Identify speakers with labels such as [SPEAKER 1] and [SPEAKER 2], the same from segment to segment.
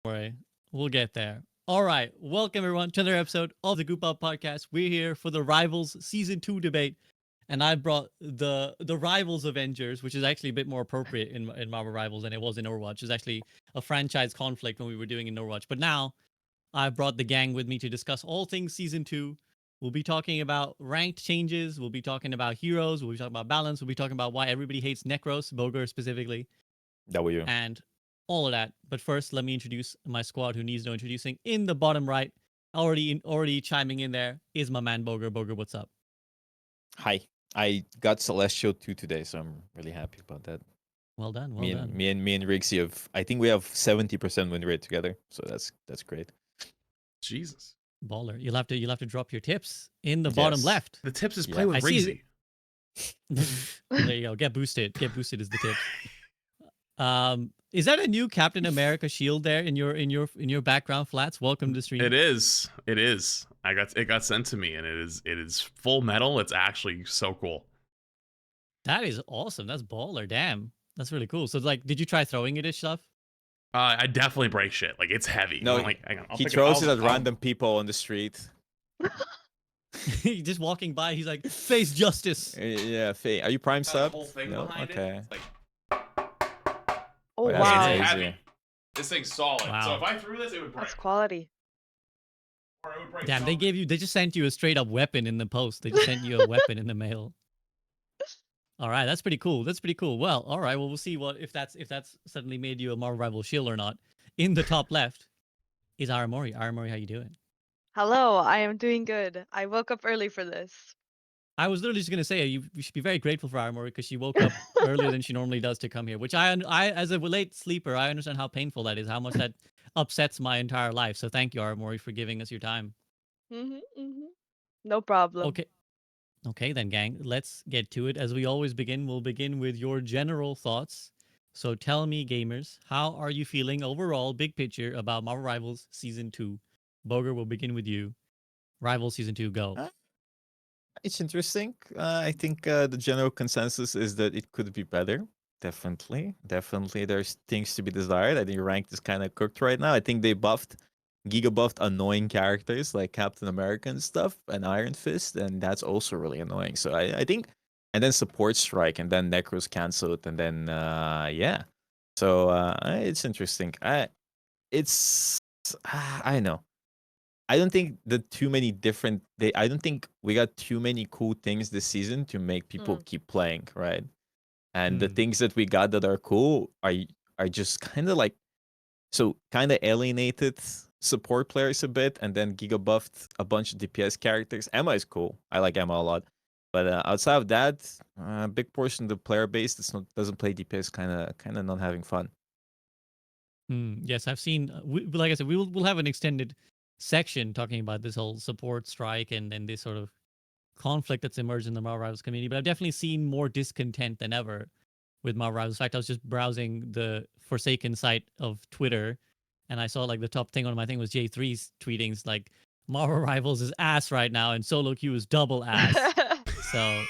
[SPEAKER 1] Worry, we'll get there. All right, welcome everyone to another episode of the Goop Up Podcast. We're here for the Rivals Season 2 debate, and I brought the Rivals Avengers, which is actually a bit more appropriate in Marvel Rivals than it was in Overwatch. It's actually a franchise conflict when we were doing in Overwatch, but now I've brought the gang with me to discuss all things Season 2. We'll be talking about ranked changes, we'll be talking about heroes, we'll be talking about balance, we'll be talking about why everybody hates Necros, Bogur specifically,
[SPEAKER 2] W.
[SPEAKER 1] and all of that. But first, let me introduce my squad who needs no introducing. In the bottom right, already chiming in there is my man Bogur. Bogur, what's up?
[SPEAKER 2] Hi. I got Celestial 2 today, so I'm really happy about that.
[SPEAKER 1] Well done, well
[SPEAKER 2] me
[SPEAKER 1] done.
[SPEAKER 2] and me and Rixie have, I think we have 70% win rate together, so that's great.
[SPEAKER 3] Jesus.
[SPEAKER 1] Baller. You'll have to drop your tips in the bottom
[SPEAKER 2] Yes.
[SPEAKER 1] left.
[SPEAKER 3] The tips is
[SPEAKER 2] Yeah.
[SPEAKER 3] play with
[SPEAKER 1] I see
[SPEAKER 3] Rigsy.
[SPEAKER 1] There you go. Get boosted. Get boosted is the tip. Is that a new Captain America shield there in your background, Flats? Welcome to the stream.
[SPEAKER 3] It is. It is. It got sent to me, and it is full metal. It's actually so cool.
[SPEAKER 1] That is awesome. That's baller. Damn. That's really cool. So like, did you try throwing it at stuff?
[SPEAKER 3] I definitely break shit. Like, it's heavy.
[SPEAKER 2] No,
[SPEAKER 3] I'm like, hang on, I'll
[SPEAKER 2] He
[SPEAKER 3] pick
[SPEAKER 2] throws it
[SPEAKER 3] I'll-
[SPEAKER 2] at random people on the street.
[SPEAKER 1] Just walking by, he's like, face justice.
[SPEAKER 2] Yeah, Faye. Are you Prime
[SPEAKER 3] The
[SPEAKER 2] sub?
[SPEAKER 3] whole thing
[SPEAKER 2] No?
[SPEAKER 3] behind
[SPEAKER 2] Okay.
[SPEAKER 3] it. It's like,
[SPEAKER 4] Oh
[SPEAKER 2] That's
[SPEAKER 4] wow,
[SPEAKER 2] crazy.
[SPEAKER 3] it's heavy. This thing's solid.
[SPEAKER 1] Wow.
[SPEAKER 3] So if I threw this, it would break.
[SPEAKER 4] that's quality.
[SPEAKER 3] Or it would break
[SPEAKER 1] Damn,
[SPEAKER 3] something.
[SPEAKER 1] they just sent you a straight up weapon in the post. They just sent you a weapon in the mail. All right, that's pretty cool. That's pretty cool. Well, all right, well we'll see what if that's suddenly made you a Marvel Rival shield or not. In the top left is Aramori. Aramori, how you doing?
[SPEAKER 4] Hello, I am doing good. I woke up early for this.
[SPEAKER 1] I was literally just gonna say you should be very grateful for Aramori because she woke up earlier than she normally does to come here. Which I as a late sleeper, I understand how painful that is, how much that upsets my entire life. So thank you, Aramori, for giving us your time.
[SPEAKER 4] No problem.
[SPEAKER 1] Okay. Okay, then, gang, let's get to it. As we always begin, we'll begin with your general thoughts. So tell me, gamers, how are you feeling overall, big picture, about Marvel Rivals Season 2? Boger, we'll begin with you. Rivals Season 2, go.
[SPEAKER 2] It's interesting. I think the general consensus is that it could be better. Definitely. There's things to be desired. I think ranked is kind of cooked right now. I think they Giga buffed annoying characters like Captain America and stuff and Iron Fist, and that's also really annoying. So I think, and then Support Strike, and then Necros canceled, and then yeah. So it's interesting. I know. I don't think I don't think we got too many cool things this season to make people keep playing, right? And the things that we got that are cool are just kind of like, so kind of alienated support players a bit, and then Giga buffed a bunch of DPS characters. Emma is cool. I like Emma a lot. But outside of that, a big portion of the player base doesn't play DPS, kind of not having fun.
[SPEAKER 1] Yes, I've seen, like I said, we'll have an extended section talking about this whole support strike and this sort of conflict that's emerged in the Marvel Rivals community. But I've definitely seen more discontent than ever with Marvel Rivals. In fact, I was just browsing the Forsaken site of Twitter, and I saw like the top thing on my thing was J3's tweetings like Marvel Rivals is ass right now and solo queue is double ass. So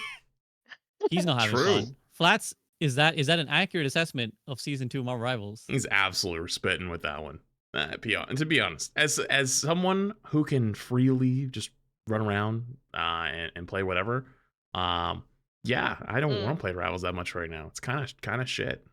[SPEAKER 1] he's not having
[SPEAKER 3] True.
[SPEAKER 1] fun. Flats, is that an accurate assessment of Season 2 Marvel Rivals?
[SPEAKER 3] He's absolutely spitting with that one. And to be honest, as someone who can freely just run around and play whatever, yeah, I don't want to play Rivals that much right now. It's kind of shit.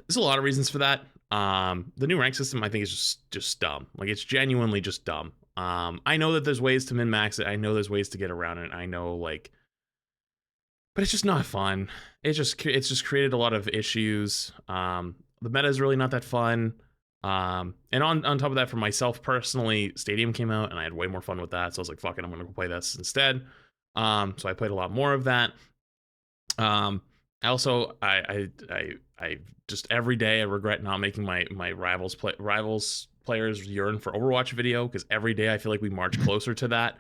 [SPEAKER 3] There's a lot of reasons for that. The new rank system, I think, is just dumb. Like, it's genuinely just dumb. I know that there's ways to min-max it. I know there's ways to get around it. I know, like, but it's just not fun. It's just created a lot of issues. The meta is really not that fun. And on top of that, for myself personally, Stadium came out and I had way more fun with that. So I was like, fuck it, I'm gonna go play this instead. So I played a lot more of that. Also, I just every day I regret not making my rivals players yearn for Overwatch video, because every day I feel like we march closer to that.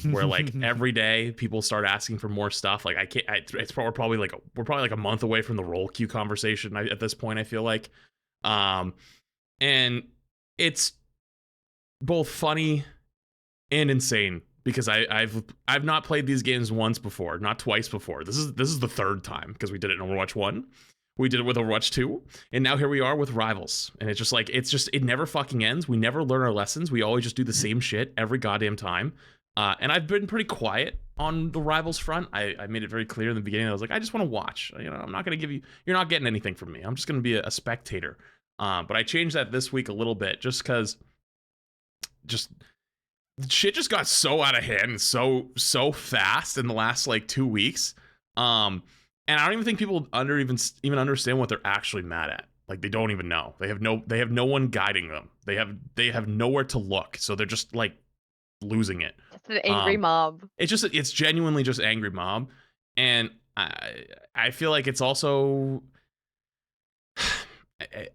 [SPEAKER 3] Where like every day people start asking for more stuff. Like we're probably like a month away from the role queue conversation at this point, I feel like. And it's both funny and insane because I've not played these games once before, not twice before. This is the third time, because we did it in Overwatch 1. We did it with Overwatch 2, and now here we are with Rivals. And it's just like, it never fucking ends. We never learn our lessons. We always just do the same shit every goddamn time. And I've been pretty quiet on the Rivals front. I made it very clear in the beginning. I was like, I just want to watch. I'm not going to give you, you're not getting anything from me. I'm just going to be a spectator. But I changed that this week a little bit just because shit just got so out of hand so fast in the last like 2 weeks. And I don't even think people even understand what they're actually mad at. Like, they don't even know. They have no one guiding them. They have nowhere to look. So they're just like losing it.
[SPEAKER 4] It's an angry mob.
[SPEAKER 3] It's genuinely just angry mob. And I feel like it's also,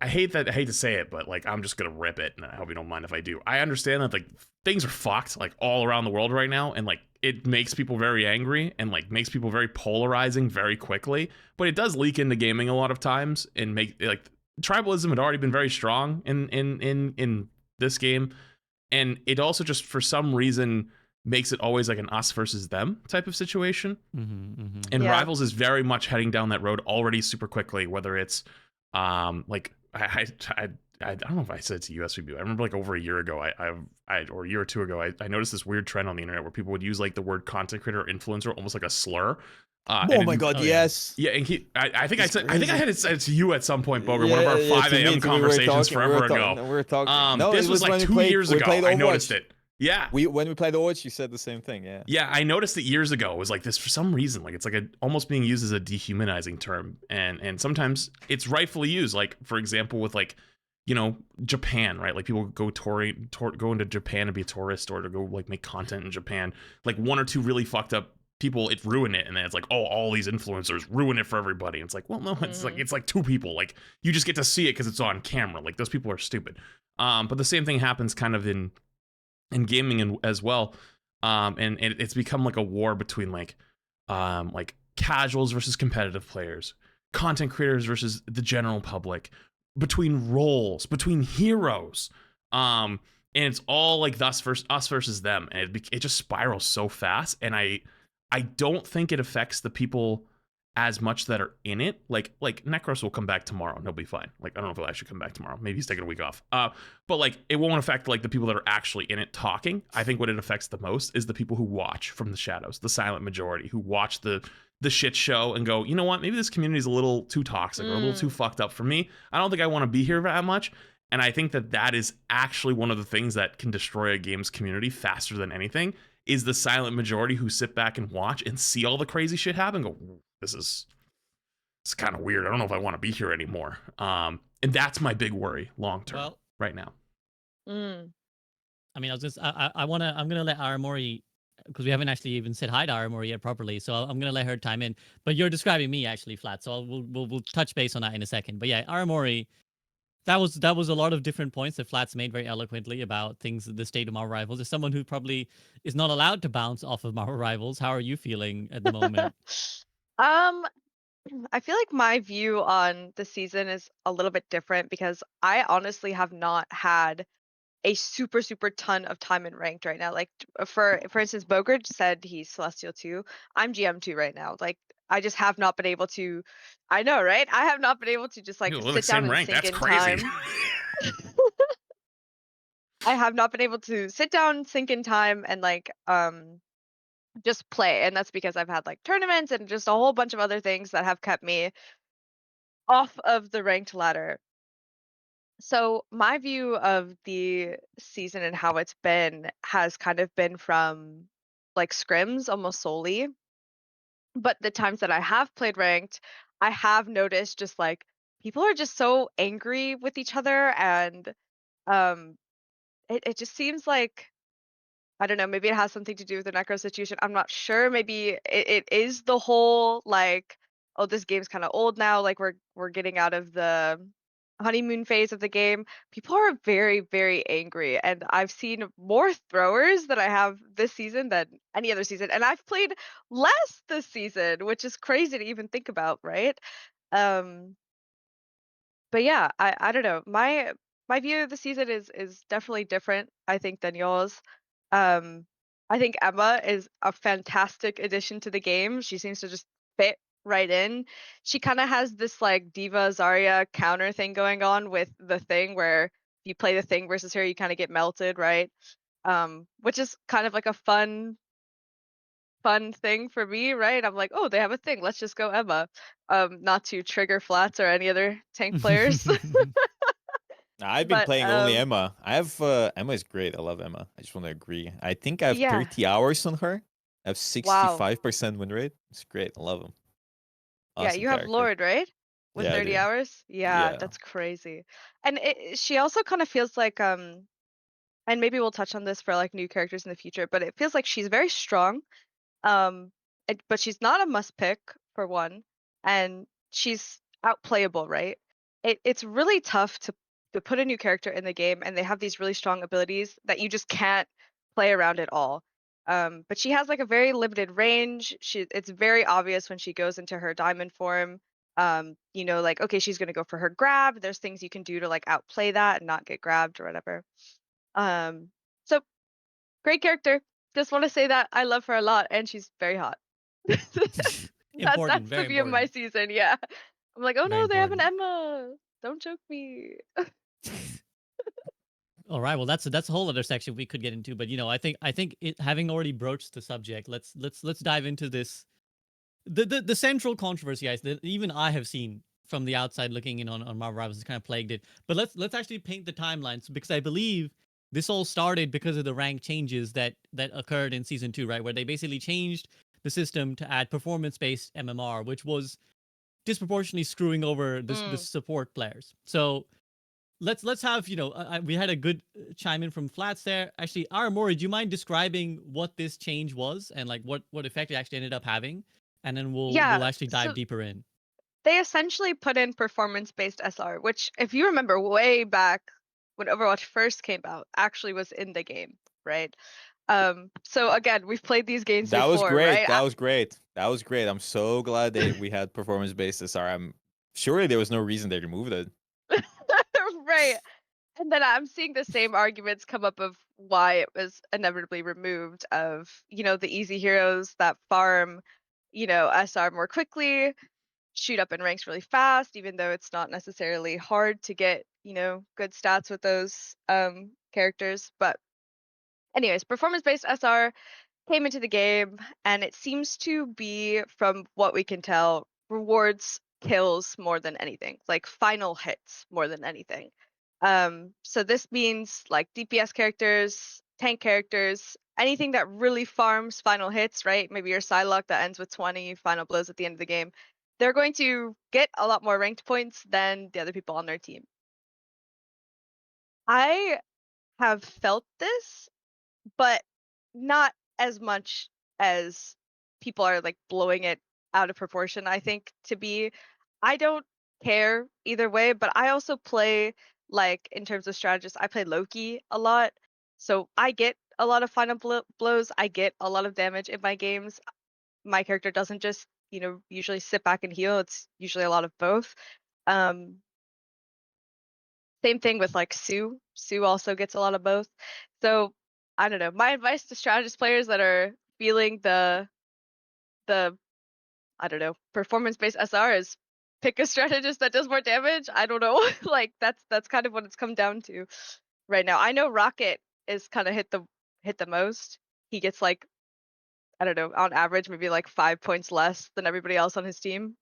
[SPEAKER 3] I hate to say it, but like, I'm just gonna rip it, and I hope you don't mind if I do. I understand that like things are fucked like all around the world right now, and like it makes people very angry and like makes people very polarizing very quickly. But it does leak into gaming a lot of times and make like tribalism had already been very strong in this game, and it also just for some reason makes it always like an us versus them type of situation. And
[SPEAKER 4] Yeah.
[SPEAKER 3] Rivals is very much heading down that road already super quickly, whether it's like I don't know if I said to USVB. I remember like over a year ago, or a year or two ago, I noticed this weird trend on the internet where people would use like the word content creator or influencer almost like a slur.
[SPEAKER 2] Oh my god, yes.
[SPEAKER 3] Yeah, and I think
[SPEAKER 2] It's
[SPEAKER 3] I had it said to you at some point, Boger, one of our 5
[SPEAKER 2] to me,
[SPEAKER 3] a.m.
[SPEAKER 2] we
[SPEAKER 3] conversations
[SPEAKER 2] we
[SPEAKER 3] forever ago.
[SPEAKER 2] We were talking. No,
[SPEAKER 3] this
[SPEAKER 2] it
[SPEAKER 3] was like
[SPEAKER 2] when we
[SPEAKER 3] 2
[SPEAKER 2] played-
[SPEAKER 3] years
[SPEAKER 2] we
[SPEAKER 3] ago.
[SPEAKER 2] played
[SPEAKER 3] I
[SPEAKER 2] Overwatch.
[SPEAKER 3] noticed it. Yeah.
[SPEAKER 2] When we played Overwatch, you said the same thing. Yeah.
[SPEAKER 3] Yeah, I noticed it years ago. It was like this for some reason. Like it's like almost being used as a dehumanizing term, and sometimes it's rightfully used. Like for example, with like, Japan, right? Like people go go into Japan to be a tourist or to go like make content in Japan. Like 1 or 2 really fucked up people, it ruined it, and then it's like, oh, all these influencers ruin it for everybody. And it's like, well, no, it's like 2 people. Like you just get to see it because it's on camera. Like those people are stupid. But the same thing happens kind of in gaming as well. And it's become like a war between like casuals versus competitive players, content creators versus the general public, between roles, between heroes. And it's all like us versus them, and it just spirals so fast. And I don't think it affects the people as much that are in it. Like Necros will come back tomorrow and he'll be fine. Like I don't know if he'll actually come back tomorrow. Maybe he's taking a week off. But like it won't affect like the people that are actually in it talking. I think what it affects the most is the people who watch from the shadows, the silent majority, who watch the shit show and go, you know what? Maybe this community is a little too toxic or a little too fucked up for me. I don't think I want to be here that much. And I think that is actually one of the things that can destroy a game's community faster than anything, is the silent majority who sit back and watch and see all the crazy shit happen and go, it's kind of weird. I don't know if I want to be here anymore. And that's my big worry long term right now.
[SPEAKER 1] I mean, I'm gonna let Aramori, because we haven't actually even said hi to Aramori yet properly, so I'm gonna let her chime in. But you're describing me actually, Flat. So we'll touch base on that in a second. But yeah, Aramori, that was a lot of different points that Flats made very eloquently about things, the state of Marvel Rivals. As someone who probably is not allowed to bounce off of Marvel Rivals, how are you feeling at the moment?
[SPEAKER 4] I feel like my view on the season is a little bit different because I honestly have not had a super ton of time in ranked right now. Like for instance, Bogert said he's Celestial 2. I'm GM2 right now. Like I just have not been able to. I know, right? I have not been able to just like sit down and
[SPEAKER 3] rank.
[SPEAKER 4] sink
[SPEAKER 3] That's
[SPEAKER 4] in
[SPEAKER 3] crazy.
[SPEAKER 4] time. I have not been able to sit down, sink in time, and like just play. And that's because I've had like tournaments and just a whole bunch of other things that have kept me off of the ranked ladder. So my view of the season and how it's been has kind of been from like scrims almost solely. But the times that I have played ranked, I have noticed just like people are just so angry with each other, and it just seems like, I don't know, maybe it has something to do with the Necro situation. I'm not sure. Maybe it is the whole like, oh, this game's kind of old now. Like we're getting out of the honeymoon phase of the game. People are very, very angry, and I've seen more throwers that I have this season than any other season, and I've played less this season, which is crazy to even think about, right? But yeah, I don't know. My view of the season is definitely different, I think, than yours. I think Emma is a fantastic addition to the game. She seems to just fit right in. She kind of has this like Diva Zarya counter thing going on with the thing where you play the thing versus her, you kind of get melted, right? Which is kind of like a fun thing for me, right? I'm like, oh, they have a thing. Let's just go Emma. Not to trigger Flats or any other tank players,
[SPEAKER 2] I've been
[SPEAKER 4] but
[SPEAKER 2] playing only Emma. I have Emma is great. I love Emma. I just want to agree. I think I have
[SPEAKER 4] yeah,
[SPEAKER 2] 30 hours on her. I have
[SPEAKER 4] wow,
[SPEAKER 2] 65% win rate. It's great. I love him.
[SPEAKER 4] yeah.
[SPEAKER 2] Awesome
[SPEAKER 4] You have
[SPEAKER 2] character.
[SPEAKER 4] Lord, right? With
[SPEAKER 2] Yeah, I
[SPEAKER 4] 30
[SPEAKER 2] do.
[SPEAKER 4] hours, yeah,
[SPEAKER 2] Yeah.
[SPEAKER 4] that's crazy. And she also kind of feels like and maybe we'll touch on this for like new characters in the future, but it feels like she's very strong. But she's not a must pick for one, and she's outplayable, right? It's really tough to put a new character in the game, and they have these really strong abilities that you just can't play around at all. But she has like a very limited range. It's very obvious when she goes into her diamond form. Like okay, she's gonna go for her grab. There's things you can do to like outplay that and not get grabbed or whatever. So great character. Just want to say that I love her a lot, and she's very hot.
[SPEAKER 1] Important,
[SPEAKER 4] That's the
[SPEAKER 1] very
[SPEAKER 4] view of my
[SPEAKER 1] important,
[SPEAKER 4] season. Yeah, I'm like, oh
[SPEAKER 1] very
[SPEAKER 4] no, they have an
[SPEAKER 1] important.
[SPEAKER 4] Emma. Don't choke me.
[SPEAKER 1] All right, well that's a whole other section we could get into, but I think having already broached the subject, let's dive into this. The central controversy, guys, that even I have seen from the outside looking in on Marvel Rivals has kind of plagued it. But let's actually paint the timelines, because I believe this all started because of the rank changes that occurred in season 2, right? Where they basically changed the system to add performance-based MMR, which was disproportionately screwing over the
[SPEAKER 4] Mm.
[SPEAKER 1] support players. So let's have we had a good chime in from Flats there. Actually, Aramori, do you mind describing what this change was and like what effect it actually ended up having, and then we'll
[SPEAKER 4] Yeah,
[SPEAKER 1] actually dive
[SPEAKER 4] so
[SPEAKER 1] deeper in.
[SPEAKER 4] they essentially put in performance-based SR, which, if you remember way back when Overwatch first came out, actually was in the game, right? So again, we've played these games
[SPEAKER 2] That was
[SPEAKER 4] before,
[SPEAKER 2] great.
[SPEAKER 4] right?
[SPEAKER 2] That was great. That was great. I'm so glad that we had performance based SR. I'm surely there was no reason they removed it.
[SPEAKER 4] Right. And then I'm seeing the same arguments come up of why it was inevitably removed of, the easy heroes that farm, SR more quickly, shoot up in ranks really fast, even though it's not necessarily hard to get, good stats with those characters. But anyways, performance-based SR came into the game, and it seems to be, from what we can tell, rewards kills more than anything, like final hits more than anything. So this means like DPS characters, tank characters, anything that really farms final hits, right? Maybe your Psylocke that ends with 20 final blows at the end of the game. They're going to get a lot more ranked points than the other people on their team. I have felt this, but not as much as people are like blowing it out of proportion, I think, to be. I don't care either way, but I also play, like, in terms of strategist, I play Loki a lot. So I get a lot of final blows. I get a lot of damage in my games. My character doesn't just, usually sit back and heal. It's usually a lot of both. Um, Same thing with like Sue. Sue also gets a lot of both. So I don't know. My advice to strategist players that are feeling the I don't know, performance-based SR is pick a strategist that does more damage. I don't know. Like that's kind of what it's come down to right now. I know Rocket is kind of hit the most. He gets like, I don't know, on average maybe like 5 points less than everybody else on his team,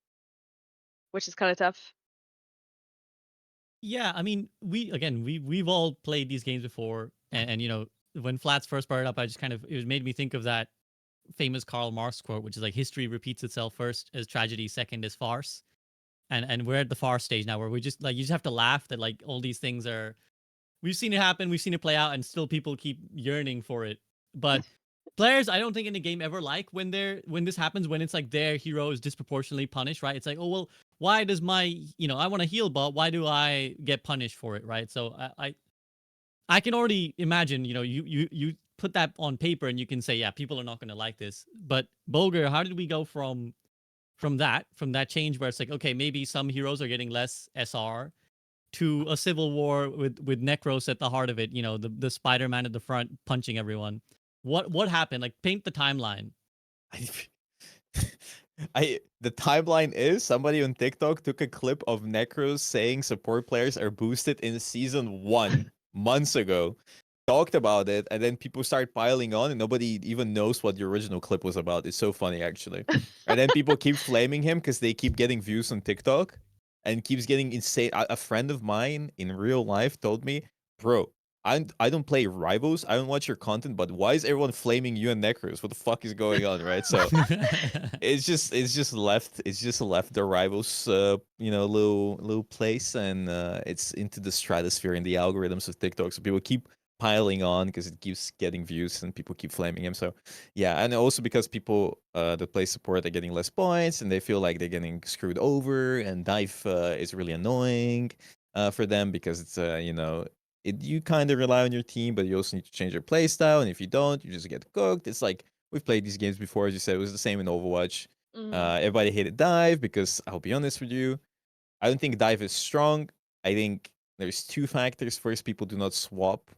[SPEAKER 4] which is kind of tough.
[SPEAKER 1] Yeah, I mean, we've all played these games before, and when Flats first brought it up, I just it made me think of that famous Karl Marx quote, which is like history repeats itself first as tragedy, second as farce. And we're at the farce stage now, where we just like you just have to laugh that like all these things are, we've seen it happen, we've seen it play out, and still people keep yearning for it. But players, I don't think in the game ever like when this happens, when it's like their hero is disproportionately punished, right? It's like, oh well, why does my I want to heal, but why do I get punished for it, right? So I can already imagine, you put that on paper and you can say, yeah, people are not going to like this. But Bulger, how did we go from that change where it's like, okay, maybe some heroes are getting less SR, to a civil war with Necros at the heart of it, the Spider-Man at the front punching everyone. What happened? Like, paint the timeline.
[SPEAKER 2] The timeline is somebody on TikTok took a clip of Necros saying support players are boosted in season 1 months ago, talked about it, and then people start piling on, and nobody even knows what the original clip was about. It's so funny, actually. And then people keep flaming him because they keep getting views on TikTok, and keeps getting insane. A friend of mine in real life told me, "Bro, I don't play Rivals. I don't watch your content, but why is everyone flaming you and Necros? What the fuck is going on?" Right? So it's just left the Rivals little place, and it's into the stratosphere in the algorithms of TikTok. So people keep piling on because it keeps getting views and people keep flaming him. So yeah, and also because people that play support are getting less points and they feel like they're getting screwed over, and dive is really annoying for them because it's you kind of rely on your team, but you also need to change your play style, and if you don't, you just get cooked. It's like we've played these games before, as you said. It was the same in Overwatch. Everybody hated dive because I'll be honest with you, I don't think dive is strong. I think there's two factors. First, people do not swap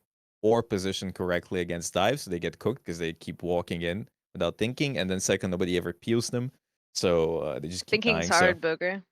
[SPEAKER 2] or position correctly against dive, so they get cooked because they keep walking in without thinking. And then second, nobody ever peels them, so they just keep
[SPEAKER 4] Thinking's
[SPEAKER 2] dying.
[SPEAKER 4] hard,
[SPEAKER 2] So
[SPEAKER 4] Booger.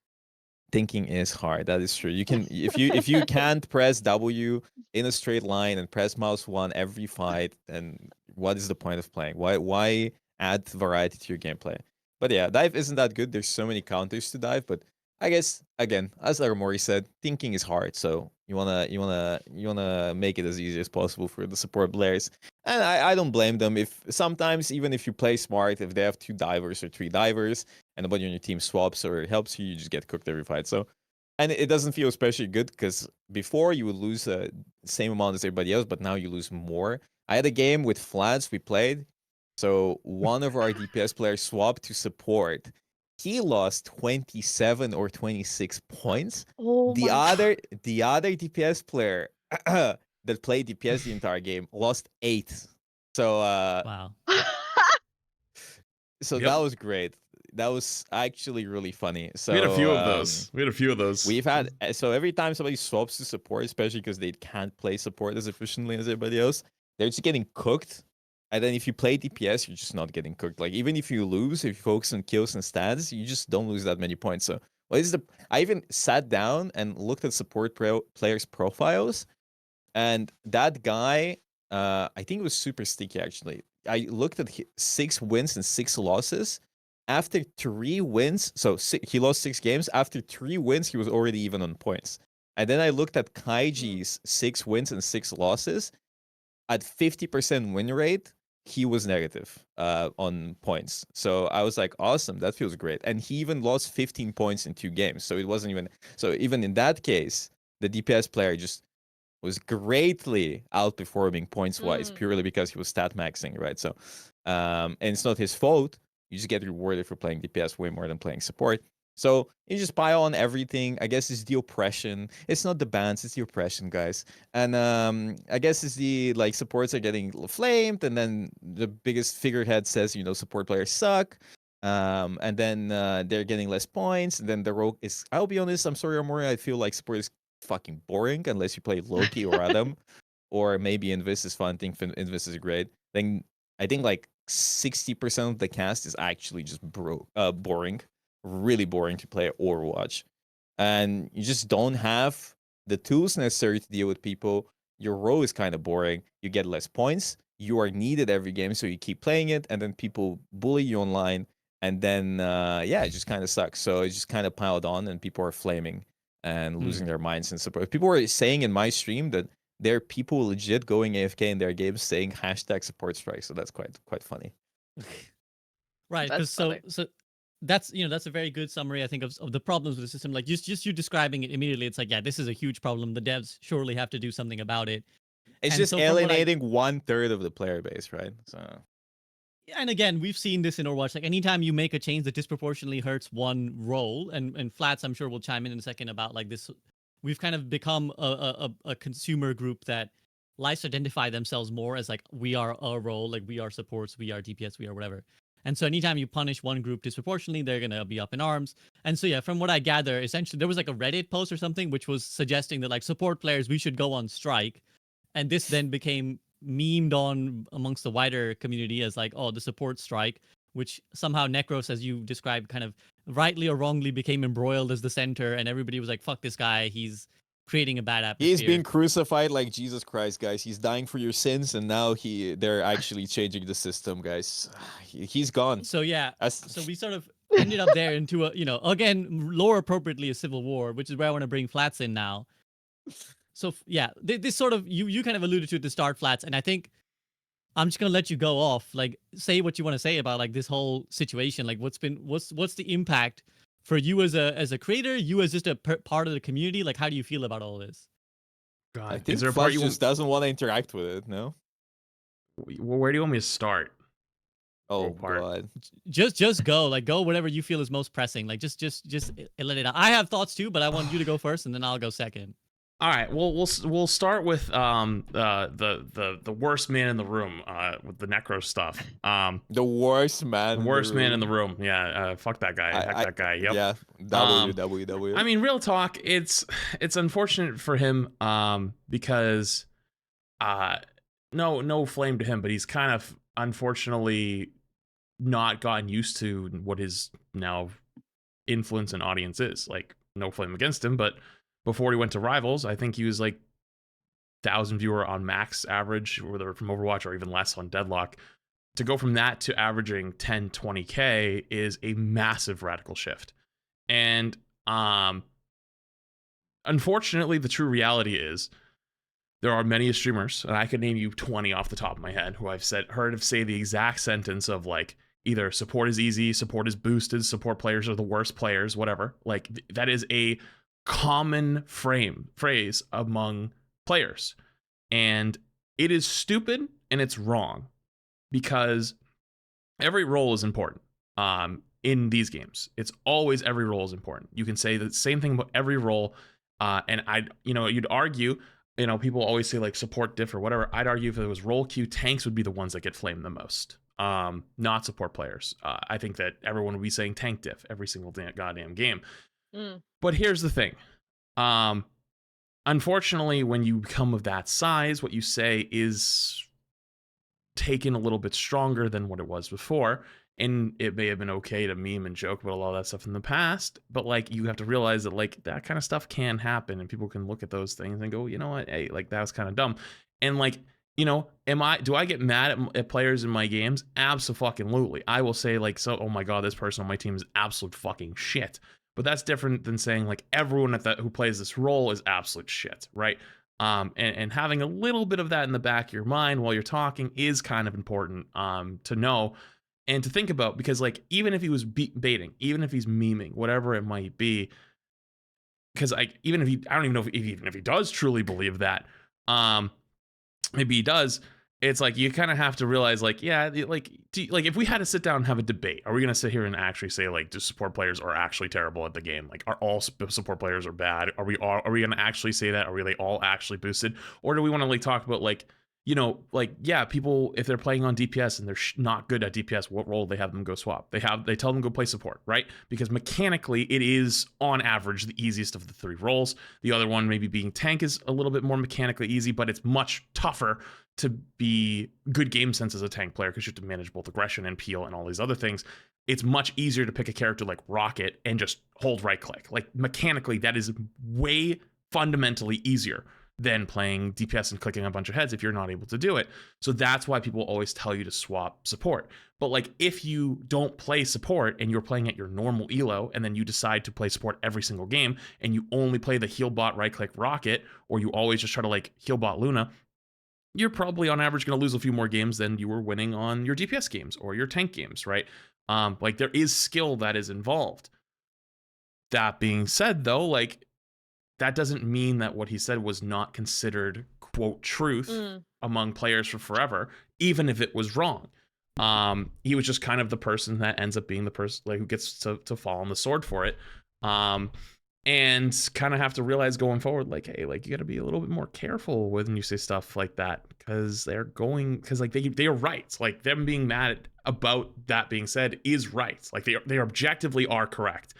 [SPEAKER 2] thinking is hard. That is true. You can if you can't press W in a straight line and press mouse 1 every fight, then what is the point of playing? Why add variety to your gameplay? But yeah, dive isn't that good. There's so many counters to dive, but I guess again, as Laramori said, thinking is hard. So you wanna make it as easy as possible for the support players. And I don't blame them if sometimes even if you play smart, if they have 2 divers or 3 divers and nobody on your team swaps or helps you, you just get cooked every fight. So, and it doesn't feel especially good because before you would lose the same amount as everybody else, but now you lose more. I had a game with Flats we played. So one of our DPS players swapped to support. He lost 27 or 26 points.
[SPEAKER 4] Oh
[SPEAKER 2] The
[SPEAKER 4] my
[SPEAKER 2] other DPS player that played DPS the entire game lost 8. So
[SPEAKER 1] Wow.
[SPEAKER 4] god.
[SPEAKER 2] so
[SPEAKER 3] Yep.
[SPEAKER 2] that was great. That was actually really funny. So
[SPEAKER 3] We had a few of those.
[SPEAKER 2] We've had so every time somebody swaps to support, especially because they can't play support as efficiently as everybody else, they're just getting cooked. And then if you play DPS, you're just not getting cooked. Like even if you lose, if you focus on kills and stats, you just don't lose that many points. So what is the? I even sat down and looked at support players' profiles, and that guy, I think it was super sticky actually. I looked at 6 wins and 6 losses. After 3 wins, so he lost 6 games. After 3 wins, he was already even on points. And then I looked at Kaiji's 6 wins and 6 losses. At 50% win rate, he was negative on points. So I was like, awesome, that feels great. And he even lost 15 points in 2 games. So it wasn't even so even in that case, the DPS player just was greatly outperforming points wise purely because he was stat maxing, right? So and it's not his fault. You just get rewarded for playing DPS way more than playing support. So you just pile on everything. I guess it's the oppression. It's not the bans, it's the oppression, guys. And I guess it's the like supports are getting flamed, and then the biggest figurehead says, support players suck. And then they're getting less points. And then the rogue is. I'll be honest. I'm sorry, Amori. I feel like support is fucking boring unless you play Loki or Adam, or maybe Invis is fun. I think Invis is great. Then I think like 60% of the cast is actually just boring, really boring to play or watch, and you just don't have the tools necessary to deal with people. Your role is kind of boring. You get less points. You are needed every game, so you keep playing it, and then people bully you online, and then it just kind of sucks. So it just kind of piled on, and people are flaming and losing their minds and support. People were saying in my stream that there are people legit going AFK in their games saying #support strike. So that's quite funny.
[SPEAKER 1] Right,
[SPEAKER 4] That's
[SPEAKER 1] because so that's a very good summary, I think, of the problems with the system. Like just you describing it immediately, it's like, yeah, this is a huge problem. The devs surely have to do something about it.
[SPEAKER 2] It's
[SPEAKER 1] And
[SPEAKER 2] just
[SPEAKER 1] so from what I-
[SPEAKER 2] alienating 1/3 of the player base, right? So
[SPEAKER 1] And again, we've seen this in Overwatch. Like anytime you make a change that disproportionately hurts one role, and Flats, I'm sure will chime in a second about like this. We've kind of become a consumer group that likes to identify themselves more as like we are a role, like we are supports, we are DPS, we are whatever. And so anytime you punish one group disproportionately, they're gonna be up in arms. And so yeah, from what I gather, essentially there was like a Reddit post or something which was suggesting that like support players we should go on strike, and this then became memed on amongst the wider community as like, oh, the support strike, which somehow Necros, as you described, kind of rightly or wrongly became embroiled as the center, and everybody was like, "Fuck this guy, he's creating a bad atmosphere."
[SPEAKER 2] He's being crucified like Jesus Christ, guys. He's dying for your sins, and now they're actually changing the system, guys. He's gone.
[SPEAKER 1] So yeah,
[SPEAKER 2] As-
[SPEAKER 1] so we sort of ended up there into a, again, lore appropriately a civil war, which is where I want to bring Flats in now. So yeah, this sort of, you kind of alluded to at the start, Flats, and I think I'm just gonna let you go off. Like, say what you want to say about like this whole situation. Like, what's the impact for you as a creator, you as just a part of the community? Like, how do you feel about all this?
[SPEAKER 3] God,
[SPEAKER 2] I think
[SPEAKER 3] is there a part
[SPEAKER 2] Fudge
[SPEAKER 3] you
[SPEAKER 2] just doesn't want to interact with it. No.
[SPEAKER 3] Well, where do you want me to start?
[SPEAKER 2] Oh
[SPEAKER 3] part.
[SPEAKER 2] God.
[SPEAKER 1] Just go, like, go whatever you feel is most pressing. Like, just let it out. I have thoughts too, but I want you to go first, and then I'll go second.
[SPEAKER 3] All right. Well, we'll start with the worst man in the room with the Necro stuff.
[SPEAKER 2] The worst man.
[SPEAKER 3] The worst man in the room. Yeah. Fuck that guy. Heck that guy. Yep.
[SPEAKER 2] Yeah. WWW.
[SPEAKER 3] I mean, real talk. It's unfortunate for him because no flame to him, but he's kind of unfortunately not gotten used to what his now influence and audience is. Like, no flame against him, but before he went to Rivals, I think he was like 1,000 viewer on max average, whether from Overwatch or even less on Deadlock. To go from that to averaging 10, 20K is a massive radical shift. And unfortunately, the true reality is there are many streamers, and I could name you 20 off the top of my head, who I've heard say the exact sentence of like, either support is easy, support is boosted, support players are the worst players, whatever. Like, that is a common phrase among players, and it is stupid and it's wrong, because every role is important in these games. It's always, every role is important. You can say the same thing about every role, and you'd argue, people always say like support diff or whatever. I'd argue if it was role queue, tanks would be the ones that get flamed the most, not support players. I think that everyone would be saying tank diff every single goddamn game. But here's the thing. Unfortunately, when you become of that size, what you say is taken a little bit stronger than what it was before. And it may have been okay to meme and joke about a lot of that stuff in the past, but like, you have to realize that like that kind of stuff can happen, and people can look at those things and go, you know what, hey, like that was kind of dumb. And like, do I get mad at players in my games? Absolutely. I will say like, so, oh my God, this person on my team is absolute fucking shit. But that's different than saying like everyone who plays this role is absolute shit, right? And having a little bit of that in the back of your mind while you're talking is kind of important to know and to think about, because like, even if he was baiting, even if he's memeing, whatever it might be, because I don't even know if he does truly believe that, maybe he does. It's like, you kind of have to realize like, yeah, like if we had to sit down and have a debate, are we going to sit here and actually say like, do support players are actually terrible at the game? Like, are all support players are bad? Are we going to actually say that? Are we all actually boosted? Or do we want to like talk about like, yeah, people, if they're playing on DPS and they're not good at DPS, what role they have them go swap? They tell them go play support, right? Because mechanically it is on average the easiest of the three roles. The other one, maybe being tank, is a little bit more mechanically easy, but it's much tougher to be good game sense as a tank player, because you have to manage both aggression and peel and all these other things. It's much easier to pick a character like Rocket and just hold right click. Like, mechanically, that is way fundamentally easier than playing DPS and clicking a bunch of heads if you're not able to do it. So that's why people always tell you to swap support. But like, if you don't play support and you're playing at your normal elo, and then you decide to play support every single game, and you only play the heal bot right click Rocket, or you always just try to like heal bot Luna, you're probably on average going to lose a few more games than you were winning on your DPS games or your tank games, right? Like, there is skill that is involved. That being said, though, like, that doesn't mean that what he said was not considered, quote, truth among players for forever, even if it was wrong. He was just kind of the person that ends up being the person like who gets to fall on the sword for it. And kind of have to realize going forward, like, hey, like, you got to be a little bit more careful when you say stuff like that, because they are right. Like, them being mad about that being said is right. Like, they objectively are correct.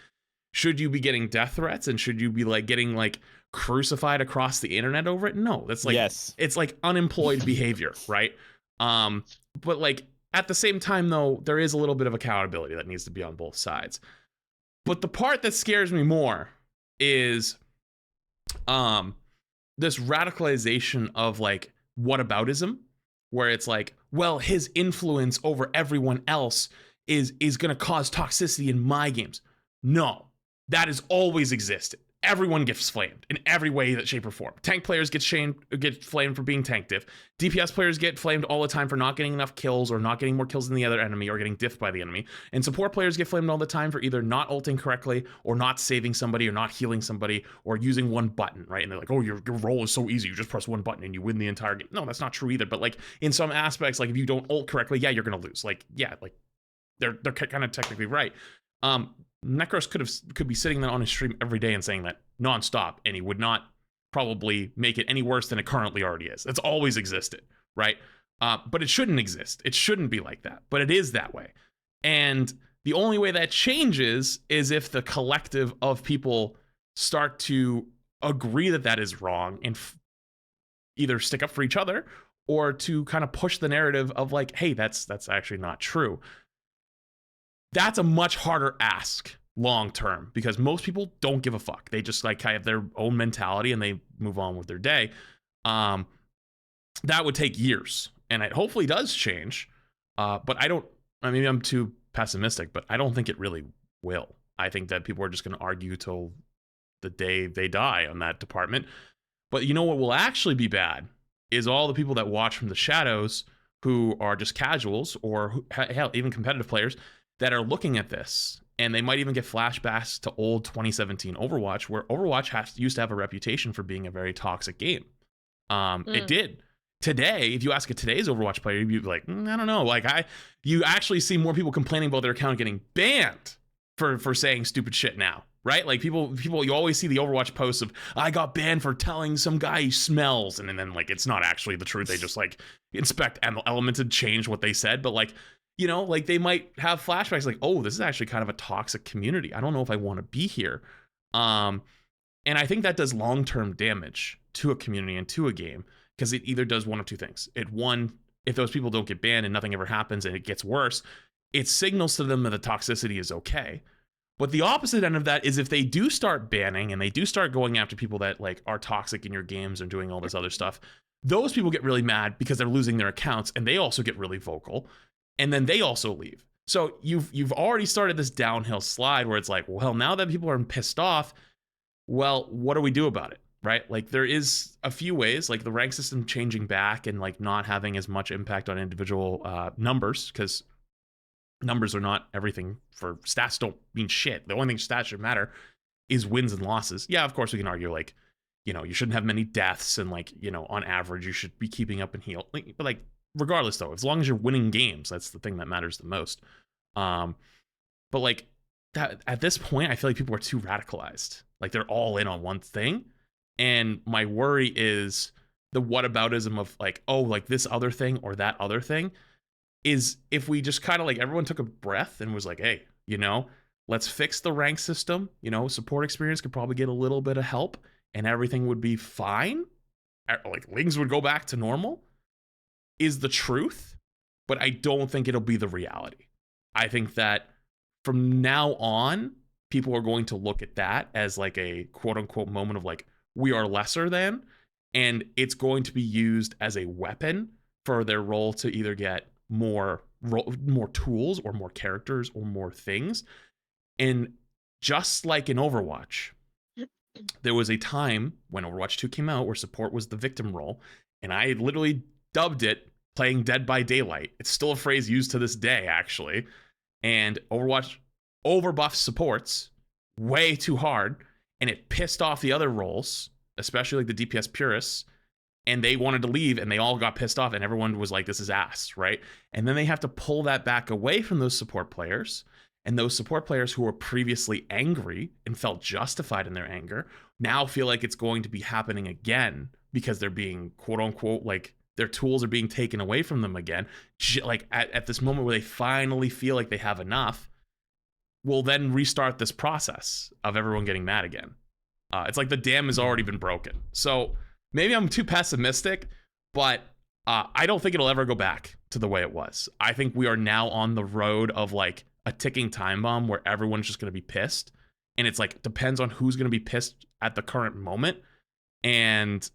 [SPEAKER 3] Should you be getting death threats, and should you be like getting like crucified across the internet over it? No, that's like,
[SPEAKER 2] yes,
[SPEAKER 3] it's like unemployed behavior, right? But like, At the same time, though, there is a little bit of accountability that needs to be on both sides. But the part that scares me more is this radicalization of like whataboutism, where it's like, well, his influence over everyone else is going to cause toxicity in my games. No, that has always existed. Everyone gets flamed in every way, that shape, or form. Tank players get flamed for being tank diff. DPS players get flamed all the time for not getting enough kills or not getting more kills than the other enemy or getting diffed by the enemy. And support players get flamed all the time for either not ulting correctly or not saving somebody or not healing somebody or using one button, right? And they're like, oh, your role is so easy. You just press one button and you win the entire game. No, that's not true either. But like in some aspects, like if you don't ult correctly, yeah, you're going to lose. Like, yeah, like they're kind of technically right. Necros could be sitting there on his stream every day and saying that nonstop, and he would not probably make it any worse than it currently already is. It's always existed, right? But it shouldn't exist. It shouldn't be like that, but it is that way. And the only way that changes is if the collective of people start to agree that that is wrong and either stick up for each other or to kind of push the narrative of like, hey, that's actually not true. That's a much harder ask long term because most people don't give a fuck. They just like have their own mentality and they move on with their day. That would take years, and it hopefully does change. But maybe I'm too pessimistic, but I don't think it really will. I think that people are just going to argue till the day they die on that department. But you know what will actually be bad is all the people that watch from the shadows who are just casuals or hell, even competitive players that are looking at this, and they might even get flashbacks to old 2017 Overwatch, where Overwatch used to have a reputation for being a very toxic game. It did. Today, if you ask a today's Overwatch player, you'd be like, I don't know. Like you actually see more people complaining about their account getting banned for saying stupid shit now, right? Like people, you always see the Overwatch posts of, I got banned for telling some guy he smells, and then like it's not actually the truth. They just like inspect elements and change what they said, but like, you know, like they might have flashbacks like, oh, this is actually kind of a toxic community. I don't know if I want to be here. And I think that does long-term damage to a community and to a game because it either does one of two things. If those people don't get banned and nothing ever happens and it gets worse, it signals to them that the toxicity is okay. But the opposite end of that is if they do start banning and they do start going after people that like are toxic in your games and doing all this other stuff, those people get really mad because they're losing their accounts and they also get really vocal. And then they also leave. So you've already started this downhill slide where it's like, well, now that people are pissed off, well, what do we do about it, right? Like there is a few ways, like the rank system changing back and like not having as much impact on individual numbers, because numbers are not everything. For stats don't mean shit. The only thing stats should matter is wins and losses. Yeah, of course we can argue like, you know, you shouldn't have many deaths and like, you know, on average you should be keeping up and heal. But like, regardless though, as long as you're winning games, that's the thing that matters the most. But like that at this point, I feel like people are too radicalized. Like they're all in on one thing. And my worry is the whataboutism of like, oh, like this other thing or that other thing is if we just kind of like everyone took a breath and was like, hey, you know, let's fix the rank system. You know, support experience could probably get a little bit of help and everything would be fine. Like things would go back to normal. Is the truth, but I don't think it'll be the reality. I think that from now on, people are going to look at that as like a quote unquote moment of like, we are lesser than, and it's going to be used as a weapon for their role to either get more tools or more characters or more things. And just like in Overwatch, there was a time when Overwatch 2 came out where support was the victim role, and I literally dubbed it playing Dead by Daylight. It's still a phrase used to this day, actually. And Overwatch overbuffed supports way too hard, and it pissed off the other roles, especially like the DPS purists, and they wanted to leave, and they all got pissed off, and everyone was like, this is ass, right? And then they have to pull that back away from those support players, and those support players who were previously angry and felt justified in their anger now feel like it's going to be happening again because they're being quote unquote like their tools are being taken away from them again. Like at this moment where they finally feel like they have enough, we'll then restart this process of everyone getting mad again. It's like the dam has already been broken. So maybe I'm too pessimistic, but I don't think it'll ever go back to the way it was. I think we are now on the road of like a ticking time bomb where everyone's just going to be pissed. And it's like, depends on who's going to be pissed at the current moment. And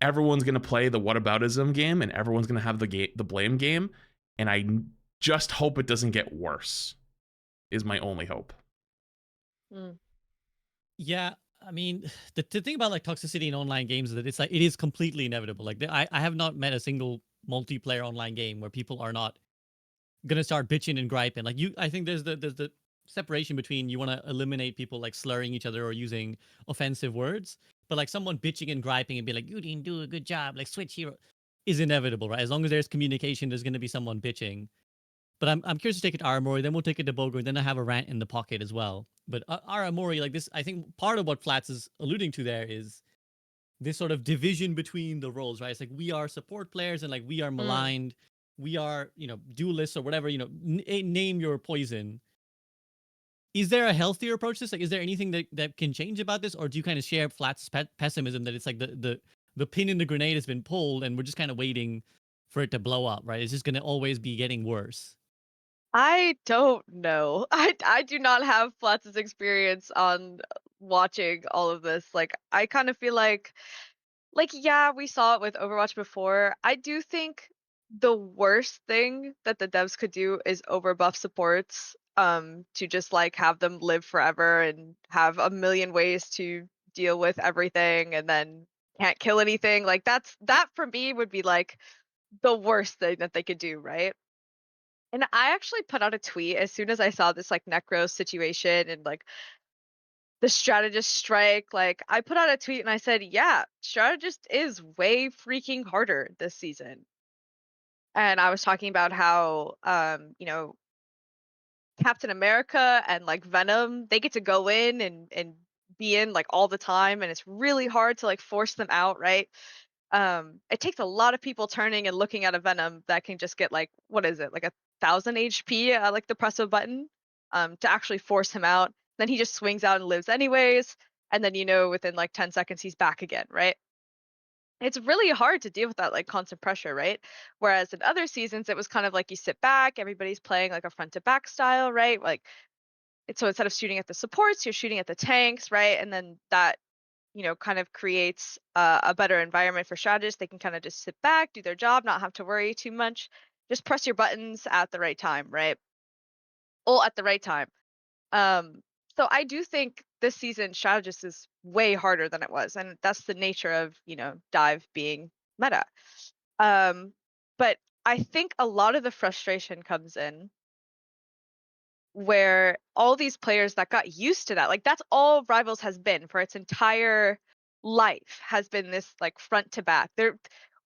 [SPEAKER 3] everyone's going to play the whataboutism game and everyone's going to have the blame game. And I just hope it doesn't get worse, is my only hope.
[SPEAKER 1] Yeah, I mean, the thing about like toxicity in online games is that it's like it is completely inevitable. Like I have not met a single multiplayer online game where people are not gonna start bitching and griping. Like I think there's the separation between you want to eliminate people like slurring each other or using offensive words, but like someone bitching and griping and be like, you didn't do a good job, like switch hero, is inevitable, right? As long as there's communication, there's gonna be someone bitching. But I'm curious to take it to Aramori, then we'll take it to Bogo, and then I have a rant in the pocket as well. But Aramori, like this, I think part of what Flats is alluding to there is this sort of division between the roles, right? It's like we are support players and like we are maligned, we are, duelists or whatever, name your poison. Is there a healthier approach to this? Like, is there anything that can change about this? Or do you kind of share Flats' pessimism that it's like the pin in the grenade has been pulled and we're just kind of waiting for it to blow up, right? It's just going to always be getting worse.
[SPEAKER 4] I don't know. I do not have Flats' experience on watching all of this. Like, I kind of feel like yeah, we saw it with Overwatch before. I do think the worst thing that the devs could do is overbuff supports, to just like have them live forever and have a million ways to deal with everything and then can't kill anything. Like that for me would be like the worst thing that they could do, right? And I actually put out a tweet as soon as I saw this like Necro situation and like the strategist strike. Like I put out a tweet and I said, yeah, strategist is way freaking harder this season. And I was talking about how Captain America and like Venom, they get to go in and be in like all the time, and it's really hard to like force them out, right? It takes a lot of people turning and looking at a Venom that can just get like, what is it, like 1,000 HP at like the press of a button, to actually force him out. Then he just swings out and lives anyways, and then within like 10 seconds he's back again, right? It's really hard to deal with that like constant pressure, right? Whereas in other seasons it was kind of like you sit back, everybody's playing like a front to back style, right? Like so instead of shooting at the supports, you're shooting at the tanks, right? And then that kind of creates a better environment for strategists. They can kind of just sit back, do their job, not have to worry too much. Just press your buttons at the right time, right? All at the right time. So I do think this season strategist is way harder than it was, and that's the nature of dive being meta. But I think a lot of the frustration comes in where all these players that got used to that, like that's all Rivals has been for its entire life, has been this like front to back.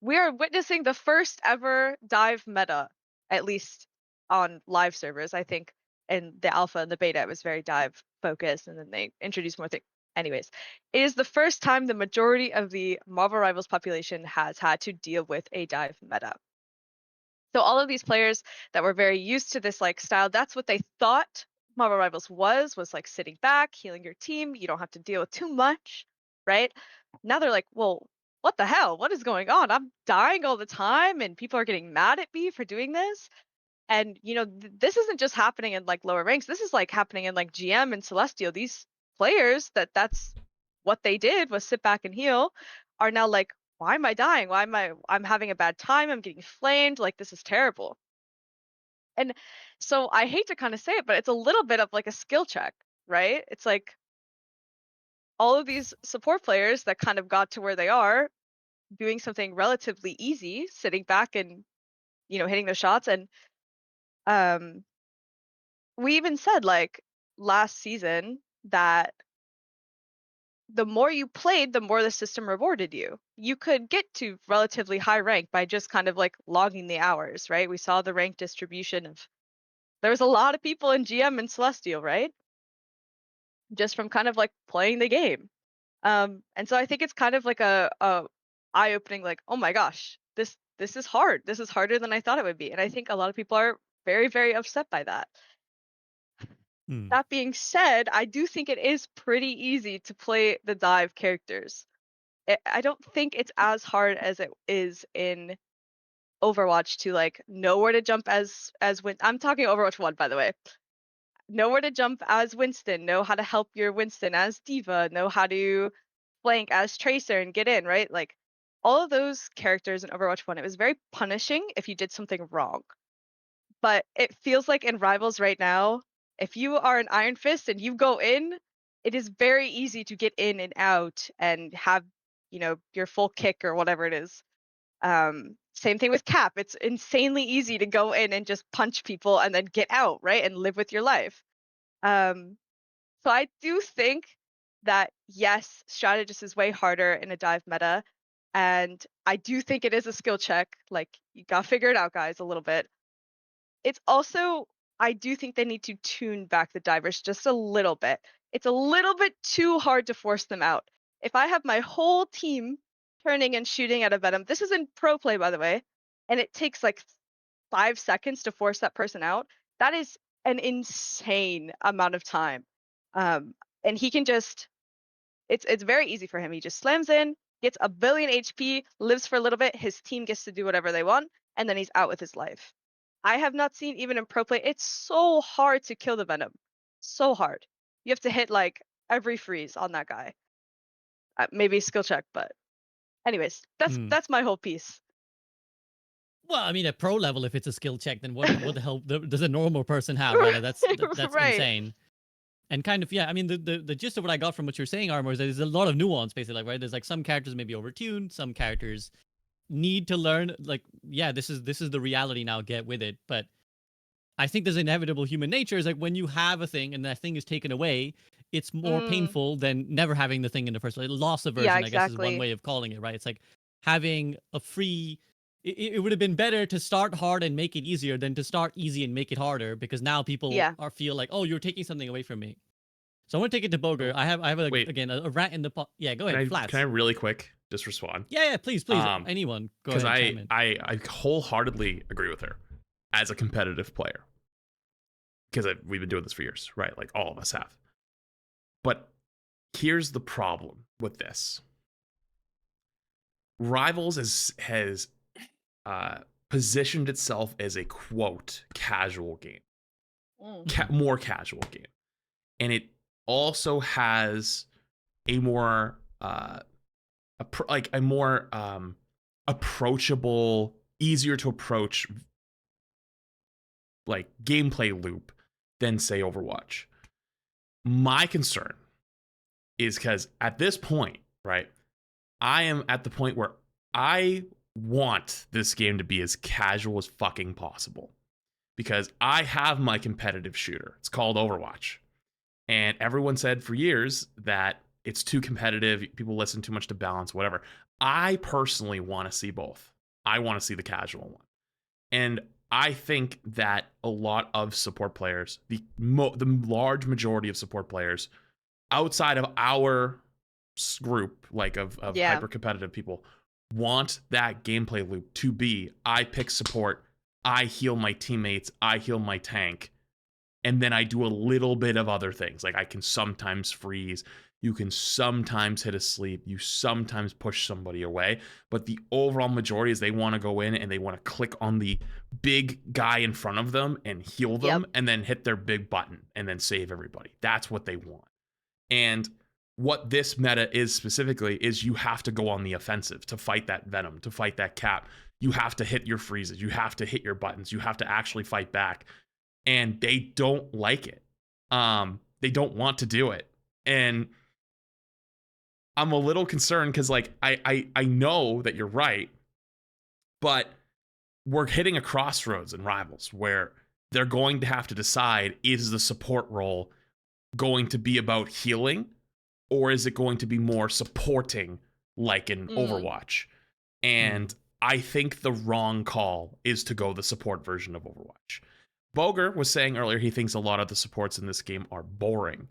[SPEAKER 4] We are witnessing the first ever dive meta, at least on live servers. I think in the alpha and the beta it was very dive focused, and then they introduced more things. Anyways, it is the first time the majority of the Marvel Rivals population has had to deal with a dive meta. So all of these players that were very used to this like style, that's what they thought Marvel Rivals was like sitting back, healing your team. You don't have to deal with too much, right? Now they're like, well, what the hell? What is going on? I'm dying all the time and people are getting mad at me for doing this. And this isn't just happening in like lower ranks. This is like happening in like GM and Celestial. These players that's what they did was sit back and heal are now like, why am I dying? I'm having a bad time. I'm getting flamed. Like this is terrible. And so I hate to kind of say it, but it's a little bit of like a skill check, right? It's like all of these support players that kind of got to where they are doing something relatively easy, sitting back and hitting their shots. And we even said like last season that the more you played, the more the system rewarded you. You could get to relatively high rank by just kind of like logging the hours, right? We saw the rank distribution of, there was a lot of people in GM and Celestial, right? Just from kind of like playing the game. And so I think it's kind of like a eye-opening, like, oh my gosh, this is hard. This is harder than I thought it would be. And I think a lot of people are very, very upset by that. That being said, I do think it is pretty easy to play the dive characters. I don't think it's as hard as it is in Overwatch to like know where to jump as I'm talking Overwatch 1, by the way. Know where to jump as Winston, know how to help your Winston as D.Va, know how to flank as Tracer and get in, right? Like all of those characters in Overwatch 1, it was very punishing if you did something wrong. But it feels like in Rivals right now, if you are an Iron Fist and you go in, it is very easy to get in and out and have, you know, your full kick or whatever it is. Same thing with Cap. It's insanely easy to go in and just punch people and then get out, right? And live with your life. So I do think that yes, strategist is way harder in a dive meta. And I do think it is a skill check. Like you gotta figure it out, guys, a little bit. It's also, I do think they need to tune back the divers just a little bit. It's a little bit too hard to force them out. If I have my whole team turning and shooting at a Venom, this is in pro play, by the way, and it takes like 5 seconds to force that person out, that is an insane amount of time. And he can just, it's very easy for him. He just slams in, gets a billion HP, lives for a little bit, his team gets to do whatever they want, and then he's out with his life. I have not seen, even in pro play, it's so hard to kill the Venom. So hard. You have to hit like every freeze on that guy. Maybe skill check, but anyways, that's my whole piece.
[SPEAKER 1] Well, I mean, at pro level, if it's a skill check, then what the hell does a normal person have? Right? That's
[SPEAKER 4] Right.
[SPEAKER 1] insane. And kind of, yeah, I mean, the gist of what I got from what you're saying, Armor, is that there's a lot of nuance, basically, like, right? There's like some characters maybe overtuned, some characters need to learn, like, yeah, this is the reality now, get with it. But I think there's inevitable human nature is like when you have a thing and that thing is taken away, it's more painful than never having the thing in the first place. Loss aversion,
[SPEAKER 4] Yeah,
[SPEAKER 1] I guess, is one
[SPEAKER 4] exactly.
[SPEAKER 1] way of calling it, right? It's like having a free. It would have been better to start hard and make it easier than to start easy and make it harder, because now people
[SPEAKER 4] Yeah.
[SPEAKER 1] feel like, oh, you're taking something away from me. So I want to take it to Boger. I have
[SPEAKER 3] Wait.
[SPEAKER 1] again a rant in the yeah. Go ahead, Flats.
[SPEAKER 3] Can I really quick just respond?
[SPEAKER 1] Yeah, please. Anyone, go ahead. Chime in.
[SPEAKER 3] I wholeheartedly agree with her as a competitive player, because we've been doing this for years, right? Like all of us have. But here's the problem with this: Rivals has positioned itself as a quote casual game, more casual game, and it also has a more approachable, easier to approach like gameplay loop than say Overwatch. My concern is because at this point, right, I am at the point where I want this game to be as casual as fucking possible, because I have my competitive shooter. It's called Overwatch. And everyone said for years that it's too competitive, people listen too much to balance, whatever. I personally want to see both. I want to see the casual one. And I think that a lot of support players, the large majority of support players outside of our group, like of hyper competitive people, want that gameplay loop to be, I pick support, I heal my teammates, I heal my tank, and then I do a little bit of other things. Like I can sometimes freeze, you can sometimes hit a sleep, you sometimes push somebody away, but the overall majority is they want to go in and they want to click on the big guy in front of them and heal them, and then hit their big button and then save everybody. That's what they want. And what this meta is specifically is you have to go on the offensive to fight that Venom, to fight that Cap. You have to hit your freezes, you have to hit your buttons, you have to actually fight back. And they don't like it. They don't want to do it. And I'm a little concerned because like I know that you're right, but we're hitting a crossroads in Rivals where they're going to have to decide, is the support role going to be about healing, or is it going to be more supporting like in Overwatch? And I think the wrong call is to go the support version of Overwatch. Boger was saying earlier he thinks a lot of the supports in this game are boring.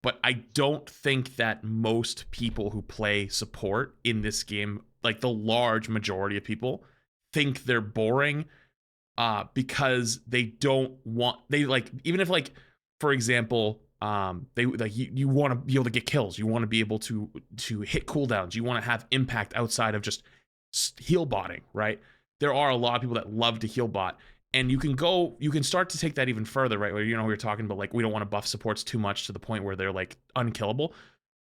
[SPEAKER 3] But I don't think that most people who play support in this game, like the large majority of people, think they're boring because they don't want, they like, even if like, for example, they like you want to be able to get kills, you want to be able to hit cooldowns, you want to have impact outside of just heal botting, right? there are a lot of people that love to heal bot. And you can start to take that even further, right? Where, we were talking about, like, we don't want to buff supports too much to the point where they're, like, unkillable.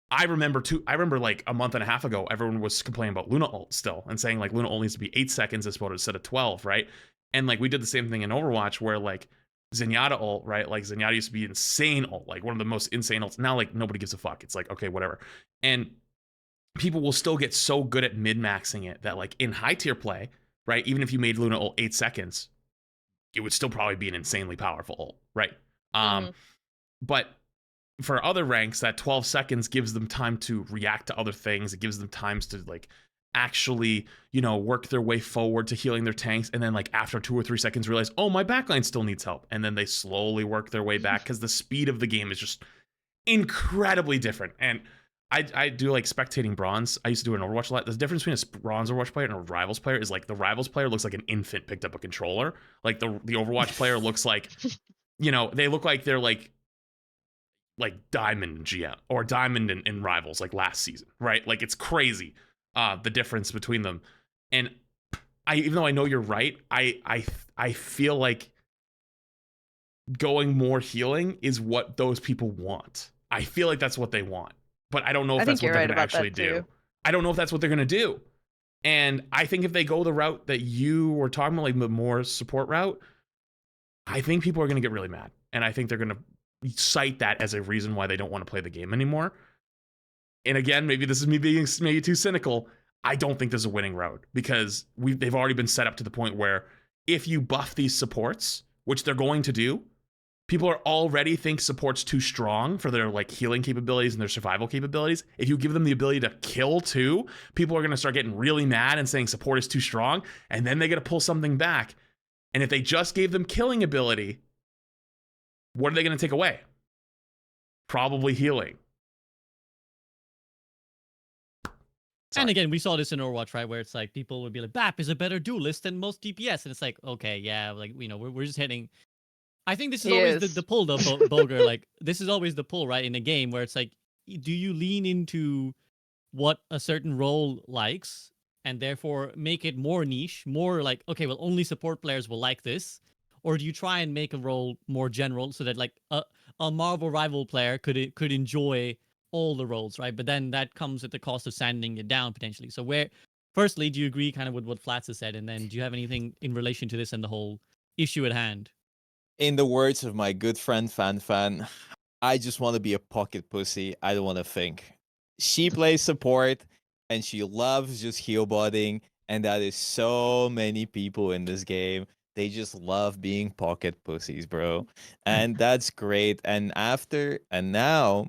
[SPEAKER 3] I remember like a month and a half ago, everyone was complaining about Luna ult still and saying, like, Luna ult needs to be 8 seconds instead of 12, right? And, like, we did the same thing in Overwatch where, like, Zenyatta ult, right? Like, Zenyatta used to be insane ult, like one of the most insane ults. Now, like, nobody gives a fuck. It's like, okay, whatever. And people will still get so good at min-maxing it that, like, in high tier play, right? Even if you made Luna ult 8 seconds, it would still probably be an insanely powerful ult, right? But for other ranks, that 12 seconds gives them time to react to other things. It gives them times to, like, actually, work their way forward to healing their tanks. And then, like, after 2 or 3 seconds, realize, oh, my backline still needs help. And then they slowly work their way back because the speed of the game is just incredibly different. And I do like spectating bronze. I used to do it in Overwatch a lot. The difference between a bronze Overwatch player and a rivals player is, like, the rivals player looks like an infant picked up a controller. Like, the Overwatch player looks like, they look like they're like Diamond in GM or Diamond in Rivals, like, last season, right? Like, it's crazy, the difference between them. And even though I know you're right, I feel like going more healing is what those people want. I feel like that's what they want. But I don't know if that's what they're going to actually do. I don't know if that's what they're going to do. And I think if they go the route that you were talking about, like the more support route, I think people are going to get really mad. And I think they're going to cite that as a reason why they don't want to play the game anymore. And again, maybe this is me being maybe too cynical. I don't think there's a winning route because they've already been set up to the point where if you buff these supports, which they're going to do, people are already think support's too strong for their, like, healing capabilities and their survival capabilities. If you give them the ability to kill too, people are going to start getting really mad and saying support is too strong, and then they got to pull something back. And if they just gave them killing ability, what are they going to take away? Probably healing. Sorry.
[SPEAKER 1] And again, we saw this in Overwatch, right, where it's like people would be like, BAP is a better duelist than most DPS, and it's like, okay, yeah, like, we're just hitting. I think this is always the pull, though, Boger. Like, this is always the pull, right, in a game where it's like, do you lean into what a certain role likes and therefore make it more niche, more like, okay, well, only support players will like this? Or do you try and make a role more general so that, like, a Marvel rival player could enjoy all the roles, right? But then that comes at the cost of sanding it down, potentially. So firstly, do you agree kind of with what Flats has said? And then do you have anything in relation to this and the whole issue at hand?
[SPEAKER 2] In the words of my good friend Fan, I just want to be a pocket pussy. I don't want to think. She plays support and she loves just heal botting, and that is so many people in this game. They just love being pocket pussies, bro. And that's great. And now,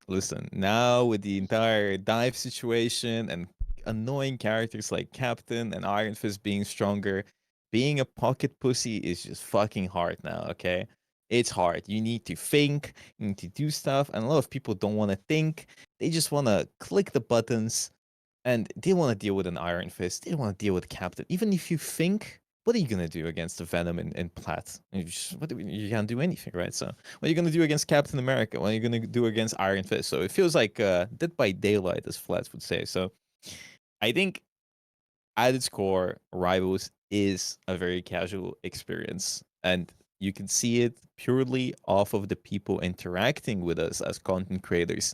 [SPEAKER 2] listen, now with the entire dive situation and annoying characters like Captain and Iron Fist being stronger, being a pocket pussy is just fucking hard now, okay? It's hard. You need to think, you need to do stuff, and a lot of people don't want to think. They just want to click the buttons, and they want to deal with an Iron Fist. They don't want to deal with Captain. Even if you think, what are you going to do against the Venom in Plat? You can't do anything, right? So, what are you going to do against Captain America? What are you going to do against Iron Fist? So, it feels like Dead by Daylight, as Flats would say. So, I think at its core, Rivals is a very casual experience, and you can see it purely off of the people interacting with us as content creators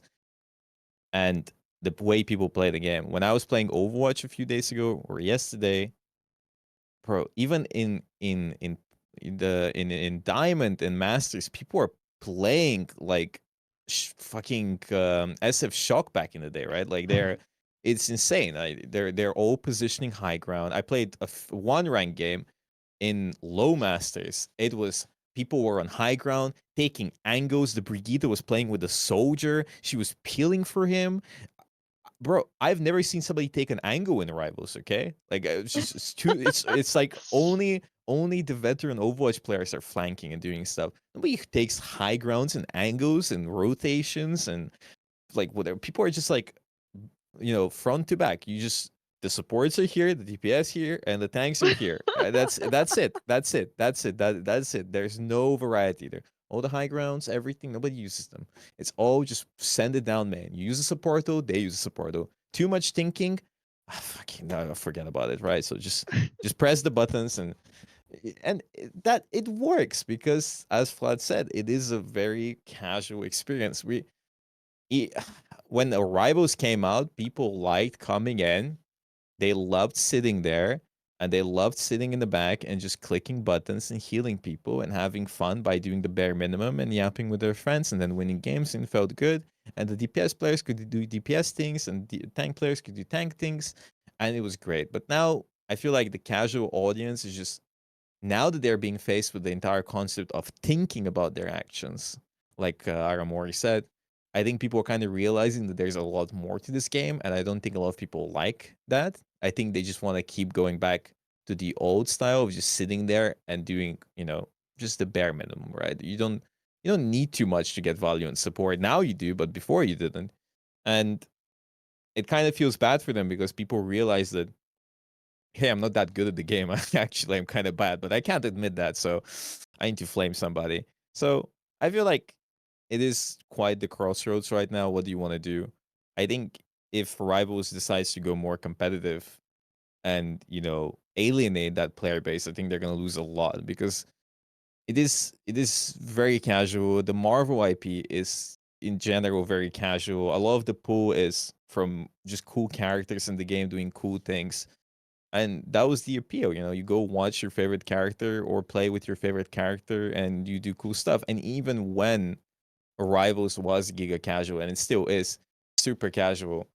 [SPEAKER 2] and the way people play the game. When I was playing Overwatch a few days ago or yesterday, bro, even in Diamond and Masters, people are playing like fucking SF Shock back in the day, right? Like it's insane. They're all positioning high ground. I played one rank game in low Masters. It was people were on high ground taking angles. The Brigitte was playing with a soldier. She was peeling for him. Bro, I've never seen somebody take an angle in Rivals. Okay, like it's like only the veteran Overwatch players are flanking and doing stuff. Nobody takes high grounds and angles and rotations and like whatever. People are just like, front to back. The supports are here, the DPS here, and the tanks are here. That's it. That's it. There's no variety there. All the high grounds, everything, nobody uses them. It's all just send it down, man. You use a supporto, they use a supporto. Too much thinking, fucking no, forget about it, right? So just press the buttons and that it works because, as Vlad said, it is a very casual experience. E- when the Rivals came out, people liked coming in. They loved sitting there, and they loved sitting in the back and just clicking buttons and healing people and having fun by doing the bare minimum and yapping with their friends and then winning games, and felt good. And the DPS players could do DPS things, and the tank players could do tank things, and it was great. But now I feel like the casual audience is just, now that they're being faced with the entire concept of thinking about their actions, like Aramori said, I think people are kind of realizing that there's a lot more to this game, and I don't think a lot of people like that. I think they just want to keep going back to the old style of just sitting there and doing, just the bare minimum, right? You don't need too much to get value and support. Now you do, but before you didn't. And it kind of feels bad for them because people realize that, hey, I'm not that good at the game. Actually, I'm kind of bad, but I can't admit that. So I need to flame somebody. So I feel like it is quite the crossroads right now. What do you want to do? I think if Rivals decides to go more competitive and, alienate that player base, I think they're going to lose a lot because it is very casual. The Marvel IP is in general very casual. A lot of the pool is from just cool characters in the game doing cool things, and that was the appeal. You go watch your favorite character or play with your favorite character and you do cool stuff. And even when Rivals was giga casual, and it still is super casual,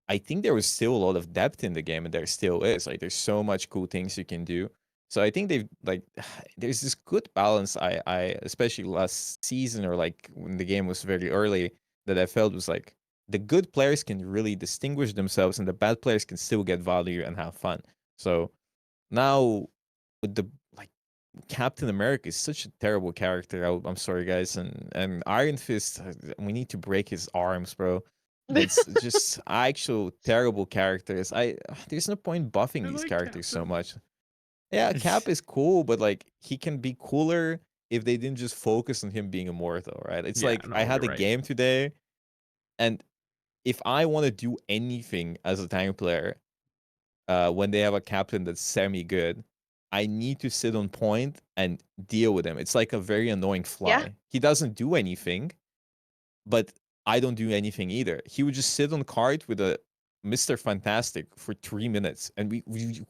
[SPEAKER 2] I think there was still a lot of depth in the game, and there still is. Like, there's so much cool things you can do. So I think they've, like, there's this good balance. I especially last season, or like when the game was very early, that I felt was like, the good players can really distinguish themselves, and the bad players can still get value and have fun. So now, with the, like, Captain America is such a terrible character. I'm sorry, guys, and Iron Fist, we need to break his arms, bro. It's just actual terrible characters. There's no point buffing
[SPEAKER 3] I
[SPEAKER 2] these
[SPEAKER 3] like
[SPEAKER 2] characters so
[SPEAKER 3] Captain.
[SPEAKER 2] much. Yeah, Cap is cool, but like, he can be cooler if they didn't just focus on him being immortal, right? It's
[SPEAKER 3] Yeah,
[SPEAKER 2] like, I
[SPEAKER 3] no,
[SPEAKER 2] had
[SPEAKER 3] you're
[SPEAKER 2] a
[SPEAKER 3] right.
[SPEAKER 2] game today, and if I want to do anything as a tank player, when they have a captain that's semi good, I need to sit on point and deal with him. It's like a very annoying
[SPEAKER 4] Yeah.
[SPEAKER 2] fly. He doesn't do anything, but I don't do anything either. He would just sit on cart with a Mr. Fantastic for 3 minutes, and we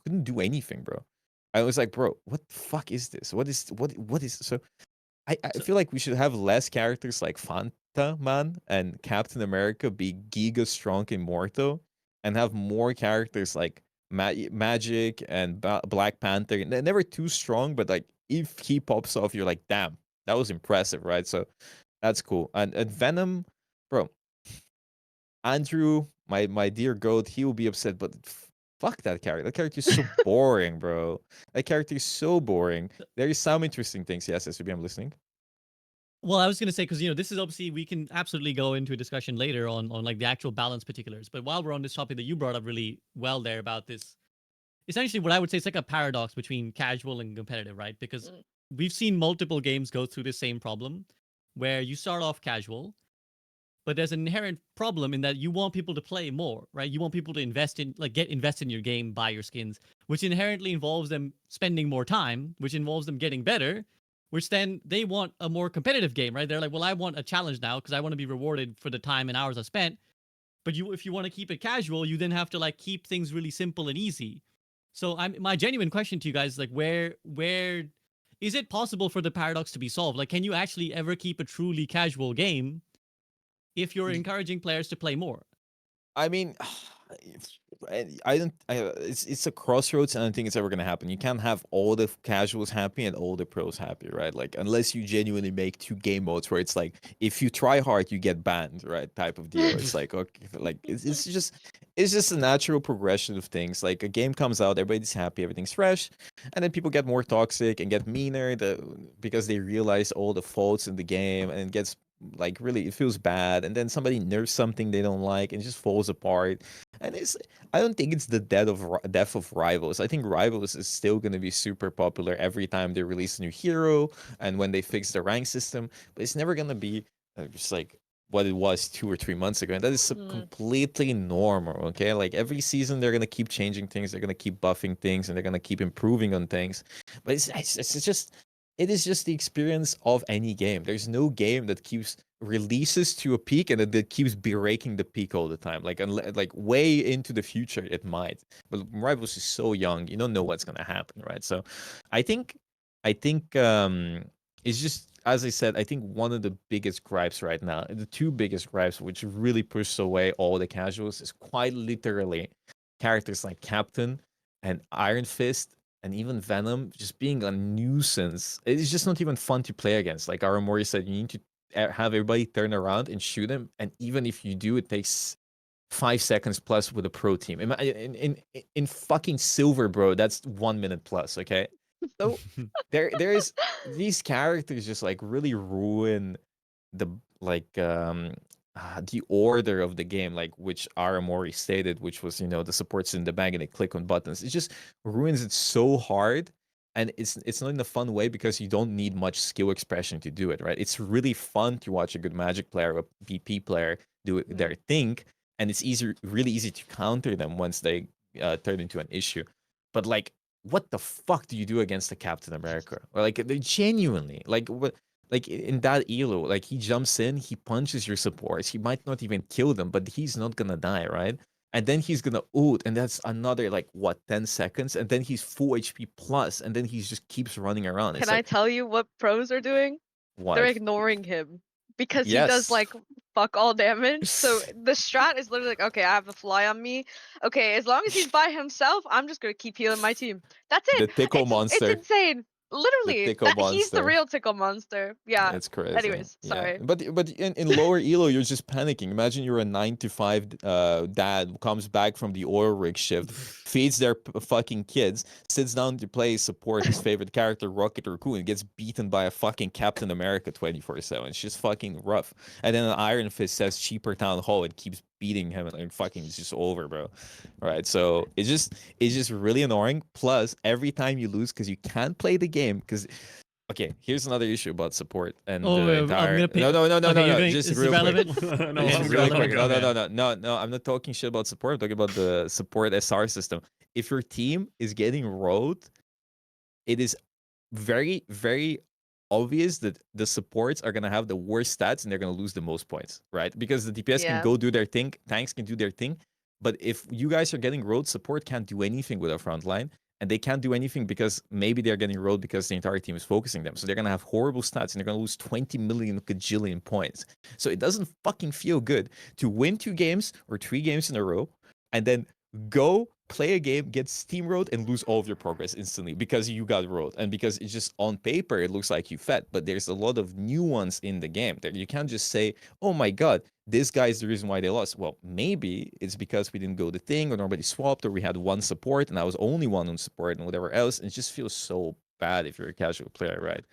[SPEAKER 2] couldn't do anything, bro. I was like, bro, what the fuck is this? What is so? I
[SPEAKER 1] So
[SPEAKER 2] feel like we should have less characters like Fanta Man and Captain America be giga strong immortal, and have more characters like Magic and Black Panther. They're never too strong, but like, if he pops off, you're like, damn, that was impressive, right? So that's cool. And Venom, bro, Andrew, my dear goat, he will be upset, but fuck that character. That character is so boring, bro. That character is so boring. There is some interesting things. Yes, SUB, I'm listening.
[SPEAKER 1] well, I was gonna say, because this is obviously, we can absolutely go into a discussion later on like the actual balance particulars. But while we're on this topic that you brought up really well there about this, essentially what I would say, it's like a paradox between casual and competitive, right? Because
[SPEAKER 4] Mm.
[SPEAKER 1] we've seen multiple games go through the same problem, where you start off casual, but there's an inherent problem in that you want people to play more, right? You want people to invest in, like, get invested in your game, buy your skins, which inherently involves them spending more time, which involves them getting better, which then they want a more competitive game, right? They're like, well, I want a challenge now because I want to be rewarded for the time and hours I spent. But if you want to keep it casual, you then have to like keep things really simple and easy. So my genuine question to you guys is like, where is it possible for the paradox to be solved? Like, can you actually ever keep a truly casual game if you're encouraging players to play more?
[SPEAKER 2] I mean, I don't. It's a crossroads, and I don't think it's ever gonna happen. You can't have all the casuals happy and all the pros happy, right? Like, unless you genuinely make two game modes where it's like, if you try hard, you get banned, right? Type of deal. It's like, okay, like, it's just a natural progression of things. Like, a game comes out, everybody's happy, everything's fresh, and then people get more toxic and get meaner, because they realize all the faults in the game, and it gets, like, really, it feels bad, and then somebody nerfs something they don't like, and it just falls apart. And I don't think it's the death of Rivals. I think Rivals is still going to be super popular every time they release a new hero, and when they fix the rank system, but it's never going to be just like what it was 2 or 3 months ago, and that is
[SPEAKER 4] Mm.
[SPEAKER 2] completely normal. Okay, like every season they're gonna keep changing things, they're gonna keep buffing things, and they're gonna keep improving on things. But it's just it is just the experience of any game. There's no game that keeps releases to a peak and that keeps breaking the peak all the time. Like way into the future it might, but Rivals is so young, you don't know what's gonna happen, right? So I think it's just, as I said, I think one of the biggest gripes right now, the two biggest gripes which really push away all the casuals, is quite literally characters like Captain and Iron Fist and even Venom just being a nuisance. It's just not even fun to play against. Like Aramori said, you need to have everybody turn around and shoot him, and even if you do, it takes 5 seconds plus with a pro team. In fucking Silver, bro, that's 1 minute plus. Okay, so there is these characters just like really ruin the the order of the game, like which Aramori stated, which was the support's in the bag and they click on buttons. It just ruins it so hard, and it's not in a fun way because you don't need much skill expression to do it, right? It's really fun to watch a good Magic player or BP player do their thing, and it's really easy to counter them once they turn into an issue. But like, what the fuck do you do against the Captain America? Or like, they genuinely, like, what? Like in that elo, like he jumps in, he punches your supports. He might not even kill them, but he's not gonna die, right? And then he's gonna ult, and that's another like what 10 seconds, and then he's full HP plus, and then he just keeps running around.
[SPEAKER 4] Can I tell you what pros are doing?
[SPEAKER 2] What?
[SPEAKER 4] They're ignoring him because he does
[SPEAKER 2] Yes.
[SPEAKER 4] like fuck all damage. So the strat is literally like, okay, I have the fly on me. Okay, as long as he's by himself, I'm just gonna keep healing my team. That's
[SPEAKER 2] The
[SPEAKER 4] it.
[SPEAKER 2] tickle monster.
[SPEAKER 4] It's insane. Literally,
[SPEAKER 2] tickle
[SPEAKER 4] he's the
[SPEAKER 2] monster.
[SPEAKER 4] real tickle monster. Yeah.
[SPEAKER 2] It's crazy.
[SPEAKER 4] Anyways,
[SPEAKER 2] Yeah.
[SPEAKER 4] sorry.
[SPEAKER 2] But in lower elo, you're just panicking. Imagine you're a 9 to 5 dad who comes back from the oil rig shift, feeds their fucking kids, sits down to play support his favorite character, Rocket Raccoon, and gets beaten by a fucking Captain America 24/7. It's just fucking rough. And then an Iron Fist says cheaper town hall and keeps beating him, and fucking it's just over, bro. All right, so it's just really annoying. Plus, every time you lose because you can't play the game because. Okay, here's another issue about support and
[SPEAKER 1] Oh,
[SPEAKER 2] the
[SPEAKER 1] I'm
[SPEAKER 2] entire.
[SPEAKER 1] gonna pick-
[SPEAKER 2] No,
[SPEAKER 1] Okay, you're going-
[SPEAKER 2] just
[SPEAKER 1] it's
[SPEAKER 2] real quick.
[SPEAKER 1] irrelevant?
[SPEAKER 3] No,
[SPEAKER 2] Just
[SPEAKER 1] I'm
[SPEAKER 2] real
[SPEAKER 1] gonna
[SPEAKER 2] quick.
[SPEAKER 1] go,
[SPEAKER 2] No. I'm not talking shit about support. I'm talking about the support SR system. If your team is getting rolled, it is very, very obvious that the supports are gonna have the worst stats and they're gonna lose the most points, right? Because the DPS can
[SPEAKER 4] Yeah.
[SPEAKER 2] go do their thing, tanks can do their thing, but if you guys are getting rolled, support can't do anything with a front line. And they can't do anything because maybe they're getting rolled because the entire team is focusing them. So they're going to have horrible stats and they're going to lose 20 million gajillion points. So it doesn't fucking feel good to win 2 games or 3 games in a row and then go play a game, get steamrolled, and lose all of your progress instantly because you got rolled. And because it's just on paper, it looks like you fed. But there's a lot of nuance in the game. You can't just say, oh my God, this guy is the reason why they lost. Well, maybe it's because we didn't go the thing or nobody swapped or we had one support and I was only one on support and whatever else. And it just feels so bad if you're a casual player, right?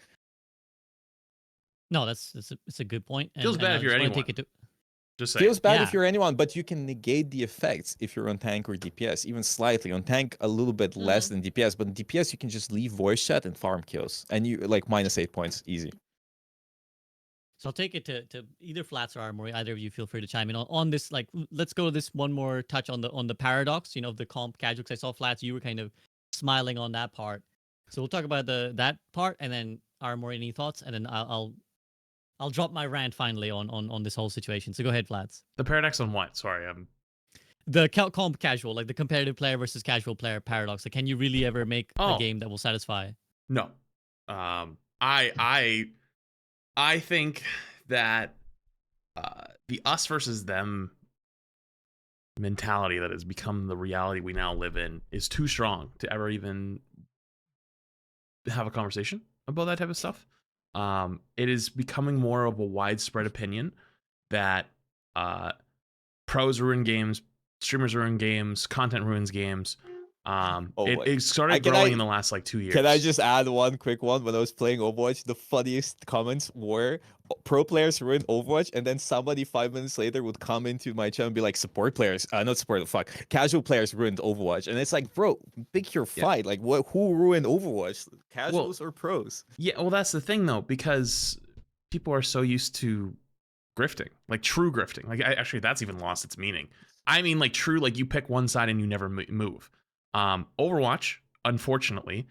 [SPEAKER 1] No, it's a good point.
[SPEAKER 3] Feels bad
[SPEAKER 1] I
[SPEAKER 3] if you're
[SPEAKER 1] just wanna
[SPEAKER 3] anyone.
[SPEAKER 1] take it to-
[SPEAKER 3] Just saying.
[SPEAKER 2] Feels bad
[SPEAKER 1] Yeah.
[SPEAKER 2] if you're anyone, but you can negate the effects if you're on tank or DPS, even slightly. On tank, a little bit less than DPS, but in DPS, you can just leave voice chat and farm kills. And you like -8 points, easy.
[SPEAKER 1] So I'll take it to either Flats or Armory. Either of you feel free to chime in on this. Like, let's go this one more touch on the paradox, of the comp casual. Because I saw Flats, you were kind of smiling on that part. So we'll talk about that part, and then Armory, any thoughts, and then I'll drop my rant finally on this whole situation. So go ahead, Flats.
[SPEAKER 3] The paradox on what? Sorry,
[SPEAKER 1] The comp casual, like the competitive player versus casual player paradox. Like, can you really ever make a game that will satisfy?
[SPEAKER 3] No. I think that the us versus them mentality that has become the reality we now live in is too strong to ever even have a conversation about that type of stuff. It is becoming more of a widespread opinion that pros ruin games, streamers ruin games, content ruins games. It started growing in the last like 2 years.
[SPEAKER 2] Can I just add one quick one? When I was playing Overwatch, the funniest comments were pro players ruin Overwatch, and then somebody 5 minutes later would come into my channel and be like, support players, not support, casual players ruined Overwatch. And it's like, bro, pick your fight. Like, who ruined Overwatch? Casuals or pros?
[SPEAKER 3] Yeah, well, that's the thing though, because people are so used to grifting, like true grifting. Like actually, that's even lost its meaning. I mean, like true, like you pick one side and you never move. Overwatch, unfortunately,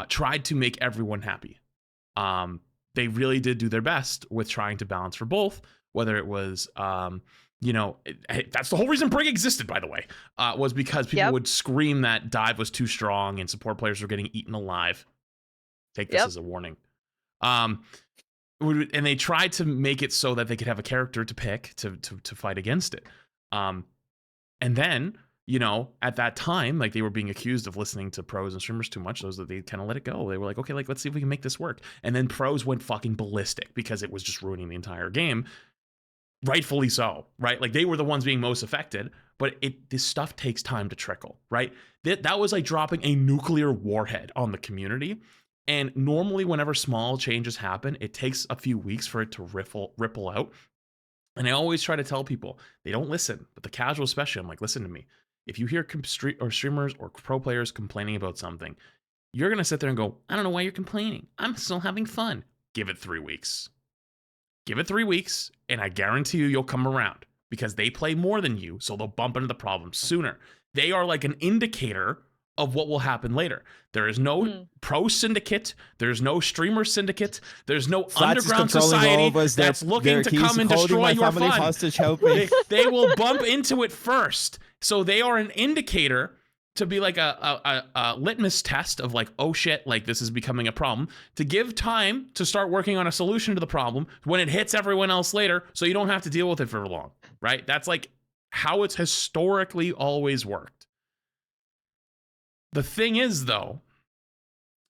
[SPEAKER 3] tried to make everyone happy. They really did do their best with trying to balance for both, whether it was, that's the whole reason Brig existed, by the way, was because people would scream that dive was too strong and support players were getting eaten alive. Take this as a warning. And they tried to make it so that they could have a character to pick to fight against it. And then, at that time, like they were being accused of listening to pros and streamers too much, those that they kind of let it go. They were like, okay, like let's see if we can make this work. And then pros went fucking ballistic because it was just ruining the entire game. Rightfully so, right? Like they were the ones being most affected, but this stuff takes time to trickle, right? That was like dropping a nuclear warhead on the community. And normally whenever small changes happen, it takes a few weeks for it to ripple out. And I always try to tell people, they don't listen, but the casual especially, I'm like, listen to me. If you hear streamers or pro players complaining about something, you're going to sit there and go, I don't know why you're complaining. I'm still having fun. Give it 3 weeks. Give it 3 weeks, and I guarantee you'll come around because they play more than you, so they'll bump into the problem sooner. They are like an indicator of what will happen later. There is no pro syndicate. There's no streamer syndicate. There's no underground society that's looking to come and destroy your fun.
[SPEAKER 2] Hostage, help me.
[SPEAKER 3] They will bump into it first. So they are an indicator to be like a litmus test of like, oh shit, like this is becoming a problem, to give time to start working on a solution to the problem when it hits everyone else later, so you don't have to deal with it for long, right? That's like how it's historically always worked. The thing is, though,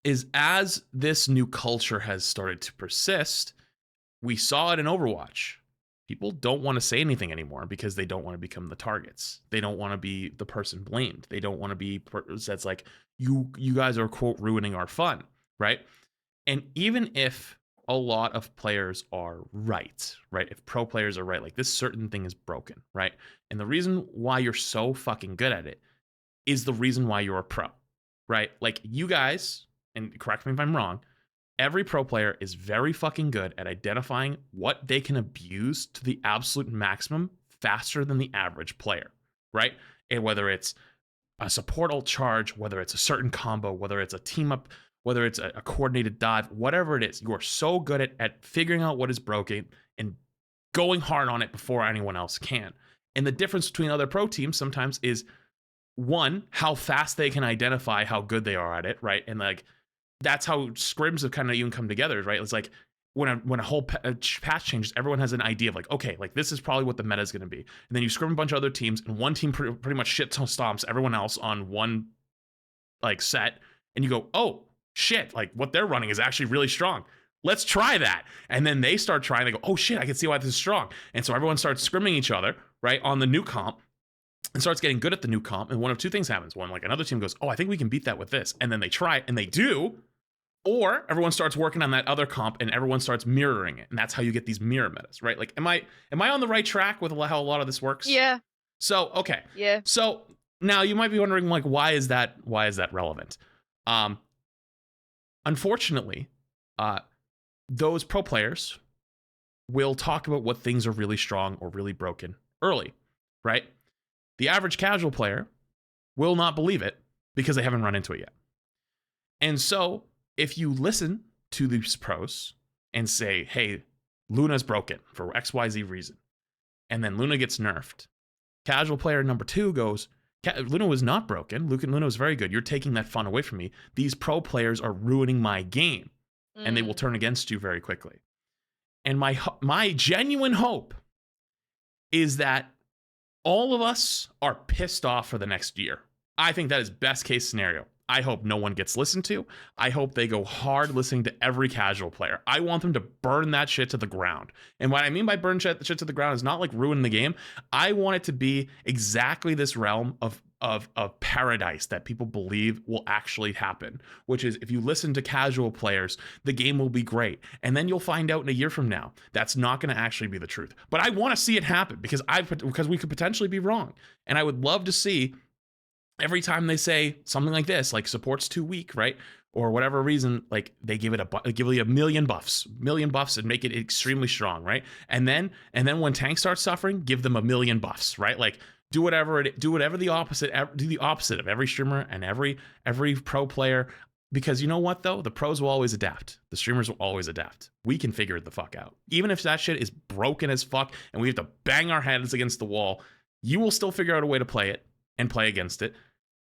[SPEAKER 3] is as this new culture has started to persist, we saw it in Overwatch. People don't want to say anything anymore because they don't want to become the targets. They don't want to be the person blamed. They don't want to be that's like, you guys are, quote, ruining our fun, right? And even if a lot of players are right? If pro players are right, like this certain thing is broken, right? And the reason why you're so fucking good at it is the reason why you're a pro, right? Like you guys, and correct me if I'm wrong, every pro player is very fucking good at identifying what they can abuse to the absolute maximum faster than the average player, right? And whether it's a support ult charge, whether it's a certain combo, whether it's a team up, whether it's a coordinated dive, whatever it is, you are so good at figuring out what is broken and going hard on it before anyone else can. And the difference between other pro teams sometimes is, one, how fast they can identify how good they are at it, right? And like, that's how scrims have kind of even come together, right? It's like when a whole patch changes, everyone has an idea of like, okay, like this is probably what the meta is going to be. And then you scrim a bunch of other teams, and one team pretty much shit stomps everyone else on one like set, and you go, oh shit, like what they're running is actually really strong. Let's try that. And then they start trying. They go, oh shit, I can see why this is strong. And so everyone starts scrimming each other, right, on the new comp, and starts getting good at the new comp. And one of two things happens. One, like another team goes, oh, I think we can beat that with this. And then they try it, and they do. Or everyone starts working on that other comp and everyone starts mirroring it. And that's how you get these mirror metas, right? Like, am I on the right track with how a lot of this works?
[SPEAKER 4] Yeah.
[SPEAKER 3] So, okay.
[SPEAKER 4] Yeah.
[SPEAKER 3] So now you might be wondering, like, why is that relevant? Unfortunately, those pro players will talk about what things are really strong or really broken early, right? The average casual player will not believe it because they haven't run into it yet. And so if you listen to these pros and say, hey, Luna's broken for XYZ reason, and then Luna gets nerfed, casual player number 2 goes, Luna was not broken. Luna was very good. You're taking that fun away from me. These pro players are ruining my game, and they will turn against you very quickly. And my genuine hope is that all of us are pissed off for the next year. I think that is best case scenario. I hope no one gets listened to. I hope they go hard listening to every casual player. I want them to burn that shit to the ground. And what I mean by burn shit to the ground is not like ruin the game. I want it to be exactly this realm of paradise that people believe will actually happen, which is if you listen to casual players, the game will be great. And then you'll find out in a year from now, that's not going to actually be the truth. But I want to see it happen because we could potentially be wrong. And I would love to see every time they say something like this, like support's too weak, right? or whatever reason, like they give it give you a million buffs and make it extremely strong, right? And then when tanks start suffering, give them a million buffs, right? Like do the opposite of every streamer and every pro player. Because you know what, though? The pros will always adapt. The streamers will always adapt. We can figure it the fuck out. Even if that shit is broken as fuck and we have to bang our heads against the wall, you will still figure out a way to play it and play against it.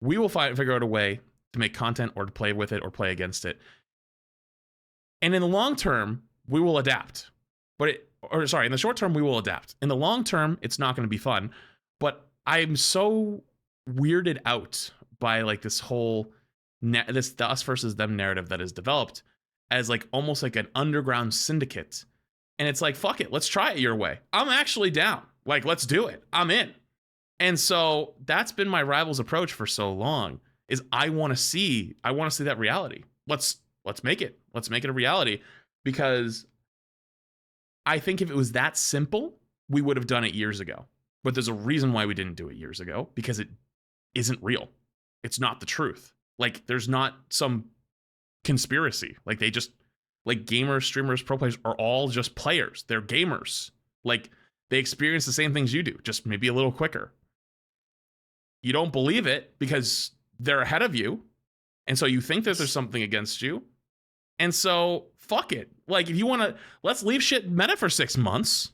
[SPEAKER 3] We will figure out a way to make content or to play with it or play against it. And in the long term, we will adapt. In the short term, we will adapt. In the long term, it's not going to be fun. But I'm so weirded out by like this whole the us versus them narrative that is developed as like almost like an underground syndicate. And it's like, fuck it, let's try it your way. I'm actually down. Like, let's do it. I'm in. And so that's been my Rivals approach for so long, is I want to see that reality. Let's make it. Let's make it a reality, because I think if it was that simple, we would have done it years ago. But there's a reason why we didn't do it years ago, because it isn't real. It's not the truth. Like, there's not some conspiracy. Like, they just, like, gamers, streamers, pro players are all just players. They're gamers. Like, they experience the same things you do, just maybe a little quicker. You don't believe it because they're ahead of you. And so you think that there's something against you. And so, fuck it. Like, if you want to, let's leave shit meta for 6 months.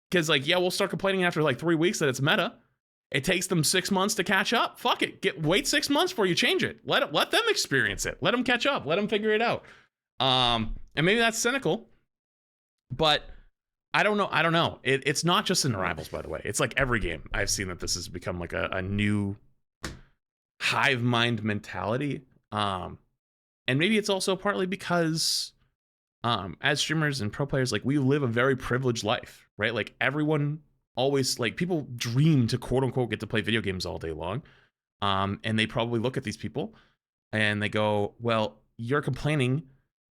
[SPEAKER 3] Because, like, yeah, we'll start complaining after, like, 3 weeks that it's meta. It takes them 6 months to catch up. Fuck it. Wait 6 months before you change it. Let them experience it. Let them catch up. Let them figure it out. And maybe that's cynical, but I don't know. It's not just in Rivals, by the way. It's like every game I've seen that this has become like a new hive mind mentality. And maybe it's also partly because as streamers and pro players, like, we live a very privileged life, right? Like, everyone always, like, people dream to quote unquote get to play video games all day long. And they probably look at these people and they go, well, you're complaining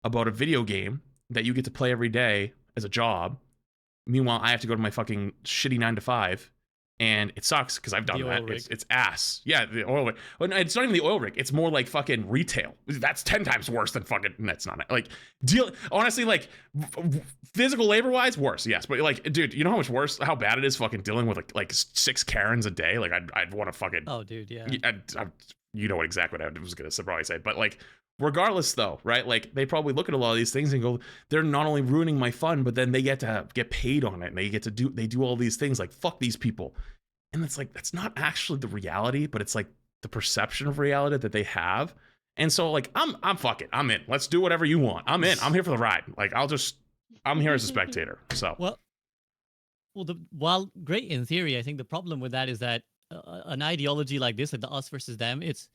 [SPEAKER 3] about a video game that you get to play every day as a job. Meanwhile, I have to go to my fucking shitty 9 to 5, and it sucks because I've done that. It's ass. Yeah, the oil rig. Well, no, it's not even the oil rig. It's more like fucking retail. That's 10 times worse than fucking. That's not like honestly, like physical labor wise, worse. Yes, but like, dude, you know how much worse, how bad it is fucking dealing with like 6 Karens a day. Like, I'd want to fucking.
[SPEAKER 1] Oh, dude, yeah.
[SPEAKER 3] You know exactly what I was gonna probably say, but like. Regardless, though, right? Like, they probably look at a lot of these things and go, they're not only ruining my fun, but then they get to get paid on it, and they do all these things. Like, fuck these people. And it's like, that's not actually the reality, but it's like the perception of reality that they have. And so, like, I'm fuck it. I'm in. Let's do whatever you want. I'm in. I'm here for the ride. Like, I'm here as a spectator. So
[SPEAKER 1] while great in theory, I think the problem with that is that an ideology like this, like the us versus them, it's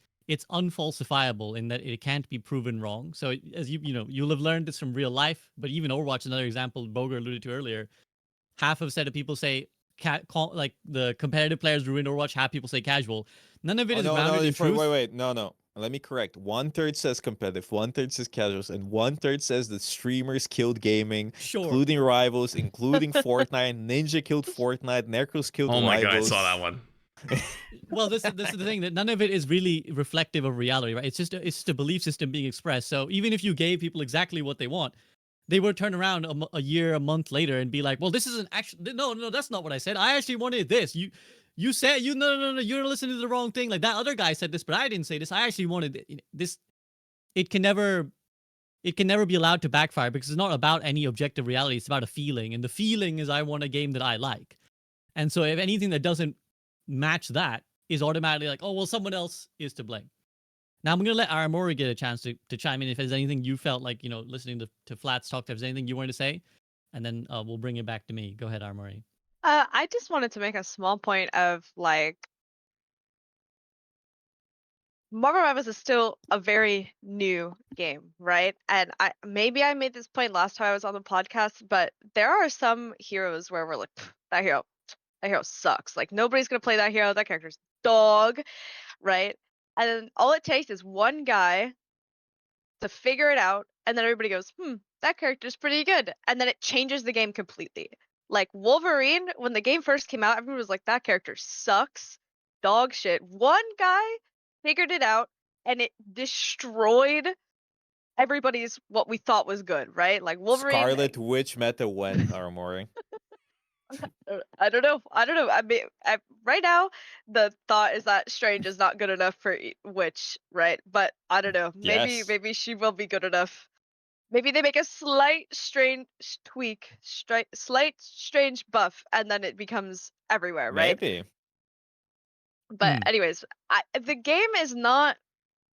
[SPEAKER 1] unfalsifiable in that it can't be proven wrong. So as you'll have learned this from real life, but even Overwatch, another example Boger alluded to earlier, half of a set of people say like the competitive players ruin Overwatch, half people say casual. None of it is grounded in truth.
[SPEAKER 2] Wait, no. Let me correct. 1/3 says competitive, 1/3 says casuals, and 1/3 says the streamers killed gaming, including Rivals, including Fortnite. Ninja killed Fortnite, Necros killed Rivals.
[SPEAKER 3] Oh my god, I saw that one.
[SPEAKER 1] Well, this is the thing, that none of it is really reflective of reality, right? It's just a belief system being expressed. So even if you gave people exactly what they want, they would turn around a year, a month later and be like, well, this isn't actually, no, that's not what I said. I actually wanted this. You said, no, you're listening to the wrong thing. Like, that other guy said this, but I didn't say this. I actually wanted this. It can never be allowed to backfire, because it's not about any objective reality. It's about a feeling. And the feeling is, I want a game that I like. And so if anything that doesn't match that is automatically like, oh, well, someone else is to blame. Now I'm going to let Aramori get a chance to chime in if there's anything you felt like, listening to Flats talk, if there's anything you wanted to say, and then we'll bring it back to me. Go ahead, Aramori.
[SPEAKER 4] I just wanted to make a small point of, like, Marvel Rivals is still a very new game, right? And I made this point last time I was on the podcast, but there are some heroes where we're like, that hero sucks. Like, nobody's gonna play that hero. That character's dog, right? And all it takes is one guy to figure it out, and then everybody goes, that character's pretty good. And then it changes the game completely. Like, Wolverine, when the game first came out, everyone was like, that character sucks. Dog shit. One guy figured it out, and it destroyed everybody's what we thought was good, right? Like Wolverine.
[SPEAKER 2] Scarlet Witch meta when, Armory?
[SPEAKER 4] I don't know. I don't know. I mean, right now the thought is that Strange is not good enough for Witch, right? But I don't know. Maybe
[SPEAKER 2] Yes.
[SPEAKER 4] maybe she will be good enough. Maybe they make a slight strange tweak, slight strange buff, and then it becomes everywhere, right?
[SPEAKER 2] Maybe.
[SPEAKER 4] But anyways, the game is not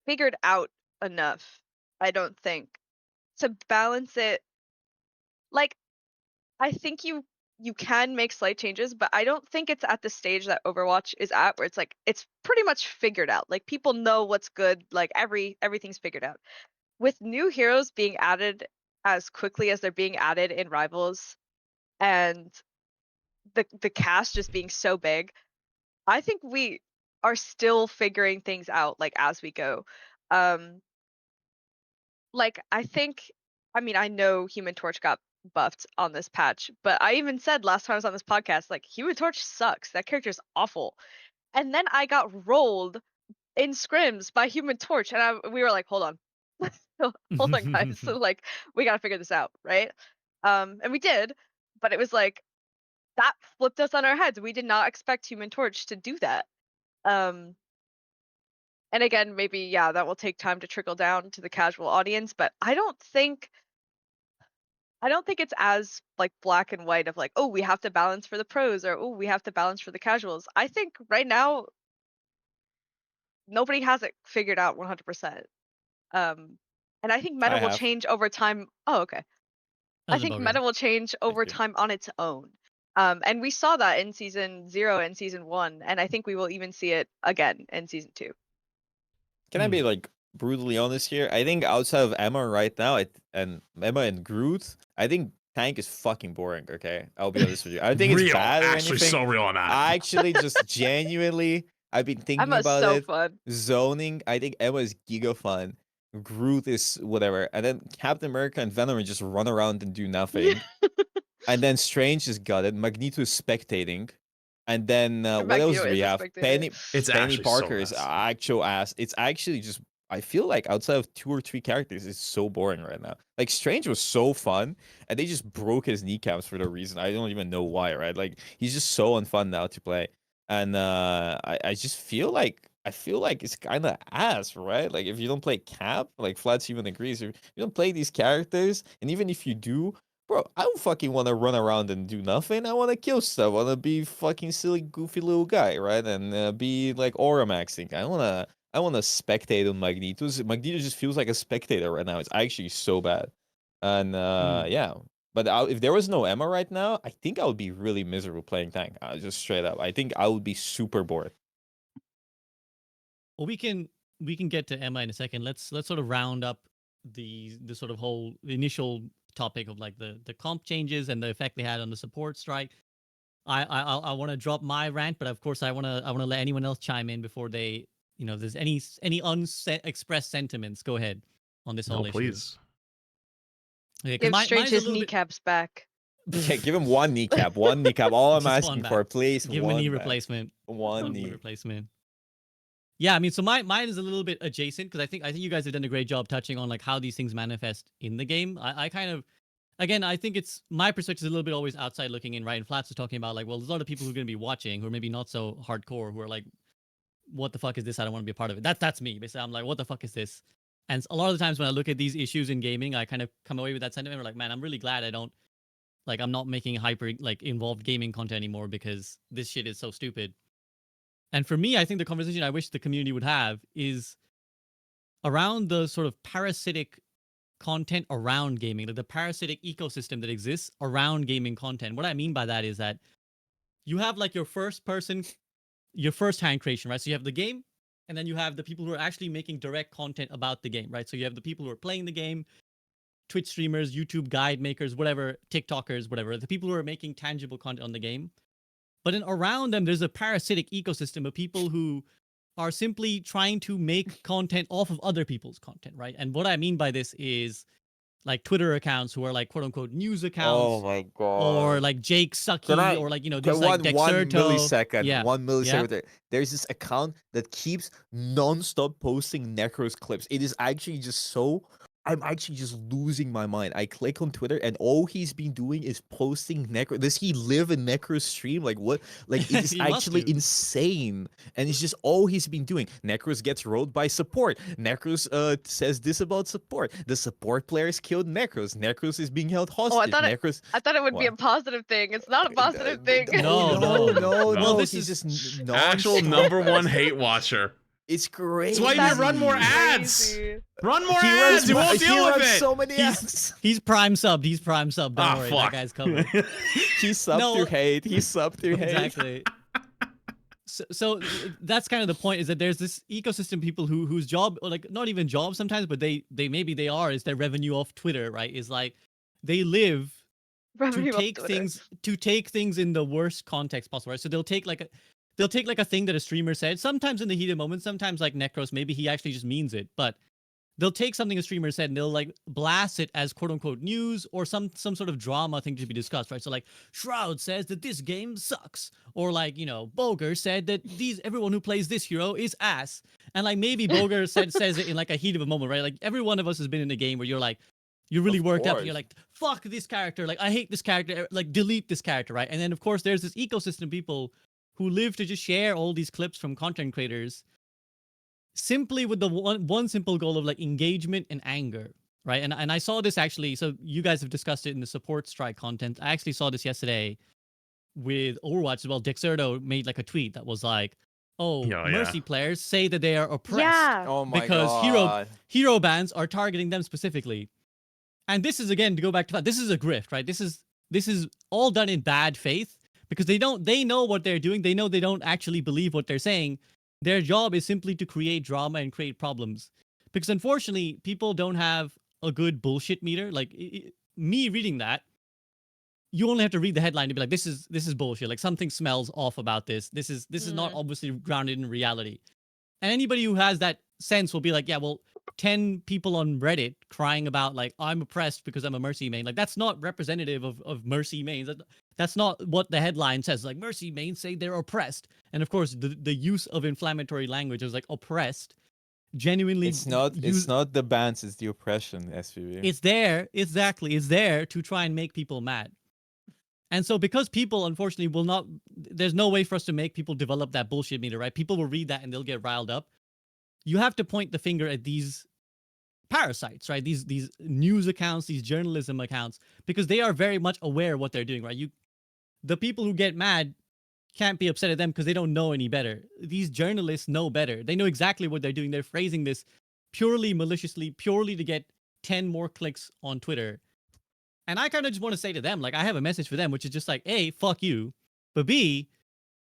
[SPEAKER 4] figured out enough, I don't think, to balance it. Like, I think you can make slight changes, but I don't think it's at the stage that Overwatch is at, where it's like it's pretty much figured out. Like people know what's good. Like everything's figured out. With new heroes being added as quickly as they're being added in Rivals, and the cast just being so big, I think we are still figuring things out like as we go. Like I mean, I know Human Torch got buffed on this patch, but I even said last time I was on this podcast, like Human Torch sucks. That character's awful. And then I got rolled in scrims by Human Torch, and we were like, hold on. Hold on, guys. So like we gotta figure this out, right? And we did, but it was like that flipped us on our heads. We did not expect Human Torch to do that. And again, maybe yeah, that will take time to trickle down to the casual audience, but I don't think it's as like black and white of like, oh, we have to balance for the pros, or oh, we have to balance for the casuals. I think right now nobody has it figured out 100%. And I think meta
[SPEAKER 2] I
[SPEAKER 4] will
[SPEAKER 2] have.
[SPEAKER 4] change over time. Oh, okay. I think meta will change over
[SPEAKER 2] you.
[SPEAKER 4] time on its own. And we saw that in season 0 and season 1, and I think we will even see it again in season 2.
[SPEAKER 2] Can I be like brutally honest here? I think outside of Emma right now, and Emma and Groot, I think Tank is fucking boring. Okay, I'll be honest with you. I don't think it's
[SPEAKER 3] real,
[SPEAKER 2] bad or
[SPEAKER 3] actually,
[SPEAKER 2] anything.
[SPEAKER 3] so real on that.
[SPEAKER 2] I actually just genuinely, I've been thinking
[SPEAKER 4] Emma's
[SPEAKER 2] about
[SPEAKER 4] so
[SPEAKER 2] it.
[SPEAKER 4] fun.
[SPEAKER 2] Zoning, I think Emma is giga fun. Groot is whatever, and then Captain America and Venom just run around and do nothing. And then Strange is gutted. Magneto is spectating. And then what else
[SPEAKER 4] Magneto
[SPEAKER 2] do we
[SPEAKER 4] is a
[SPEAKER 2] have?
[SPEAKER 4] spectator.
[SPEAKER 3] It's
[SPEAKER 2] Penny
[SPEAKER 3] actually so
[SPEAKER 2] Parker is
[SPEAKER 3] ass.
[SPEAKER 2] actual ass. It's actually just, I feel like outside of 2 or 3 characters, it's so boring right now. Like Strange was so fun, and they just broke his kneecaps for no reason. I don't even know why, right? Like he's just so unfun now to play. And I just feel like it's kind of ass, right? Like if you don't play Cap, like Flats even agrees, if you don't play these characters, and even if you do, bro, I don't fucking want to run around and do nothing. I want to kill stuff. I want to be fucking silly, goofy little guy, right? And be like aura maxing. I want to spectate on Magneto. Magneto just feels like a spectator right now. It's actually so bad. And yeah. But if there was no Emma right now, I think I would be really miserable playing tank. Just straight up. I think I would be super bored.
[SPEAKER 1] Well, we can get to Emma in a second. Let's sort of round up the sort of whole initial topic of like the comp changes and the effect they had on the support strike. I want to drop my rant, but of course I want to let anyone else chime in before they, if there's any expressed sentiments. Go ahead on this whole
[SPEAKER 3] No,
[SPEAKER 1] issue.
[SPEAKER 3] please.
[SPEAKER 1] Okay,
[SPEAKER 4] Give Strange his
[SPEAKER 1] bit...
[SPEAKER 4] kneecaps back.
[SPEAKER 2] Okay, give him one kneecap. One kneecap. All I'm
[SPEAKER 1] Just
[SPEAKER 2] asking for, please.
[SPEAKER 1] Give him a knee replacement.
[SPEAKER 2] One knee
[SPEAKER 1] replacement. Yeah, I mean, so mine is a little bit adjacent because I think you guys have done a great job touching on like how these things manifest in the game. I kind of, again, I think it's my perspective is a little bit always outside looking in, right? And Flats was talking about like, well, there's a lot of people who are going to be watching who are maybe not so hardcore, who are like, what the fuck is this? I don't want to be a part of it. That's me. Basically, I'm like, what the fuck is this? And a lot of the times when I look at these issues in gaming, I kind of come away with that sentiment. Like, man, I'm really glad I'm not making hyper like involved gaming content anymore because this shit is so stupid. And for me, I think the conversation I wish the community would have is around the sort of parasitic content around gaming, like the parasitic ecosystem that exists around gaming content. What I mean by that is that you have like your first hand creation, right? So you have the game, and then you have the people who are actually making direct content about the game, right? So you have the people who are playing the game, Twitch streamers, YouTube guide makers, whatever, TikTokers, whatever, the people who are making tangible content on the game. But then around them, there's a parasitic ecosystem of people who are simply trying to make content off of other people's content, right? And what I mean by this is like Twitter accounts who are like quote unquote news accounts.
[SPEAKER 2] Oh my god.
[SPEAKER 1] Or like Jake Sucky, or like, this like Dexerto.
[SPEAKER 2] 1 millisecond.
[SPEAKER 1] Yeah.
[SPEAKER 2] 1 millisecond. Yeah. There's this account that keeps non-stop posting Necros clips. It is actually just so I'm actually just losing my mind. I click on Twitter and all he's been doing is posting Necro. Does he live in Necro's stream? Like what? Like it is
[SPEAKER 1] He must
[SPEAKER 2] actually
[SPEAKER 1] do.
[SPEAKER 2] insane. And it's just all he's been doing. Necros gets rolled by support. Necros says this about support. The support players killed Necros. Necros is being held hostage.
[SPEAKER 4] Oh, I thought
[SPEAKER 2] Necros.
[SPEAKER 4] I thought it would be a
[SPEAKER 2] What?
[SPEAKER 4] positive thing. It's not a positive thing.
[SPEAKER 1] No,
[SPEAKER 2] no,
[SPEAKER 1] no.
[SPEAKER 2] no,
[SPEAKER 3] Well,
[SPEAKER 2] no.
[SPEAKER 1] this
[SPEAKER 2] He's
[SPEAKER 1] is
[SPEAKER 2] just
[SPEAKER 3] Actual
[SPEAKER 2] non-stop.
[SPEAKER 3] #1 hate watcher.
[SPEAKER 2] It's great.
[SPEAKER 3] That's why you
[SPEAKER 4] That's
[SPEAKER 3] run more ads.
[SPEAKER 4] crazy.
[SPEAKER 3] Run more
[SPEAKER 2] He
[SPEAKER 3] ads.
[SPEAKER 2] runs,
[SPEAKER 3] You won't
[SPEAKER 2] he
[SPEAKER 3] deal with
[SPEAKER 2] runs
[SPEAKER 3] it.
[SPEAKER 2] so many
[SPEAKER 1] He's-
[SPEAKER 2] ads.
[SPEAKER 1] He's prime subbed. He's prime subbed. Don't
[SPEAKER 3] Ah,
[SPEAKER 1] worry,
[SPEAKER 3] fuck.
[SPEAKER 1] that guy's covered.
[SPEAKER 2] He's sub
[SPEAKER 1] No.
[SPEAKER 2] through hate. He's sub through hate.
[SPEAKER 1] Exactly. So that's kind of the point, is that there's this ecosystem of people whose job, or like not even job sometimes, but they maybe they are, is their revenue off Twitter, right? Is like they live
[SPEAKER 4] Revenue
[SPEAKER 1] to
[SPEAKER 4] off
[SPEAKER 1] take
[SPEAKER 4] Twitter.
[SPEAKER 1] things in the worst context possible, right? So they'll take like a thing that a streamer said, sometimes in the heat of moment, sometimes like Necros, maybe he actually just means it, but they'll take something a streamer said and they'll like blast it as quote unquote news or some sort of drama thing to be discussed, right? So like Shroud says that this game sucks, or like, you know, Boger said that everyone who plays this hero is ass, and like maybe Boger says it in like a heat of a moment, right? Like every one of us has been in a game where you're like, you're really
[SPEAKER 2] Of
[SPEAKER 1] worked up and you're
[SPEAKER 2] course.
[SPEAKER 1] like, fuck this character, like I hate this character, like delete this character, right? And then of course there's this ecosystem of people who live to just share all these clips from content creators simply with the one simple goal of like engagement and anger, right? And I saw this actually, so you guys have discussed it in the support strike content. I actually saw this yesterday with Overwatch as well. Dexerto made like a tweet that was like, oh,
[SPEAKER 3] Yeah.
[SPEAKER 1] Mercy players say that they are oppressed
[SPEAKER 4] Yeah.
[SPEAKER 2] Oh my
[SPEAKER 1] because
[SPEAKER 2] god.
[SPEAKER 1] hero bans are targeting them specifically. And this is, again, to go back to that, this is a grift, right? This is all done in bad faith, because they know what they're doing. They know they don't actually believe what they're saying. Their job is simply to create drama and create problems. Because unfortunately, people don't have a good bullshit meter. Like me reading that, you only have to read the headline to be like, this is bullshit. Like something smells off about this. This is not obviously grounded in reality. And anybody who has that sense will be like, yeah, well, 10 people on Reddit crying about like, I'm oppressed because I'm a Mercy main. Like that's not representative of Mercy mains. That's not what the headline says. Like Mercy mains say they're oppressed. And of course, the use of inflammatory language is like oppressed. Genuinely,
[SPEAKER 2] It's not the bans, it's the oppression, SVB.
[SPEAKER 1] it's there, exactly. It's there to try and make people mad. And so because people, unfortunately, will not, there's no way for us to make people develop that bullshit meter, right? People will read that and they'll get riled up. You have to point the finger at these parasites, right? These news accounts, these journalism accounts, because they are very much aware of what they're doing, right? The people who get mad can't be upset at them because they don't know any better. These journalists know better. They know exactly what they're doing. They're phrasing this purely maliciously, purely to get 10 more clicks on Twitter. And I kind of just want to say to them, like, I have a message for them, which is just like, A, fuck you. But B,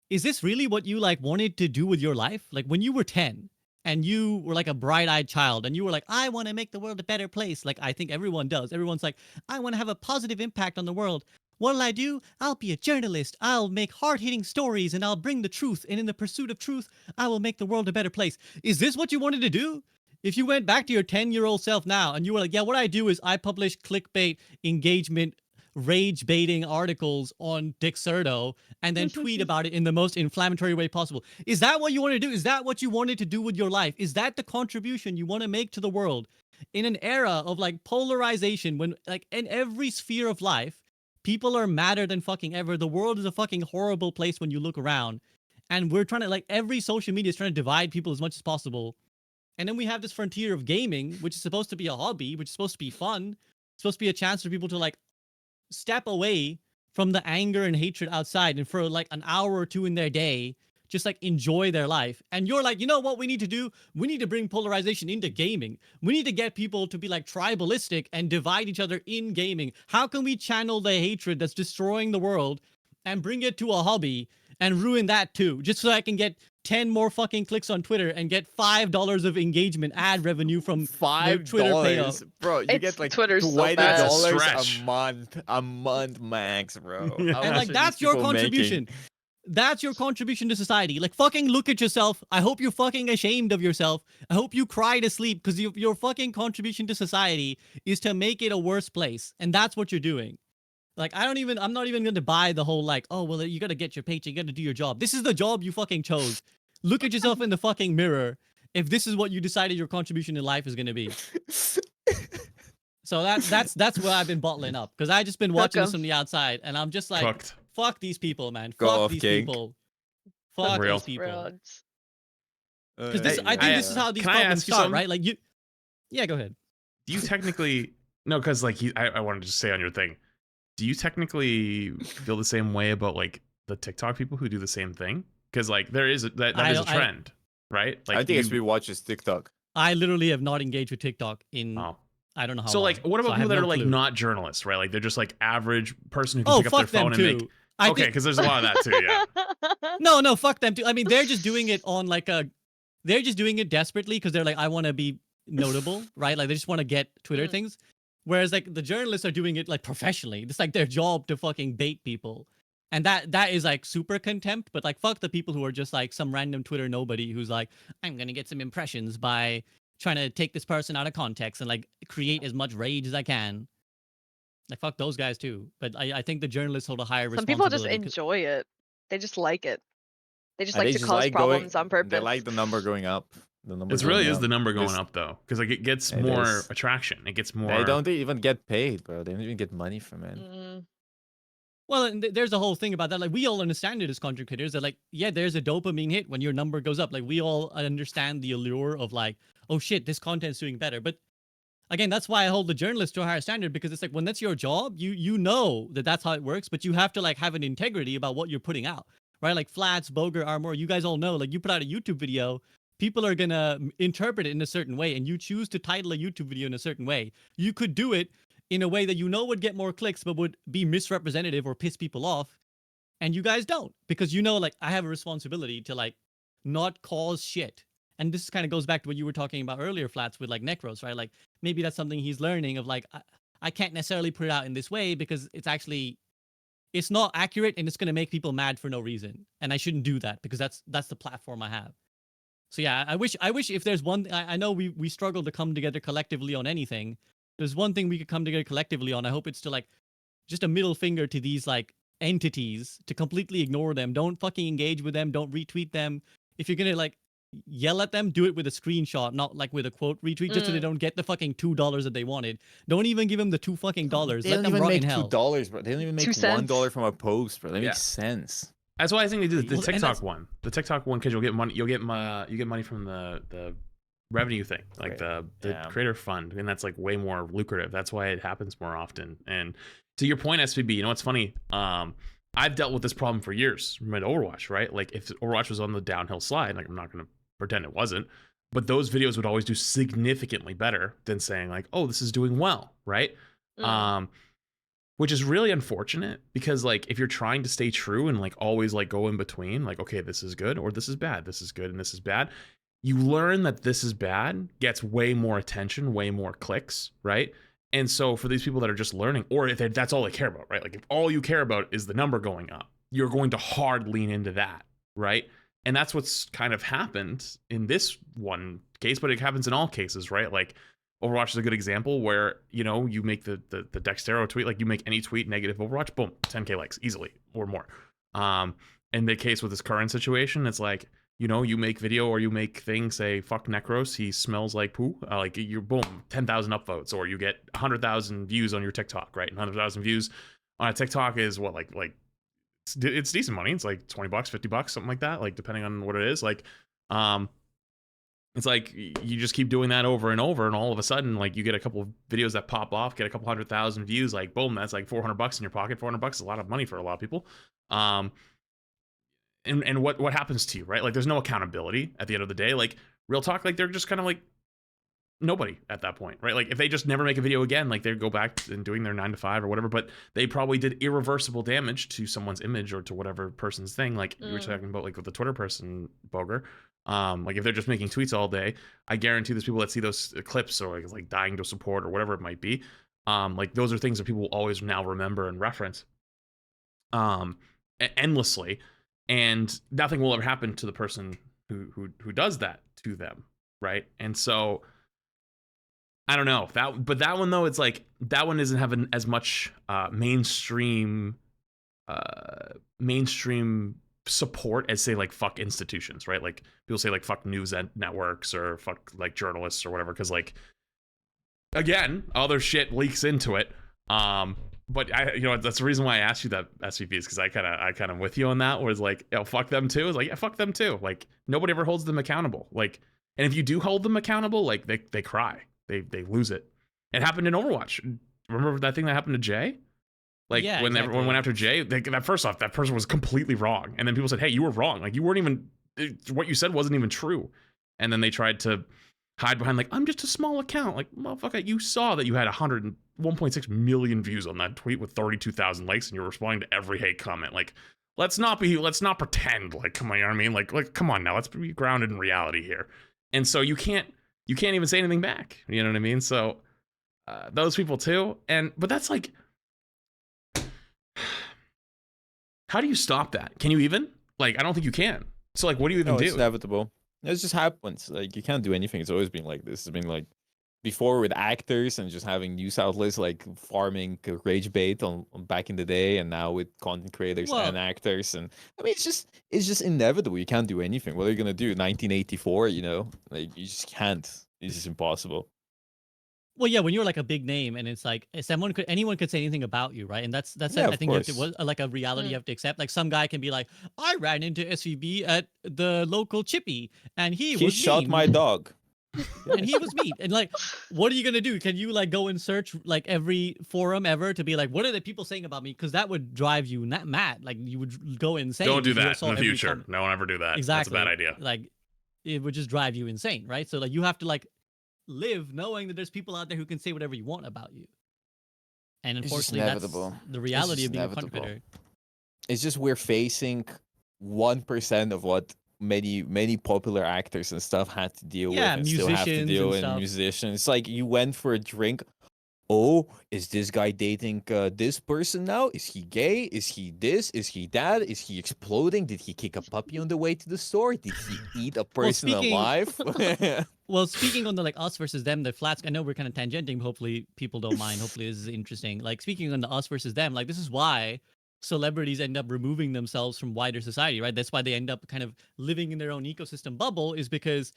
[SPEAKER 1] is this really what you like wanted to do with your life? Like when you were 10 and you were like a bright-eyed child and you were like, I want to make the world a better place. Like I think everyone does. Everyone's like, I want to have a positive impact on the world. What'll I do? I'll be a journalist. I'll make hard-hitting stories and I'll bring the truth. And in the pursuit of truth, I will make the world a better place. Is this what you wanted to do? If you went back to your 10-year-old self now and you were like, yeah, what I do is I publish clickbait, engagement, rage baiting articles on Dexerto and then tweet about it in the most inflammatory way possible. Is that what you want to do? Is that what you wanted to do with your life? Is that the contribution you want to make to the world in an era of like polarization, when like in every sphere of life, people are madder than fucking ever. The world is a fucking horrible place when you look around. And we're trying to, like, every social media is trying to divide people as much as possible. And then we have this frontier of gaming, which is supposed to be a hobby, which is supposed to be fun. It's supposed to be a chance for people to like step away from the anger and hatred outside and for like an hour or two in their day, just like enjoy their life. And you're like, you know what we need to do? We need to bring polarization into gaming. We need to get people to be like tribalistic and divide each other in gaming. How can we channel the hatred that's destroying the world and bring it to a hobby and ruin that too, just so I can get 10 more fucking clicks on Twitter and get $5 of engagement ad revenue from the Twitter payout.
[SPEAKER 2] $5, bro. You
[SPEAKER 4] It's
[SPEAKER 2] get like
[SPEAKER 4] Twitter's so
[SPEAKER 2] $20
[SPEAKER 4] bad.
[SPEAKER 3] That's a stretch.
[SPEAKER 2] a month max, bro. How
[SPEAKER 3] And,
[SPEAKER 2] much
[SPEAKER 1] And like
[SPEAKER 2] are
[SPEAKER 1] that's
[SPEAKER 2] these
[SPEAKER 1] your
[SPEAKER 2] people making?
[SPEAKER 1] contribution. That's your contribution to society. Like fucking look at yourself. I hope you're fucking ashamed of yourself. I hope you cry to sleep because your fucking contribution to society is to make it a worse place. And that's what you're doing. Like I'm not even going to buy the whole like, oh, well, you got to get your paycheck, you got to do your job. This is the job you fucking chose. Look at yourself in the fucking mirror if this is what you decided your contribution in life is going to be. So that's what I've been bottling up because I just been watching this
[SPEAKER 4] Welcome.
[SPEAKER 1] from the outside, and I'm just like,
[SPEAKER 3] Cooked.
[SPEAKER 1] fuck these people, man.
[SPEAKER 2] Go
[SPEAKER 1] Fuck
[SPEAKER 2] off,
[SPEAKER 1] these
[SPEAKER 2] King.
[SPEAKER 1] people. Fuck
[SPEAKER 3] Real.
[SPEAKER 1] these people.
[SPEAKER 4] Roads.
[SPEAKER 1] Because this, I think this is how these
[SPEAKER 3] Can I
[SPEAKER 1] problems
[SPEAKER 3] ask you
[SPEAKER 1] start,
[SPEAKER 3] something?
[SPEAKER 1] right? Like you. Yeah, go ahead.
[SPEAKER 3] Do you technically no? Because like I wanted to say on your thing. Do you technically feel the same way about like the TikTok people who do the same thing? Because like there is that is a trend, right? Like
[SPEAKER 2] I think SB watches TikTok.
[SPEAKER 1] I literally have not engaged with TikTok in
[SPEAKER 3] Oh.
[SPEAKER 1] I don't know how
[SPEAKER 3] So
[SPEAKER 1] long.
[SPEAKER 3] like, what about
[SPEAKER 1] So I
[SPEAKER 3] people
[SPEAKER 1] have
[SPEAKER 3] that
[SPEAKER 1] no
[SPEAKER 3] are like
[SPEAKER 1] clue.
[SPEAKER 3] not journalists, right? Like they're just like average person who can
[SPEAKER 1] Oh,
[SPEAKER 3] pick up their
[SPEAKER 1] fuck them
[SPEAKER 3] phone and
[SPEAKER 1] too.
[SPEAKER 3] make.
[SPEAKER 1] I
[SPEAKER 3] Okay,
[SPEAKER 1] think
[SPEAKER 3] because there's a lot of that too. Yeah.
[SPEAKER 1] no, fuck them too. I mean, they're just doing it on like a. They're just doing it desperately because they're like, I want to be notable, right? Like they just want to get Twitter things. Whereas like the journalists are doing it like professionally. It's like their job to fucking bait people. And that is like super contempt, but like fuck the people who are just like some random Twitter nobody who's like, I'm gonna get some impressions by trying to take this person out of context and like create as much rage as I can. Like fuck those guys too. But I think the journalists hold a higher
[SPEAKER 4] Some people just
[SPEAKER 1] responsibility.
[SPEAKER 4] enjoy it. They just like it. They just
[SPEAKER 2] And
[SPEAKER 4] like
[SPEAKER 2] they
[SPEAKER 4] to cause
[SPEAKER 2] like
[SPEAKER 4] problems
[SPEAKER 2] going,
[SPEAKER 4] on purpose.
[SPEAKER 2] They like the number going up. The number
[SPEAKER 3] It really
[SPEAKER 2] going
[SPEAKER 3] is
[SPEAKER 2] up.
[SPEAKER 3] the number going
[SPEAKER 2] Because
[SPEAKER 3] up though, because like it gets
[SPEAKER 2] It
[SPEAKER 3] more
[SPEAKER 2] is.
[SPEAKER 3] attraction. It gets more.
[SPEAKER 2] They don't even get paid, bro. They don't even get money from it.
[SPEAKER 1] Well, and there's a whole thing about that. Like, we all understand it as content creators that, like, yeah, there's a dopamine hit when your number goes up. Like, we all understand the allure of, like, oh shit, this content's doing better. But again, that's why I hold the journalist to a higher standard because it's like when that's your job, you know that that's how it works, but you have to, like, have an integrity about what you're putting out, right? Like, Flats, Boger, Armor, you guys all know, like, you put out a YouTube video, people are gonna interpret it in a certain way, and you choose to title a YouTube video in a certain way. You could do it in a way that you know would get more clicks but would be misrepresentative or piss people off, and you guys don't because you know, like, I have a responsibility to, like, not cause shit. And this kind of goes back to what you were talking about earlier, Flats, with like Necros, right? Like maybe that's something he's learning of, like, I can't necessarily put it out in this way because it's not accurate and it's going to make people mad for no reason, and I shouldn't do that because that's the platform I have. So yeah, I wish if there's one, I know we struggle to come together collectively on anything. There's one thing we could come together collectively on. I hope it's to, like, just a middle finger to these, like, entities to completely ignore them. Don't fucking engage with them. Don't retweet them. If you're gonna, like, yell at them, do it with a screenshot, not like with a quote retweet, just so they don't get the fucking $2 that they wanted. Don't even give them the $2 fucking dollars.
[SPEAKER 2] They
[SPEAKER 1] Let
[SPEAKER 2] don't
[SPEAKER 1] them
[SPEAKER 2] even
[SPEAKER 1] rot
[SPEAKER 2] make
[SPEAKER 1] in hell.
[SPEAKER 2] $2, bro. They don't even make
[SPEAKER 4] 2 cents.
[SPEAKER 2] $1 from a post, bro. That
[SPEAKER 3] Yeah.
[SPEAKER 2] makes sense.
[SPEAKER 3] That's why I think they did the
[SPEAKER 1] Well, and
[SPEAKER 3] TikTok
[SPEAKER 1] that's-
[SPEAKER 3] one. The TikTok one because you'll get money. You get money from the revenue thing, like the
[SPEAKER 2] Yeah.
[SPEAKER 3] creator fund, and that's like way more lucrative. That's why it happens more often. And to your point, SVB, you know what's funny? I've dealt with this problem for years from Overwatch, right? Like if Overwatch was on the downhill slide, like I'm not gonna pretend it wasn't, but those videos would always do significantly better than saying like, oh, this is doing well, right? Which is really unfortunate because like if you're trying to stay true and like always like go in between, like, okay, this is good or this is bad, this is good and this is bad, you learn that this is bad gets way more attention, way more clicks, right? And so for these people that are just learning, or if that's all they care about, right? Like if all you care about is the number going up, you're going to hard lean into that, right? And that's what's kind of happened in this one case, but it happens in all cases, right? Like Overwatch is a good example where, you know, you make the Dextero tweet, like you make any tweet negative Overwatch, boom, 10K likes easily or more. In the case with this current situation, it's like, you know, you make video or you make things say, fuck Necros, he smells like poo. Like you're boom, 10,000 upvotes, or you get 100,000 views on your TikTok, right? 100,000 views on a TikTok is what, like it's decent money. It's like $20, $50, something like that, like depending on what it is. Like, it's like you just keep doing that over and over, and all of a sudden, like you get a couple of videos that pop off, get a couple 100,000 views, like boom, that's like $400 in your pocket. $400 is a lot of money for a lot of people. And what happens to you, right? Like there's no accountability at the end of the day. Like real talk, like they're just kind of like nobody at that point, right? Like if they just never make a video again, like they go back and doing their 9 to 5 or whatever, but they probably did irreversible damage to someone's image or to whatever person's thing. Like you were talking about, like with the Twitter person, Boger. Like if they're just making tweets all day, I guarantee there's people that see those clips or like dying to support or whatever it might be. Like those are things that people will always now remember and reference endlessly, and nothing will ever happen to the person who does that to them, right? And so I don't know but that one though, it's like that one isn't having as much mainstream support as say like fuck institutions, right? Like people say like fuck news networks or fuck like journalists or whatever, because like again, other shit leaks into it. But that's the reason why I asked you that SVP is because I kind of with you on that. Was like, fuck them too. It's like, yeah, fuck them too. Like nobody ever holds them accountable. Like, and if you do hold them accountable, like they cry, they lose it. It happened in Overwatch. Remember that thing that happened to Jay? Like
[SPEAKER 1] Yeah,
[SPEAKER 3] when
[SPEAKER 1] exactly.
[SPEAKER 3] everyone went after Jay, first off, that person was completely wrong, and then people said, "Hey, you were wrong. Like you weren't even what you said wasn't even true." And then they tried to hide behind like, I'm just a small account. Like, motherfucker, you saw that you had 101.6 million views on that tweet with 32,000 likes, and you're responding to every hate comment. Like, let's not pretend. Like, come on, you know what I mean? Like, come on now, let's be grounded in reality here. And so you can't even say anything back. You know what I mean? So those people too. But that's like, how do you stop that? Can you even? Like, I don't think you can. So like, what do you even do?
[SPEAKER 2] It's inevitable. It just happens. Like you can't do anything. It's always been like this. It's been like before with actors and just having news outlets like farming rage bait on back in the day, and now with content creators
[SPEAKER 1] Well-
[SPEAKER 2] and actors. And I mean, it's just inevitable. You can't do anything. What are you gonna do? 1984, you know, like you just can't. It's just impossible.
[SPEAKER 1] Well, yeah, when you're like a big name and it's like anyone could say anything about you, right? And that's
[SPEAKER 2] Yeah,
[SPEAKER 1] I
[SPEAKER 2] of
[SPEAKER 1] think you have to,
[SPEAKER 2] course.
[SPEAKER 1] like a reality
[SPEAKER 4] Mm.
[SPEAKER 1] you have to accept. Like some guy can be like, I ran into SVB at the local chippy and he was
[SPEAKER 2] shot
[SPEAKER 1] mean.
[SPEAKER 2] my dog.
[SPEAKER 1] and he was mean. And like, what are you gonna do? Can you like go and search like every forum ever to be like, what are the people saying about me? Because that would drive you mad. Like you would go insane.
[SPEAKER 3] Don't do
[SPEAKER 1] if you
[SPEAKER 3] that
[SPEAKER 1] saw
[SPEAKER 3] in the
[SPEAKER 1] every
[SPEAKER 3] future.
[SPEAKER 1] comment.
[SPEAKER 3] No one ever do that.
[SPEAKER 1] Exactly.
[SPEAKER 3] That's a bad idea.
[SPEAKER 1] Like it would just drive you insane, right? So like you have to like live knowing that there's people out there who can say whatever you want about you. And
[SPEAKER 2] It's just
[SPEAKER 1] unfortunately, that's
[SPEAKER 2] inevitable.
[SPEAKER 1] the reality
[SPEAKER 2] just
[SPEAKER 1] of being a content
[SPEAKER 2] inevitable.
[SPEAKER 1] creator.
[SPEAKER 2] It's just we're facing 1% of what many popular actors and stuff had to deal
[SPEAKER 1] Yeah,
[SPEAKER 2] with and still have to
[SPEAKER 1] musicians
[SPEAKER 2] deal
[SPEAKER 1] and
[SPEAKER 2] with.
[SPEAKER 1] stuff.
[SPEAKER 2] Musicians. It's like you went for a drink. Oh, is this guy dating this person now? Is he gay? Is he this? Is he that? Is he exploding? Did he kick a puppy on the way to the store? Did he eat a person
[SPEAKER 1] speaking-
[SPEAKER 2] alive?
[SPEAKER 1] Well, speaking on the like us versus them, the flats. I know we're kind of tangenting. Hopefully, people don't mind. Hopefully, this is interesting. Like speaking on the us versus them, like this is why celebrities end up removing themselves from wider society, right? That's why they end up kind of living in their own ecosystem bubble, is because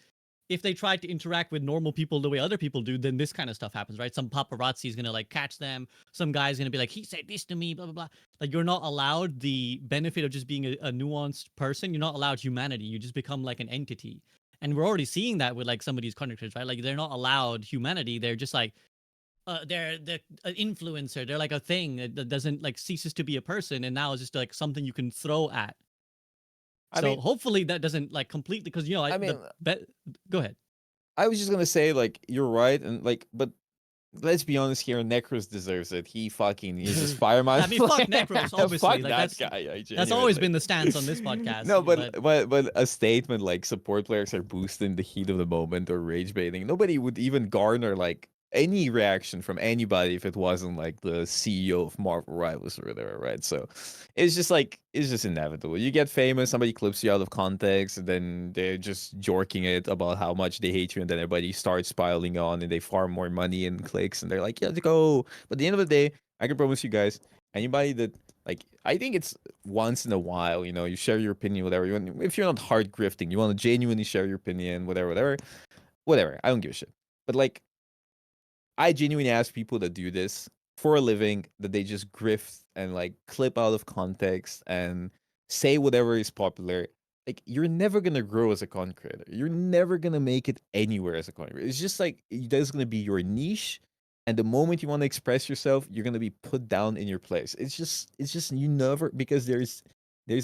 [SPEAKER 1] if they try to interact with normal people the way other people do, then this kind of stuff happens, right? Some paparazzi is gonna like catch them. Some guy's gonna be like, he said this to me, blah blah blah. Like you're not allowed the benefit of just being a nuanced person. You're not allowed humanity. You just become like an entity. And we're already seeing that with like some of these content creators, right? Like they're not allowed humanity. They're just like they're an influencer. They're like a thing that doesn't like ceases to be a person, and now it's just like something you can throw at.
[SPEAKER 2] I
[SPEAKER 1] So
[SPEAKER 2] mean,
[SPEAKER 1] hopefully that doesn't like completely, because you know
[SPEAKER 2] I mean,
[SPEAKER 1] go ahead.
[SPEAKER 2] I was just gonna say like you're right, and like, but let's be honest here, Necros deserves it. He fucking is just fireman.
[SPEAKER 1] I mean, fuck Necros, obviously.
[SPEAKER 2] Fuck
[SPEAKER 1] Like,
[SPEAKER 2] that
[SPEAKER 1] that's-
[SPEAKER 2] guy. I
[SPEAKER 1] That's always
[SPEAKER 2] genuinely-
[SPEAKER 1] been the stance on this podcast.
[SPEAKER 2] No, but a statement like support players are boosting the heat of the moment or rage baiting. Nobody would even garner like any reaction from anybody if it wasn't like the CEO of Marvel Rivals or whatever, right? So it's just like it's just inevitable. You get famous, somebody clips you out of context, and then they're just jorking it about how much they hate you, and then everybody starts piling on and they farm more money and clicks, and they're like, yeah, let's go. But at the end of the day, I can promise you guys, anybody that like, I think it's once in a while, you know, you share your opinion, whatever. You want, if you're not hard grifting, you want to genuinely share your opinion, whatever. I don't give a shit. But like, I genuinely ask people that do this for a living that they just grift and like clip out of context and say whatever is popular. Like, you're never gonna grow as a content creator. You're never gonna make it anywhere as a content creator. It's just like there's gonna be your niche, and the moment you want to express yourself, you're gonna be put down in your place. It's just you never, because there's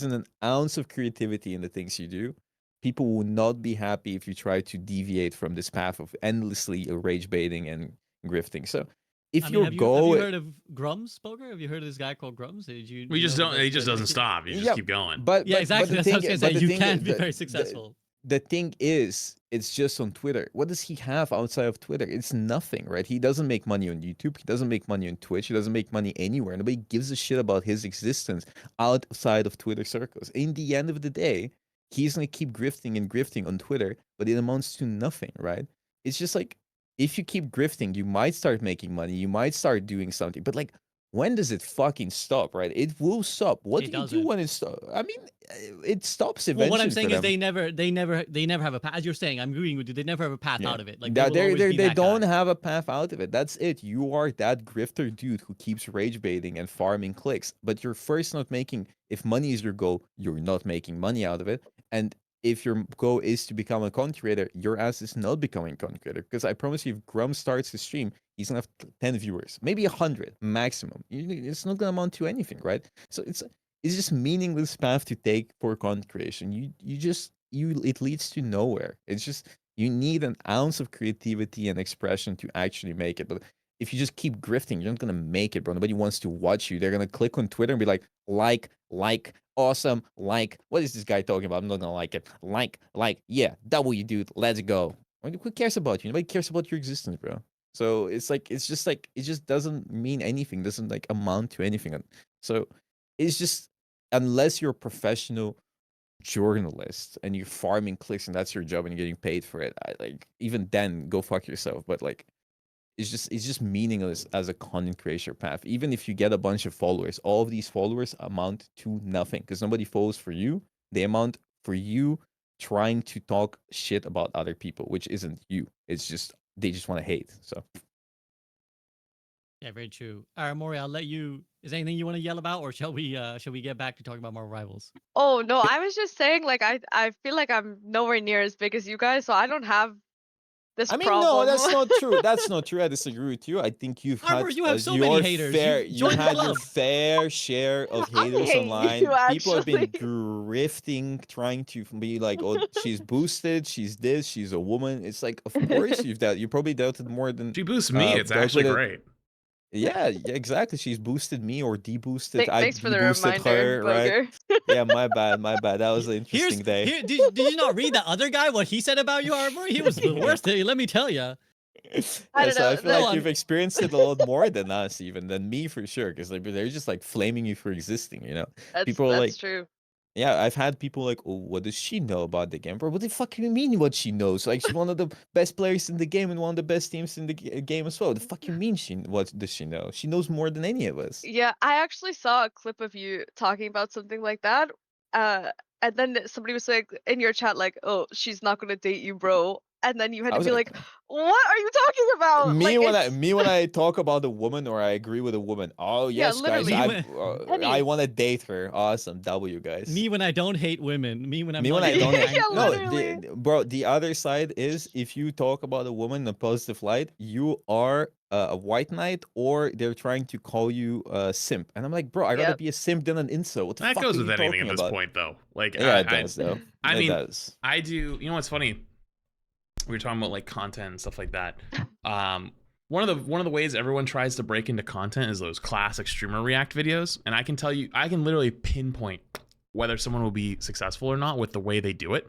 [SPEAKER 2] an ounce of creativity in the things you do. People will not be happy if you try to deviate from this path of endlessly rage baiting and grifting. So if
[SPEAKER 1] I mean,
[SPEAKER 2] your
[SPEAKER 1] have
[SPEAKER 2] goal,
[SPEAKER 1] you heard of Grums, Poker? Have you heard of this guy called Grums? Did you?
[SPEAKER 3] We
[SPEAKER 1] you
[SPEAKER 3] just
[SPEAKER 1] know
[SPEAKER 3] don't.
[SPEAKER 1] that-
[SPEAKER 3] He just
[SPEAKER 1] that-
[SPEAKER 3] doesn't stop. You just
[SPEAKER 2] Yeah,
[SPEAKER 3] keep going.
[SPEAKER 2] but
[SPEAKER 1] Yeah, exactly.
[SPEAKER 2] the
[SPEAKER 1] That's what I was gonna say.
[SPEAKER 2] the
[SPEAKER 1] You
[SPEAKER 2] thing
[SPEAKER 1] can't
[SPEAKER 2] is
[SPEAKER 1] be
[SPEAKER 2] that
[SPEAKER 1] very successful.
[SPEAKER 2] the thing is, it's just on Twitter. What does he have outside of Twitter? It's nothing, right? He doesn't make money on YouTube. He doesn't make money on Twitch. He doesn't make money anywhere. Nobody gives a shit about his existence outside of Twitter circles. In the end of the day, he's gonna keep grifting and grifting on Twitter, but it amounts to nothing, right? It's just like, if you keep grifting, you might start making money. You might start doing something, but like, when does it fucking stop, right? It will stop. What
[SPEAKER 1] It
[SPEAKER 2] do you do
[SPEAKER 1] doesn't.
[SPEAKER 2] when it stops? I mean, it stops
[SPEAKER 1] Well, what I'm
[SPEAKER 2] eventually
[SPEAKER 1] saying
[SPEAKER 2] for
[SPEAKER 1] is
[SPEAKER 2] them.
[SPEAKER 1] they never have a path. As you're saying, I'm agreeing with you. They never have a path
[SPEAKER 2] Yeah.
[SPEAKER 1] out of it. Like they
[SPEAKER 2] That
[SPEAKER 1] will always be
[SPEAKER 2] they
[SPEAKER 1] that
[SPEAKER 2] don't
[SPEAKER 1] guy.
[SPEAKER 2] have a path out of it. That's it. You are that grifter dude who keeps rage baiting and farming clicks, but you're first not making. If money is your goal, you're not making money out of it. And if your goal is to become a content creator, your ass is not becoming a content creator. Because I promise you, if Grum starts to stream, he's gonna have 10 viewers, maybe 100 maximum. It's not gonna amount to anything, right? So it's just meaningless path to take for content creation. It leads to nowhere. It's just you need an ounce of creativity and expression to actually make it. But if you just keep grifting, you're not gonna make it, bro. Nobody wants to watch you. They're gonna click on Twitter and be like, awesome, like, what is this guy talking about? I'm not gonna like it. Like, yeah, W, dude, let's go. Who cares about you? Nobody cares about your existence, bro. So it's just like it just doesn't mean anything. Doesn't like amount to anything. So it's just unless you're a professional journalist and you're farming clicks and that's your job and you're getting paid for it, even then go fuck yourself. But like it's just meaningless as a content creator path. Even if you get a bunch of followers, all of these followers amount to nothing because nobody follows for you. They amount for you trying to talk shit about other people, which isn't you. It's just they just want to hate. So
[SPEAKER 1] Yeah, very true. All right, Maury, I'll let you. Is there anything you want to yell about, or shall we get back to talking about more rivals?
[SPEAKER 4] Oh no, I was just saying like I feel like I'm nowhere near as big as you guys, so I don't have this
[SPEAKER 2] I mean,
[SPEAKER 4] problem.
[SPEAKER 2] no, that's not true. That's not true. I disagree with you. I think you've had
[SPEAKER 1] Armor, you have so
[SPEAKER 2] your
[SPEAKER 1] many haters.
[SPEAKER 2] fair.
[SPEAKER 1] You
[SPEAKER 2] You
[SPEAKER 1] join the
[SPEAKER 2] had your
[SPEAKER 1] club.
[SPEAKER 2] fair share of
[SPEAKER 4] I
[SPEAKER 2] haters
[SPEAKER 4] hate
[SPEAKER 2] online.
[SPEAKER 4] you,
[SPEAKER 2] People have been
[SPEAKER 4] actually.
[SPEAKER 2] grifting, trying to be like, "Oh, she's boosted. She's this. She's a woman." It's like, of course you've dealt. You probably dealt it more than
[SPEAKER 3] She boosts me. It's
[SPEAKER 2] dealt
[SPEAKER 3] actually
[SPEAKER 2] with it.
[SPEAKER 3] great.
[SPEAKER 2] Yeah, exactly. She's boosted me or deboosted. I
[SPEAKER 4] Thanks for the
[SPEAKER 2] deboosted
[SPEAKER 4] reminder,
[SPEAKER 2] her, right?
[SPEAKER 4] Booger.
[SPEAKER 2] Yeah, my bad, my bad. That was an interesting day.
[SPEAKER 1] Did you not read the other guy? What he said about you, Armor? He was the worst. Let me tell you.
[SPEAKER 4] I
[SPEAKER 2] Yeah,
[SPEAKER 4] don't
[SPEAKER 2] so
[SPEAKER 4] know.
[SPEAKER 2] I feel like
[SPEAKER 1] on.
[SPEAKER 2] you've experienced it a lot more than us, even than me for sure. Because like they're just like flaming you for existing. You know, people are like,
[SPEAKER 4] That's true.
[SPEAKER 2] yeah, I've had people like, oh, what does she know about the game, bro? What the fuck do you mean? What she knows? Like she's one of the best players in the game and one of the best teams in the game as well. The fuck you mean what does she know? She knows more than any of us.
[SPEAKER 4] Yeah, I actually saw a clip of you talking about something like that. And then somebody was saying in your chat like, "Oh, she's not gonna date you, bro." And then you had
[SPEAKER 2] I
[SPEAKER 4] to
[SPEAKER 2] was
[SPEAKER 4] be
[SPEAKER 2] like,
[SPEAKER 4] like, "What are you talking about?" Like it's
[SPEAKER 2] me when I talk about a woman or I agree with a woman. Oh
[SPEAKER 4] yeah,
[SPEAKER 2] yes, guys,
[SPEAKER 4] literally.
[SPEAKER 2] I
[SPEAKER 4] Penny.
[SPEAKER 2] want to date her. Awesome, W guys.
[SPEAKER 1] Me when I don't hate women. Me when I'm
[SPEAKER 2] Me
[SPEAKER 1] not
[SPEAKER 2] when I
[SPEAKER 1] getting
[SPEAKER 2] don't
[SPEAKER 4] Yeah,
[SPEAKER 2] no
[SPEAKER 4] literally.
[SPEAKER 2] bro, the other side is if you talk about a woman in a positive light, you are a white knight or they're trying to call you a simp. And I'm like, bro, I'd rather
[SPEAKER 4] Yep.
[SPEAKER 2] be a simp than an incel. What the
[SPEAKER 3] That
[SPEAKER 2] fuck
[SPEAKER 3] goes
[SPEAKER 2] are
[SPEAKER 3] with
[SPEAKER 2] you
[SPEAKER 3] anything
[SPEAKER 2] talking
[SPEAKER 3] at this
[SPEAKER 2] about?
[SPEAKER 3] point, though. Like,
[SPEAKER 2] Yeah, it does though.
[SPEAKER 3] I
[SPEAKER 2] It
[SPEAKER 3] mean,
[SPEAKER 2] does.
[SPEAKER 3] I do. You know what's funny? We were talking about like content and stuff like that. One of the ways everyone tries to break into content is those classic streamer react videos, and I can tell you, I can literally pinpoint whether someone will be successful or not with the way they do it.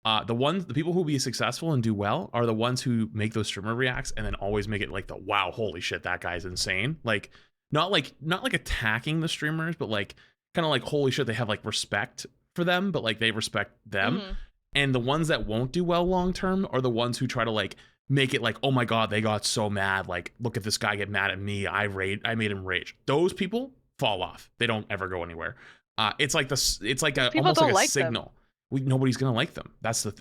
[SPEAKER 3] The people who will be successful and do well are the ones who make those streamer reacts and then always make it like the wow, holy shit, that guy's insane. Like not like attacking the streamers, but like kind of like holy shit, they have like respect for them, but like they respect them.
[SPEAKER 4] Mhm.
[SPEAKER 3] And the ones that won't do well long term are the ones who try to like make it like, oh my god, they got so mad. Like, look at this guy get mad at me. I made him rage. Those people fall off. They don't ever go anywhere. It's like
[SPEAKER 4] People
[SPEAKER 3] almost
[SPEAKER 4] don't
[SPEAKER 3] like a
[SPEAKER 4] like them.
[SPEAKER 3] signal. Nobody's gonna like them. That's the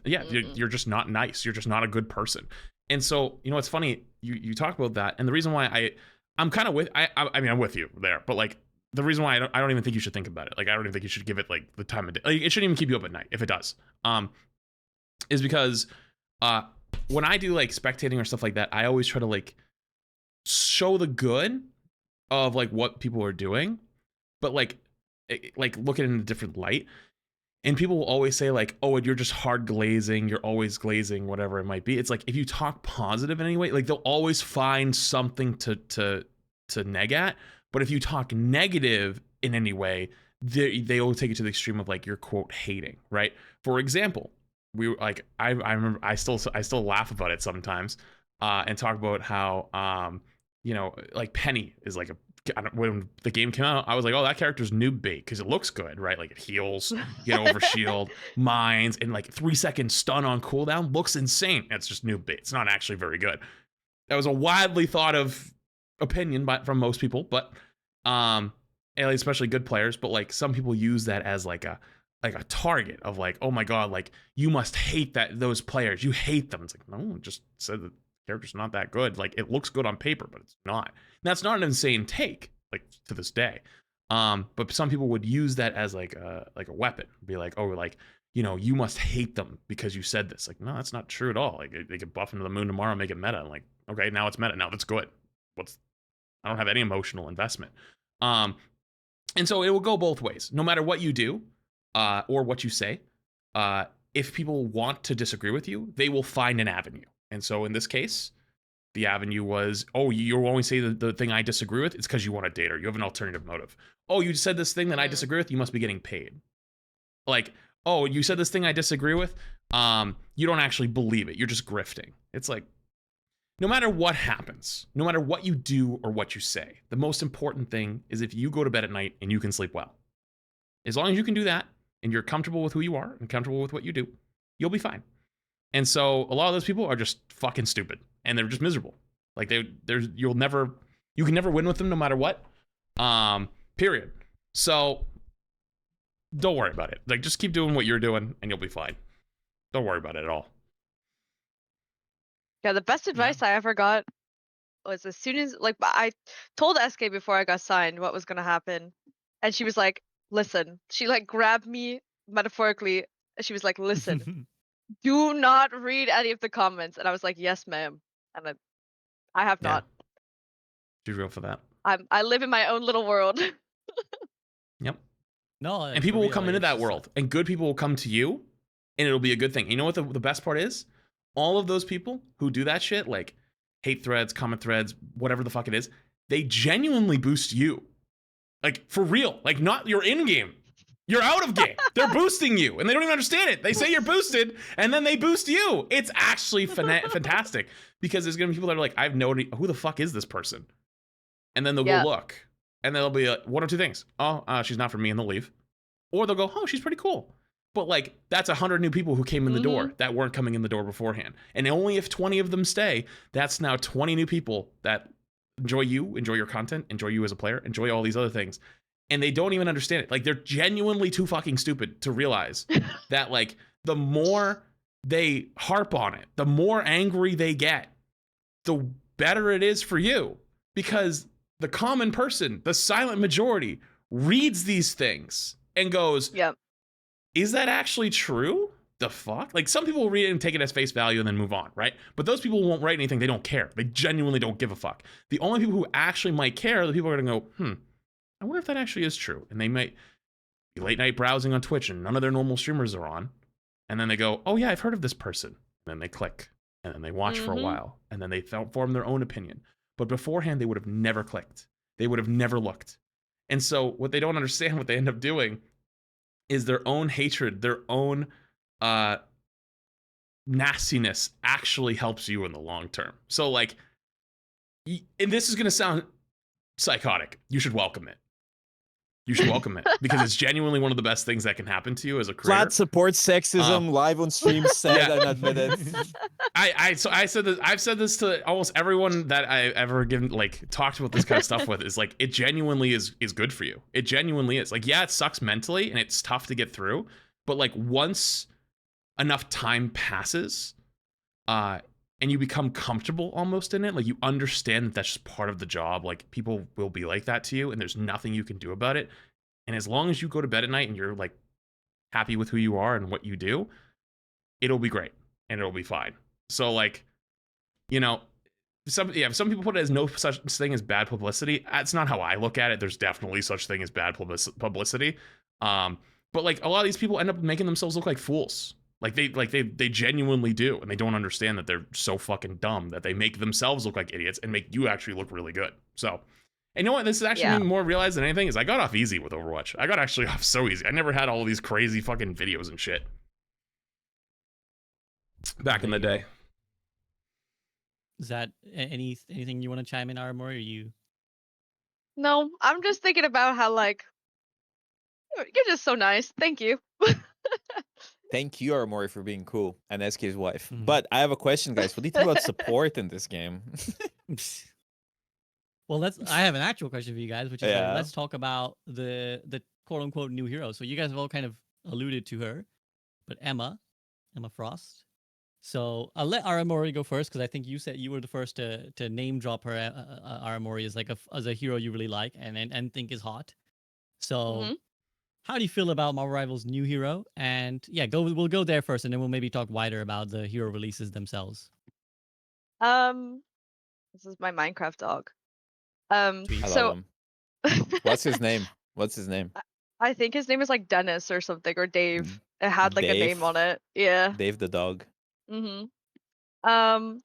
[SPEAKER 3] you're just not nice. You're just not a good person. And so you know what's funny? You talk about that, and the reason why I'm kind of with I mean I'm with you there, but like the reason why I don't even think you should think about it. Like I don't even think you should give it like the time of day. Like, it shouldn't even keep you up at night if it does. Is because when I do like spectating or stuff like that, I always try to like show the good of like what people are doing, but like look at it in a different light. And people will always say like, oh, you're just hard glazing, you're always glazing, whatever it might be. It's like if you talk positive in any way, like they'll always find something to neg at. But if you talk negative in any way, they will take it to the extreme of like you're quote hating, right? For example, we like I remember I still laugh about it sometimes, and talk about how you know, like Penny is like when the game came out, I was like, oh, that character's noob bait because it looks good, right? Like it heals, get over shield, mines, and like 3-second stun on cooldown looks insane. It's just noob bait. It's not actually very good. That was a widely thought of opinion from most people, but And especially good players, but like some people use that as like a target of like, oh my god, like you must hate those players. You hate them. It's like, no, just said the character's not that good. Like it looks good on paper, but it's not. And that's not an insane take, like to this day. But some people would use that as like a weapon. Be like, oh, like, you know, you must hate them because you said this. Like, no, that's not true at all. Like they could buff into the moon tomorrow and make it meta. I'm like, okay, now it's meta. Now that's good. I don't have any emotional investment. And so it will go both ways. No matter what you do, or what you say, if people want to disagree with you, they will find an avenue. And so in this case, the avenue was, oh, you only say the thing I disagree with, it's because you want to date her. You have an alternative motive. Oh, you said this thing that I disagree with, you must be getting paid. Like, oh, you said this thing I disagree with, you don't actually believe it. You're just grifting. It's like, no matter what happens, no matter what you do or what you say, the most important thing is if you go to bed at night and you can sleep well. As long as you can do that and you're comfortable with who you are and comfortable with what you do, you'll be fine. And so a lot of those people are just fucking stupid and they're just miserable. Like you can never win with them no matter what. Period. So don't worry about it. Like just keep doing what you're doing and you'll be fine. Don't worry about it at all.
[SPEAKER 4] Yeah, the best advice I ever got was as soon as, like, I told SK before I got signed what was going to happen. And she was like, listen. She, like, grabbed me metaphorically. She was like, listen, do not read any of the comments. And I was like, yes, ma'am. And I have not.
[SPEAKER 3] She's real for that.
[SPEAKER 4] I live in my own little world.
[SPEAKER 3] Yep.
[SPEAKER 1] No,
[SPEAKER 3] and people will come into that world, and good people will come to you, and it'll be a good thing. You know what the best part is? All of those people who do that shit, like hate threads, comment threads, whatever the fuck it is, they genuinely boost you. Like, for real. Like, not you're in game. You're out of game. They're boosting you, and they don't even understand it. They say you're boosted, and then they boost you. It's actually fantastic, because there's going to be people that are like, I've no idea, who the fuck is this person? And then they'll go look, and they'll be like, one or two things. Oh, she's not for me, and they'll leave. Or they'll go, oh, she's pretty cool. But, like, that's 100 new people who came in the door that weren't coming in the door beforehand. And only if 20 of them stay, that's now 20 new people that enjoy you, enjoy your content, enjoy you as a player, enjoy all these other things. And they don't even understand it. Like, they're genuinely too fucking stupid to realize that, like, the more they harp on it, the more angry they get, the better it is for you. Because the common person, the silent majority, reads these things and goes,
[SPEAKER 4] yep.
[SPEAKER 3] Is that actually true? The fuck? Like, some people will read it and take it as face value and then move on, right? But those people won't write anything. They don't care. They genuinely don't give a fuck. The only people who actually might care are the people who are going to go, I wonder if that actually is true. And they might be late night browsing on Twitch and none of their normal streamers are on. And then they go, oh yeah, I've heard of this person. And then they click. And then they watch for a while. And then they form their own opinion. But beforehand, they would have never clicked. They would have never looked. And so what they don't understand, what they end up doing, is their own hatred, their own nastiness actually helps you in the long term. So, like, and this is going to sound psychotic. You should welcome it. You should welcome it, because it's genuinely one of the best things that can happen to you as a creator.
[SPEAKER 2] Vlad supports sexism live on stream, said and admitted.
[SPEAKER 3] So I said this, I've said this to almost everyone that I've ever talked about this kind of stuff with, is like, it genuinely is good for you. It genuinely is. Like, yeah, it sucks mentally and it's tough to get through, but like, once enough time passes, and you become comfortable almost in it, like, you understand that that's just part of the job. Like, people will be like that to you and there's nothing you can do about it. And as long as you go to bed at night and you're like happy with who you are and what you do, it'll be great and it'll be fine. So, like, you know, some people put it as no such thing as bad publicity. That's not how I look at it. There's definitely such thing as bad publicity. But like, a lot of these people end up making themselves look like fools. Like they genuinely do, and they don't understand that they're so fucking dumb that they make themselves look like idiots and make you actually look really good. So, and you know what? This is actually more realized than anything, is I got off easy with Overwatch. I got actually off so easy. I never had all of these crazy fucking videos and shit back in the day.
[SPEAKER 1] Is that anything you want to chime in, Armor? Or are you?
[SPEAKER 4] No, I'm just thinking about how, like, you're just so nice. Thank you.
[SPEAKER 2] Thank you, Armori, for being cool, and SK's wife. But I have a question, guys. What do you think about support in this game?
[SPEAKER 1] Well, I have an actual question for you guys, which is like,
[SPEAKER 2] Yeah.
[SPEAKER 1] let's talk about the quote unquote new hero. So you guys have all kind of alluded to her, but Emma Frost. So I'll let Aramori go first because I think you said you were the first to name drop her. Aramori as like as a hero you really like and think is hot. So
[SPEAKER 4] Mhm.
[SPEAKER 1] how do you feel about Marvel Rivals' new hero? And yeah, we'll go there first, and then we'll maybe talk wider about the hero releases themselves.
[SPEAKER 4] This is my Minecraft dog.
[SPEAKER 1] Sweet.
[SPEAKER 2] I
[SPEAKER 4] So
[SPEAKER 2] love him. What's his name? What's his name?
[SPEAKER 4] I think his name is like Dennis or something, or Dave. It had like a name
[SPEAKER 2] Dave?
[SPEAKER 4] on it. Yeah.
[SPEAKER 2] Dave the dog.
[SPEAKER 4] Mhm.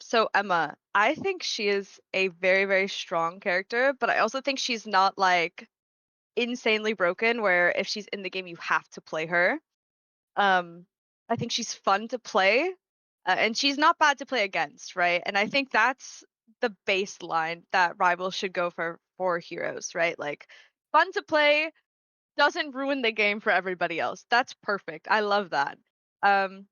[SPEAKER 4] So Emma, I think she is a very, very strong character, but I also think she's not like insanely broken where if she's in the game you have to play her. I think she's fun to play, and she's not bad to play against, right? And I think that's the baseline that Rivals should go for heroes, right? Like fun to play, doesn't ruin the game for everybody else. That's perfect. I love that. Um,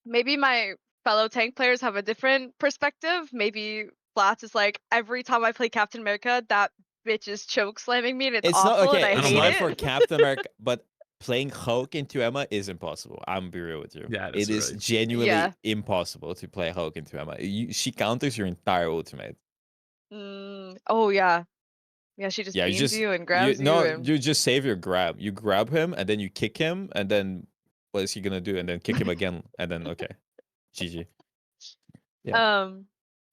[SPEAKER 4] Maybe my fellow tank players have a different perspective. Maybe Flats is like every time I play Captain America, that bitch is choke slamming me and it's
[SPEAKER 2] It's not
[SPEAKER 4] awful
[SPEAKER 2] okay.
[SPEAKER 4] and I
[SPEAKER 3] I don't
[SPEAKER 2] It's
[SPEAKER 4] hate
[SPEAKER 3] mind.
[SPEAKER 2] not for
[SPEAKER 4] it.
[SPEAKER 2] Captain America, but playing Hulk into Emma is impossible. I'm be real with you.
[SPEAKER 3] Yeah,
[SPEAKER 2] It is
[SPEAKER 3] really.
[SPEAKER 2] genuinely
[SPEAKER 4] Yeah.
[SPEAKER 2] impossible to play Hulk into Emma. She counters your entire ultimate.
[SPEAKER 4] Oh yeah. Yeah, she just
[SPEAKER 2] Yeah,
[SPEAKER 4] beams you and grabs you and
[SPEAKER 2] you just save your grab. You grab him and then you kick him and then what is he gonna do? And then kick him again and then okay, GG. Yeah.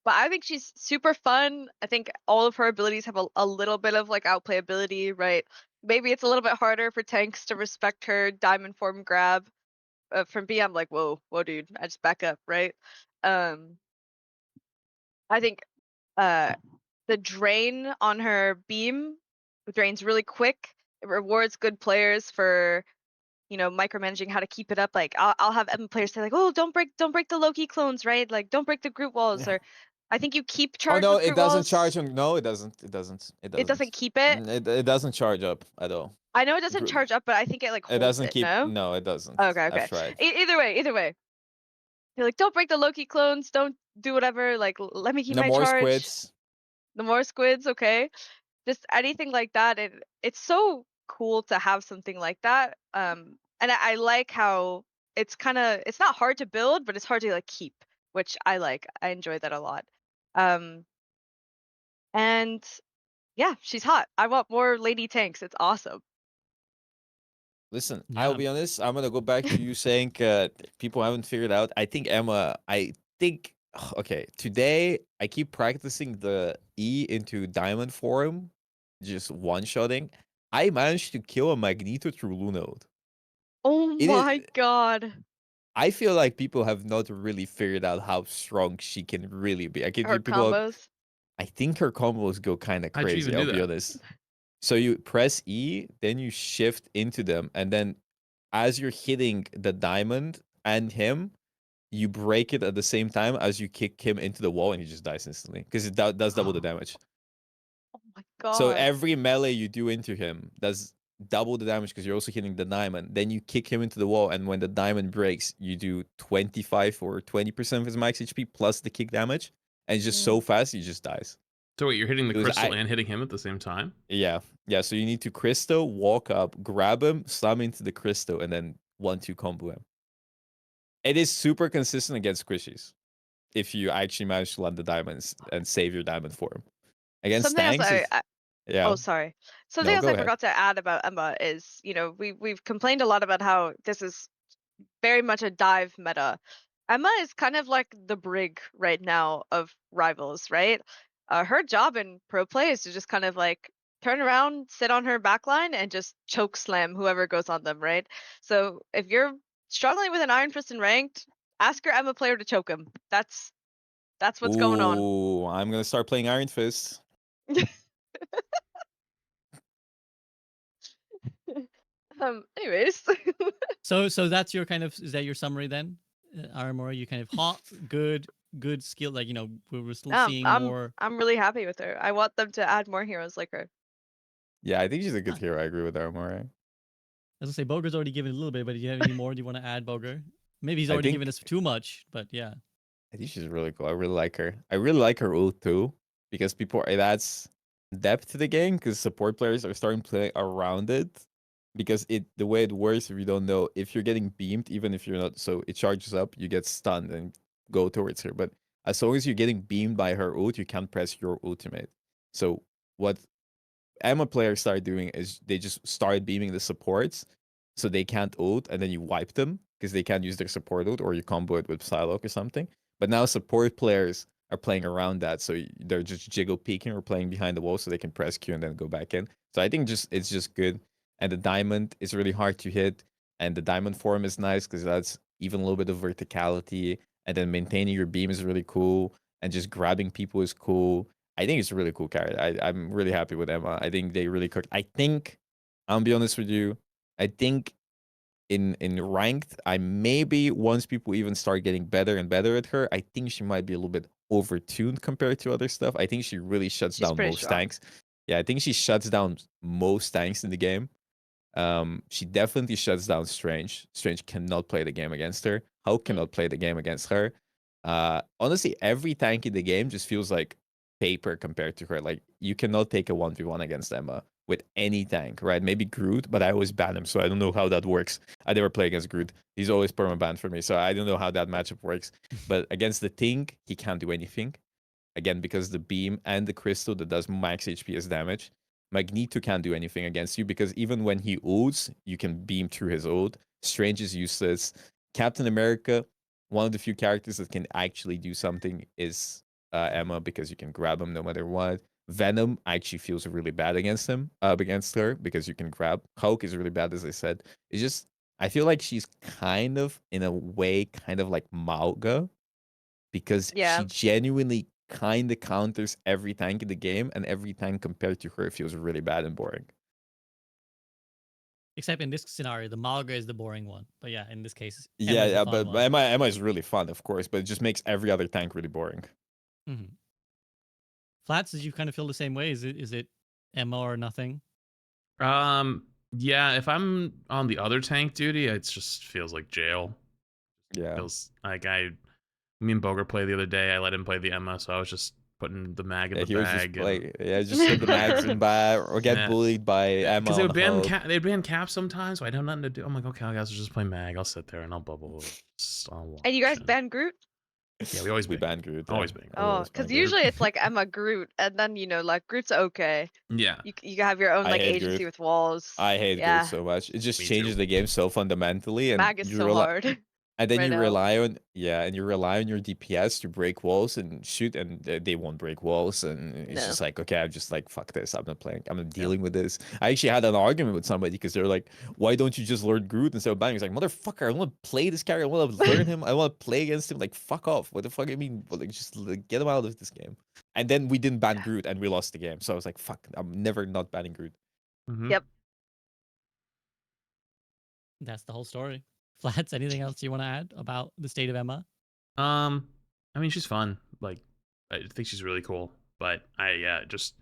[SPEAKER 4] but I think she's super fun. I think all of her abilities have a little bit of like outplayability, right? Maybe it's a little bit harder for tanks to respect her diamond form grab. From B, I'm like, whoa, dude, I just back up, right? Um, I think the drain on her beam drains really quick. It rewards good players for micromanaging how to keep it up. Like I'll have Emma players say like, oh, don't break the Loki clones, right? Like don't break the Groot walls. Or I think you keep
[SPEAKER 2] Oh
[SPEAKER 4] charge
[SPEAKER 2] no,
[SPEAKER 4] with
[SPEAKER 2] it
[SPEAKER 4] Groot
[SPEAKER 2] doesn't
[SPEAKER 4] walls.
[SPEAKER 2] charge him. No, it doesn't. It doesn't. It
[SPEAKER 4] It
[SPEAKER 2] doesn't.
[SPEAKER 4] doesn't keep it.
[SPEAKER 2] It doesn't charge up at all.
[SPEAKER 4] I know it doesn't charge up, but I think it like
[SPEAKER 2] It
[SPEAKER 4] holds
[SPEAKER 2] doesn't
[SPEAKER 4] it.
[SPEAKER 2] keep.
[SPEAKER 4] No.
[SPEAKER 2] No, it doesn't.
[SPEAKER 4] Okay.
[SPEAKER 2] I've tried.
[SPEAKER 4] Either way. You're like, don't break the Loki clones. Don't do whatever. Like, let me keep
[SPEAKER 2] No
[SPEAKER 4] my
[SPEAKER 2] more
[SPEAKER 4] charge.
[SPEAKER 2] squids.
[SPEAKER 4] The more squids, okay. Just anything like that. And it's so cool to have something like that. And I like how it's not hard to build, but it's hard to like keep, which I like. I enjoy that a lot. And yeah, she's hot. I want more lady tanks. It's awesome.
[SPEAKER 2] Listen,
[SPEAKER 1] Yeah.
[SPEAKER 2] I'll be honest. I'm gonna go back to you saying people haven't figured out. I think Emma. I think okay. Today I keep practicing the E into diamond form, just one shotting. I managed to kill a Magneto through Lunode.
[SPEAKER 4] Oh
[SPEAKER 2] It is.
[SPEAKER 4] my god.
[SPEAKER 2] I feel like people have not really figured out how strong she can really be. I can
[SPEAKER 4] Her
[SPEAKER 2] people.
[SPEAKER 4] combos.
[SPEAKER 2] I think her combos go kind of
[SPEAKER 3] How'd you
[SPEAKER 2] crazy.
[SPEAKER 3] even
[SPEAKER 2] I'll
[SPEAKER 3] do
[SPEAKER 2] be
[SPEAKER 3] that?
[SPEAKER 2] honest. So you press E, then you shift into them, and then as you're hitting the diamond and him, you break it at the same time as you kick him into the wall, and he just dies instantly because it does double the damage.
[SPEAKER 4] Oh my
[SPEAKER 2] So
[SPEAKER 4] god.
[SPEAKER 2] every melee you do into him does double the damage because you're also hitting the diamond. Then you kick him into the wall, and when the diamond breaks, you do 25 or 20% of his max HP plus the kick damage, and it's just so fast he just dies.
[SPEAKER 3] So wait, you're hitting the
[SPEAKER 2] It was-
[SPEAKER 3] crystal
[SPEAKER 2] I-
[SPEAKER 3] and hitting him at the same time?
[SPEAKER 2] Yeah. So you need to crystal, walk up, grab him, slam into the crystal, and then 1-2 combo him. It is super consistent against squishies if you actually manage to land the diamonds and save your diamond for him. Against
[SPEAKER 4] Something else
[SPEAKER 2] tanks,
[SPEAKER 4] oh
[SPEAKER 2] yeah.
[SPEAKER 4] sorry. Something
[SPEAKER 2] No,
[SPEAKER 4] else
[SPEAKER 2] go
[SPEAKER 4] I
[SPEAKER 2] ahead.
[SPEAKER 4] forgot to add about Emma is, we've complained a lot about how this is very much a dive meta. Emma is kind of like the Brig right now of Rivals, right? Her job in pro play is to just kind of like turn around, sit on her backline, and just choke slam whoever goes on them, right? So if you're struggling with an Iron Fist in ranked, ask your Emma player to choke him. That's what's going on.
[SPEAKER 2] Ooh, I'm gonna start playing Iron Fist.
[SPEAKER 4] Anyways.
[SPEAKER 1] So that's your kind of is that your summary then? Aramori, you kind of hot, good skill. Like we're still seeing more.
[SPEAKER 4] I'm really happy with her. I want them to add more heroes like her.
[SPEAKER 2] Yeah, I think she's a good
[SPEAKER 1] Huh.
[SPEAKER 2] hero. I agree with Armore.
[SPEAKER 1] As I say, Boger's already given a little bit, but do you have any more? Do you want to add, Boger? Maybe he's already given us too much, but yeah.
[SPEAKER 2] I think she's really cool. I really like her. I really like her ult too because people that's depth to the game because support players are starting to play around it. Because the way it works, if you don't know, if you're getting beamed, even if you're not, so it charges up, you get stunned and go towards her. But as long as you're getting beamed by her ult, you can't press your ultimate. So what Emma players started doing is they just started beaming the supports, so they can't ult, and then you wipe them because they can't use their support ult, or you combo it with Psylocke or something. But now support players are playing around that, so they're just jiggle peeking or playing behind the wall, so they can press Q and then go back in. So I think it's just good. And the diamond is really hard to hit, and the diamond form is nice because that's even a little bit of verticality, and then maintaining your beam is really cool, and just grabbing people is cool. I think it's a really cool character. I'm really happy with Emma. I think they really cooked. I think, I'll be honest with you, I think in ranked, I maybe once people even start getting better and better at her, I think she might be a little bit overtuned compared to other stuff. I think she really shuts
[SPEAKER 4] She's
[SPEAKER 2] down
[SPEAKER 4] pretty
[SPEAKER 2] most
[SPEAKER 4] strong.
[SPEAKER 2] tanks. Yeah, I think she shuts down most tanks in the game. She definitely shuts down Strange. Strange cannot play the game against her. Hulk cannot play the game against her. Honestly, every tank in the game just feels like paper compared to her. Like you cannot take a 1v1 against Emma with any tank, right? Maybe Groot, but I always ban him, so I don't know how that works. I never play against Groot. He's always perma-banned for me, so I don't know how that matchup works. But against the Thing, he can't do anything. Again, because the beam and the crystal that does max HP as damage. Magneto can't do anything against you because even when he ults, you can beam through his ult. Strange is useless. Captain America, one of the few characters that can actually do something is Emma because you can grab him no matter what. Venom actually feels really bad against him, against her because you can grab. Hulk is really bad, as I said. It's just I feel like she's kind of in a way kind of like Mauga because
[SPEAKER 4] Yeah.
[SPEAKER 2] she genuinely kind of counters every tank in the game, and every tank compared to her feels really bad and boring.
[SPEAKER 1] Except in this scenario, the Malga is the boring one. But yeah, in this case,
[SPEAKER 2] Yeah,
[SPEAKER 1] Emma's the
[SPEAKER 2] yeah,
[SPEAKER 1] fun
[SPEAKER 2] but
[SPEAKER 1] one.
[SPEAKER 2] Emma is really fun, of course, but it just makes every other tank really boring.
[SPEAKER 1] Mm-hmm. Flats, did you kind of feel the same way? Is it Emma or nothing?
[SPEAKER 3] Yeah, if I'm on the other tank duty, it just feels like jail.
[SPEAKER 2] Yeah.
[SPEAKER 3] Feels like me and Boger played the other day. I let him play the Emma, so I was just putting the mag in
[SPEAKER 2] Yeah,
[SPEAKER 3] the
[SPEAKER 2] he was just
[SPEAKER 3] bag.
[SPEAKER 2] like, just put the mags in by or get
[SPEAKER 3] Yeah.
[SPEAKER 2] bullied by Emma
[SPEAKER 3] Because they
[SPEAKER 2] on
[SPEAKER 3] would ban
[SPEAKER 2] Hulk.
[SPEAKER 3] they'd ban Cap sometimes, so I don't have nothing to do. I'm like, okay, I guess I'll just play mag. I'll sit there and I'll bubble. I'll watch.
[SPEAKER 4] And you guys ban Groot?
[SPEAKER 3] Yeah, we always
[SPEAKER 2] We
[SPEAKER 3] ban
[SPEAKER 2] ban Groot.
[SPEAKER 3] Always
[SPEAKER 2] yeah.
[SPEAKER 3] ban
[SPEAKER 2] We
[SPEAKER 4] Oh,
[SPEAKER 2] always ban
[SPEAKER 4] because
[SPEAKER 2] Groot.
[SPEAKER 4] usually it's like Emma Groot, and then like Groot's okay.
[SPEAKER 3] Yeah.
[SPEAKER 4] You have your own
[SPEAKER 2] I
[SPEAKER 4] like
[SPEAKER 2] hate
[SPEAKER 4] agency
[SPEAKER 2] Groot.
[SPEAKER 4] with walls.
[SPEAKER 2] I hate
[SPEAKER 4] Yeah.
[SPEAKER 2] Groot so much. It just
[SPEAKER 3] Me
[SPEAKER 2] changes
[SPEAKER 3] too.
[SPEAKER 2] the game so fundamentally, and
[SPEAKER 4] Mag is
[SPEAKER 2] you
[SPEAKER 4] so
[SPEAKER 2] rely
[SPEAKER 4] hard.
[SPEAKER 2] and then
[SPEAKER 4] right
[SPEAKER 2] you
[SPEAKER 4] now.
[SPEAKER 2] rely on your DPS to break walls and shoot, and they won't break walls, and it's
[SPEAKER 4] No.
[SPEAKER 2] just like, okay, I'm just like, fuck this, I'm not playing, I'm not dealing with this. I actually had an argument with somebody because they're like, why don't you just learn Groot instead of banning? He's like, motherfucker, I want to play this character, I want to learn him, I want to play against him. Like, fuck off, what the fuck? I mean, like, just like, get him out of this game. And then we didn't ban Groot, and we lost the game. So I was like, fuck, I'm never not banning Groot.
[SPEAKER 3] Mm-hmm.
[SPEAKER 4] Yep.
[SPEAKER 1] That's the whole story. Flats, anything else you want to add about the state of Emma?
[SPEAKER 3] I mean, she's fun. Like, I think she's really cool. But I just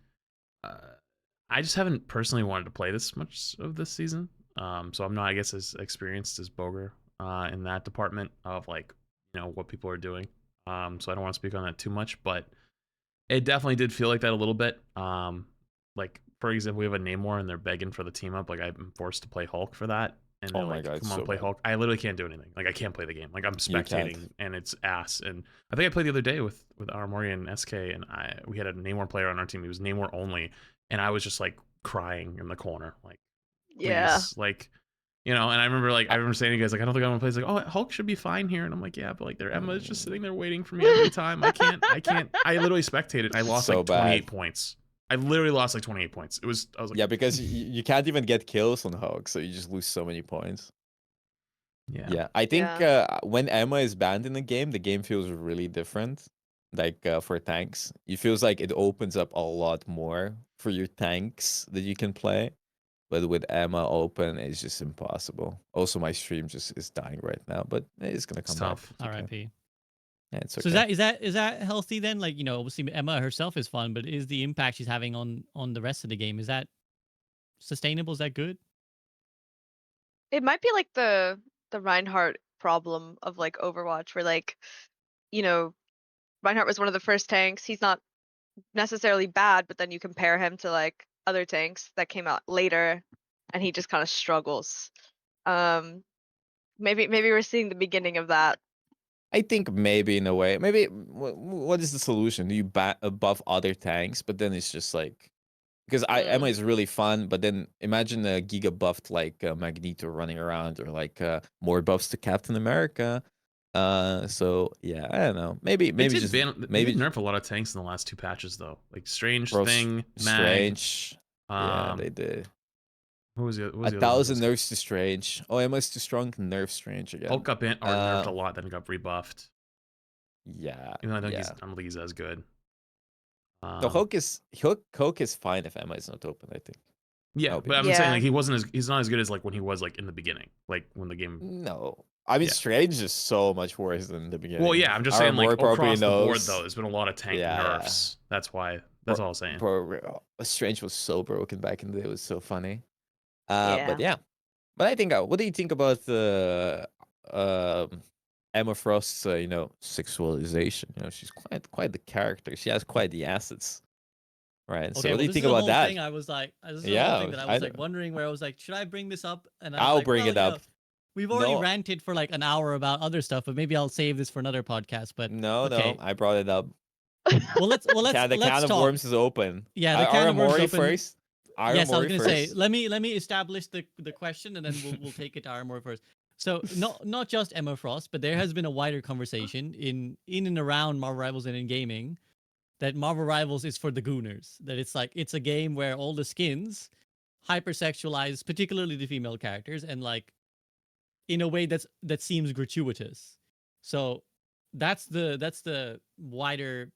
[SPEAKER 3] haven't personally wanted to play this much of this season. So I'm not, I guess, as experienced as Boger in that department of like, what people are doing. So I don't want to speak on that too much, but it definitely did feel like that a little bit. Like for example, we have a Namor and they're begging for the team up. Like I'm forced to play Hulk for that. And
[SPEAKER 2] Oh
[SPEAKER 3] they're
[SPEAKER 2] my
[SPEAKER 3] like,
[SPEAKER 2] God,
[SPEAKER 3] come on,
[SPEAKER 2] so
[SPEAKER 3] play
[SPEAKER 2] bad.
[SPEAKER 3] Hulk. I literally can't do anything. Like I can't play the game. Like I'm
[SPEAKER 2] You can't.
[SPEAKER 3] spectating and it's ass. And I think I played the other day with Armory and SK, and we had a Namor player on our team. He was Namor only, and I was just like crying in the corner, like, please,
[SPEAKER 4] Yeah.
[SPEAKER 3] like, and I remember saying to you guys, like, I don't think I want to play. It's like, oh, Hulk should be fine here, and I'm like, yeah, but like their Emma is just sitting there waiting for me every time. I can't. I literally spectated. I lost
[SPEAKER 2] So
[SPEAKER 3] like 28
[SPEAKER 2] bad.
[SPEAKER 3] points. I literally lost like 28 points. I was like,
[SPEAKER 2] Yeah, because you can't even get kills on Hulk, so you just lose so many points. Yeah, I think when Emma is banned in the game feels really different. Like for tanks, it feels like it opens up a lot more for your tanks that you can play. But with Emma open, it's just impossible. Also, my stream just is dying right now, but it's gonna
[SPEAKER 3] it's
[SPEAKER 2] come back.
[SPEAKER 3] tough.
[SPEAKER 2] It's okay.
[SPEAKER 1] R.I.P.
[SPEAKER 2] Yeah, it's
[SPEAKER 1] So
[SPEAKER 2] okay.
[SPEAKER 1] is that healthy then? Like, obviously Emma herself is fun, but is the impact she's having on the rest of the game, is that sustainable? Is that good?
[SPEAKER 4] It might be like the Reinhardt problem of like Overwatch, where like, Reinhardt was one of the first tanks. He's not necessarily bad, but then you compare him to like other tanks that came out later, and he just kind of struggles. Maybe we're seeing the beginning of that.
[SPEAKER 2] I think maybe in a way, maybe what is the solution? Do you buff other tanks, but then it's just like because Emma is really fun, but then imagine a Giga buffed like Magneto running around, or like more buffs to Captain America. So yeah, I don't know. Maybe
[SPEAKER 3] They did
[SPEAKER 2] just
[SPEAKER 3] they did nerf a lot of tanks in the last 2 patches though, like Strange, Thing, Mag.
[SPEAKER 2] Strange. Yeah, they did.
[SPEAKER 3] Who was the
[SPEAKER 2] A thousand nerfs to Strange. Oh, Emma's too strong. Nerf Strange again.
[SPEAKER 3] Hulk got nerfed a lot, then got rebuffed.
[SPEAKER 2] Yeah.
[SPEAKER 3] Even though I don't think he's as good.
[SPEAKER 2] The Hulk is fine if Emma is not open, I think.
[SPEAKER 3] Yeah, but I'm saying like he's not as good as like when he was like in the beginning, like when the game.
[SPEAKER 2] No, I mean Strange is so much worse than the beginning.
[SPEAKER 3] Well, yeah, I'm just saying like across the board though, there's been a lot of tank nerfs.
[SPEAKER 2] Yeah.
[SPEAKER 3] That's why. That's all I'm saying.
[SPEAKER 2] Strange was so broken back in the day. It was so funny. But yeah, but I think what do you think about the Emma Frost's sexualization? She's quite the character. She has quite the assets. Right.
[SPEAKER 1] Okay,
[SPEAKER 2] so what do you think
[SPEAKER 1] this
[SPEAKER 2] about
[SPEAKER 1] is
[SPEAKER 2] that?
[SPEAKER 1] thing I was like, this is the whole thing that I was like wondering, where I was like, should I bring this up? And
[SPEAKER 2] I'll bring it up.
[SPEAKER 1] We've already ranted for like an hour about other stuff, but maybe I'll save this for another podcast. But
[SPEAKER 2] no, I brought it up.
[SPEAKER 1] Well, let's
[SPEAKER 2] the can of
[SPEAKER 1] talk.
[SPEAKER 2] worms is open.
[SPEAKER 1] Yeah, the can of worms is open.
[SPEAKER 2] First.
[SPEAKER 1] Yes, I was gonna say, let me establish the question, and then we'll take it to Armor first. So not just Emma Frost, but there has been a wider conversation in and around Marvel Rivals and in gaming that Marvel Rivals is for the gooners. That it's a game where all the skins hypersexualize, particularly the female characters, and like in a way that seems gratuitous. So that's the wider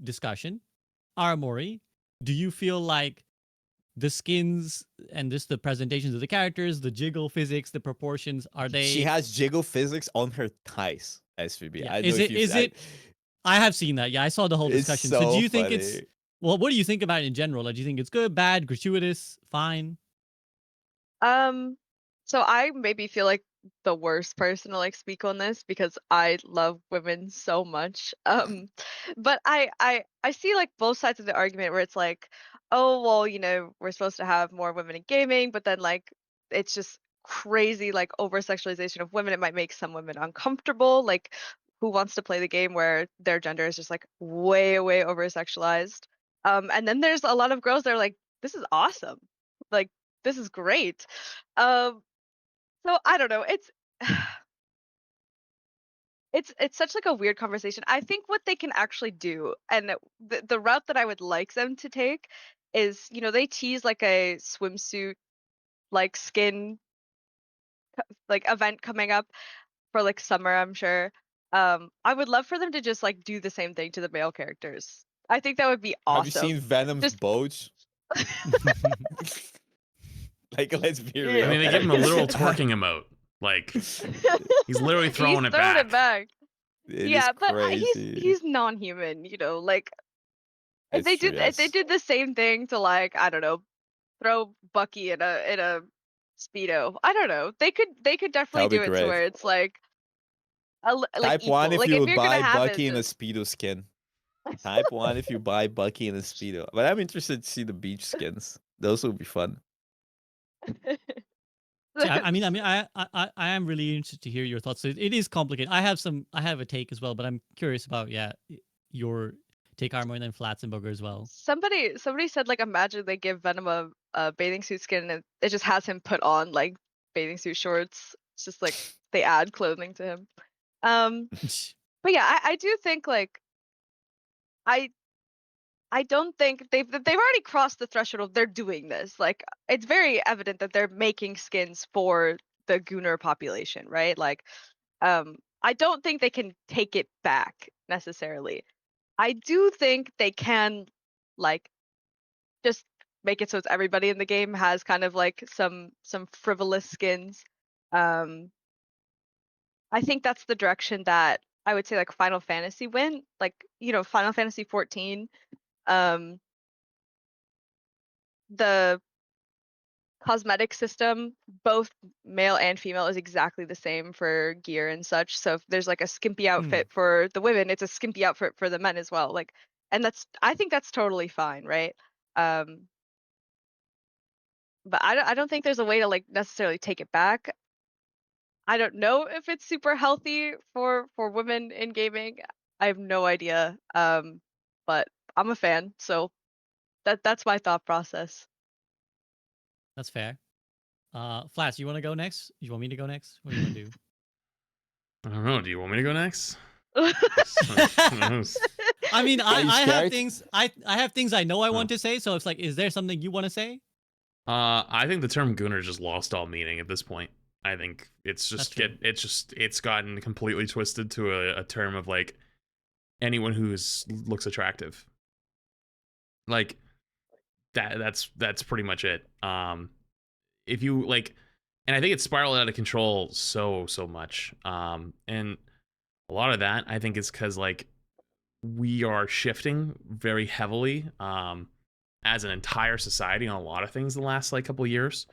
[SPEAKER 1] discussion. Aramori, do you feel like the skins and just the presentations of the characters, the jiggle physics, the proportions, are they?
[SPEAKER 2] She has jiggle physics on her thighs, SVB.
[SPEAKER 1] Yeah. Is it? I have seen that. Yeah, I saw the whole discussion. So do you think it's? Well, what do you think about it in general? Like, do you think it's good, bad, gratuitous, fine?
[SPEAKER 4] So I maybe feel like the worst person to like speak on this because I love women so much. But I see like both sides of the argument where it's like, oh well, we're supposed to have more women in gaming, but then like it's just crazy like over sexualization of women. It might make some women uncomfortable. Like, who wants to play the game where their gender is just like way over sexualized? And then there's a lot of girls that are like, this is awesome. Like, this is great. So I don't know. It's such like a weird conversation. I think what they can actually do, and the route that I would like them to take is, they tease like a swimsuit like skin like event coming up for like summer, I'm sure. I would love for them to just like do the same thing to the male characters. I think that would be awesome.
[SPEAKER 2] Have you seen Venom's boats? Like, let's be real.
[SPEAKER 3] I mean, they give him a literal twerking emote. Like, he's literally throwing it back.
[SPEAKER 4] Yeah, but he's non-human, like if they did the same thing to like, I don't know, throw Bucky in a Speedo. I don't know. They could definitely do it to where it's like
[SPEAKER 2] Type 1 if
[SPEAKER 4] like,
[SPEAKER 2] you buy Bucky in a Speedo skin. Type 1 if you buy Bucky in a Speedo. But I'm interested to see the beach skins. Those will be fun.
[SPEAKER 1] I mean, I am really interested to hear your thoughts. So it is complicated. I have a take as well, but I'm curious about your take, Armor, and then Flatzenberger as well.
[SPEAKER 4] Somebody said like, imagine they give Venom a bathing suit skin and it just has him put on like bathing suit shorts. It's just like they add clothing to him. But yeah, I do think like I don't think they've already crossed the threshold of they're doing this. Like, it's very evident that they're making skins for the Gooner population, right? Like, I don't think they can take it back necessarily. I do think they can, like, just make it so it's everybody in the game has kind of like some frivolous skins. I think that's the direction that I would say like Final Fantasy went. Like, Final Fantasy 14. The cosmetic system, both male and female, is exactly the same for gear and such. So if there's like a skimpy outfit for the women, it's a skimpy outfit for the men as well. Like, and I think that's totally fine, right? Um, but I don't think there's a way to like necessarily take it back. I don't know if it's super healthy for women in gaming. I have no idea. But I'm a fan, so that's my thought process.
[SPEAKER 1] That's fair. Flats, you want to go next? You want me to go next? What do you want to do?
[SPEAKER 3] I don't know. Do you want me to go next?
[SPEAKER 1] I mean,
[SPEAKER 2] Are you
[SPEAKER 1] I have
[SPEAKER 2] scared?
[SPEAKER 1] things I have things I know I want to say. So it's like, is there something you want to say?
[SPEAKER 3] I think the term gooner just lost all meaning at this point. I think it's just
[SPEAKER 1] That's true.
[SPEAKER 3] it's gotten completely twisted to a term of like anyone who looks attractive. Like that's pretty much it. If you like, and I think it's spiraled out of control so much. And a lot of that I think is because like we are shifting very heavily as an entire society on a lot of things the last like couple of years.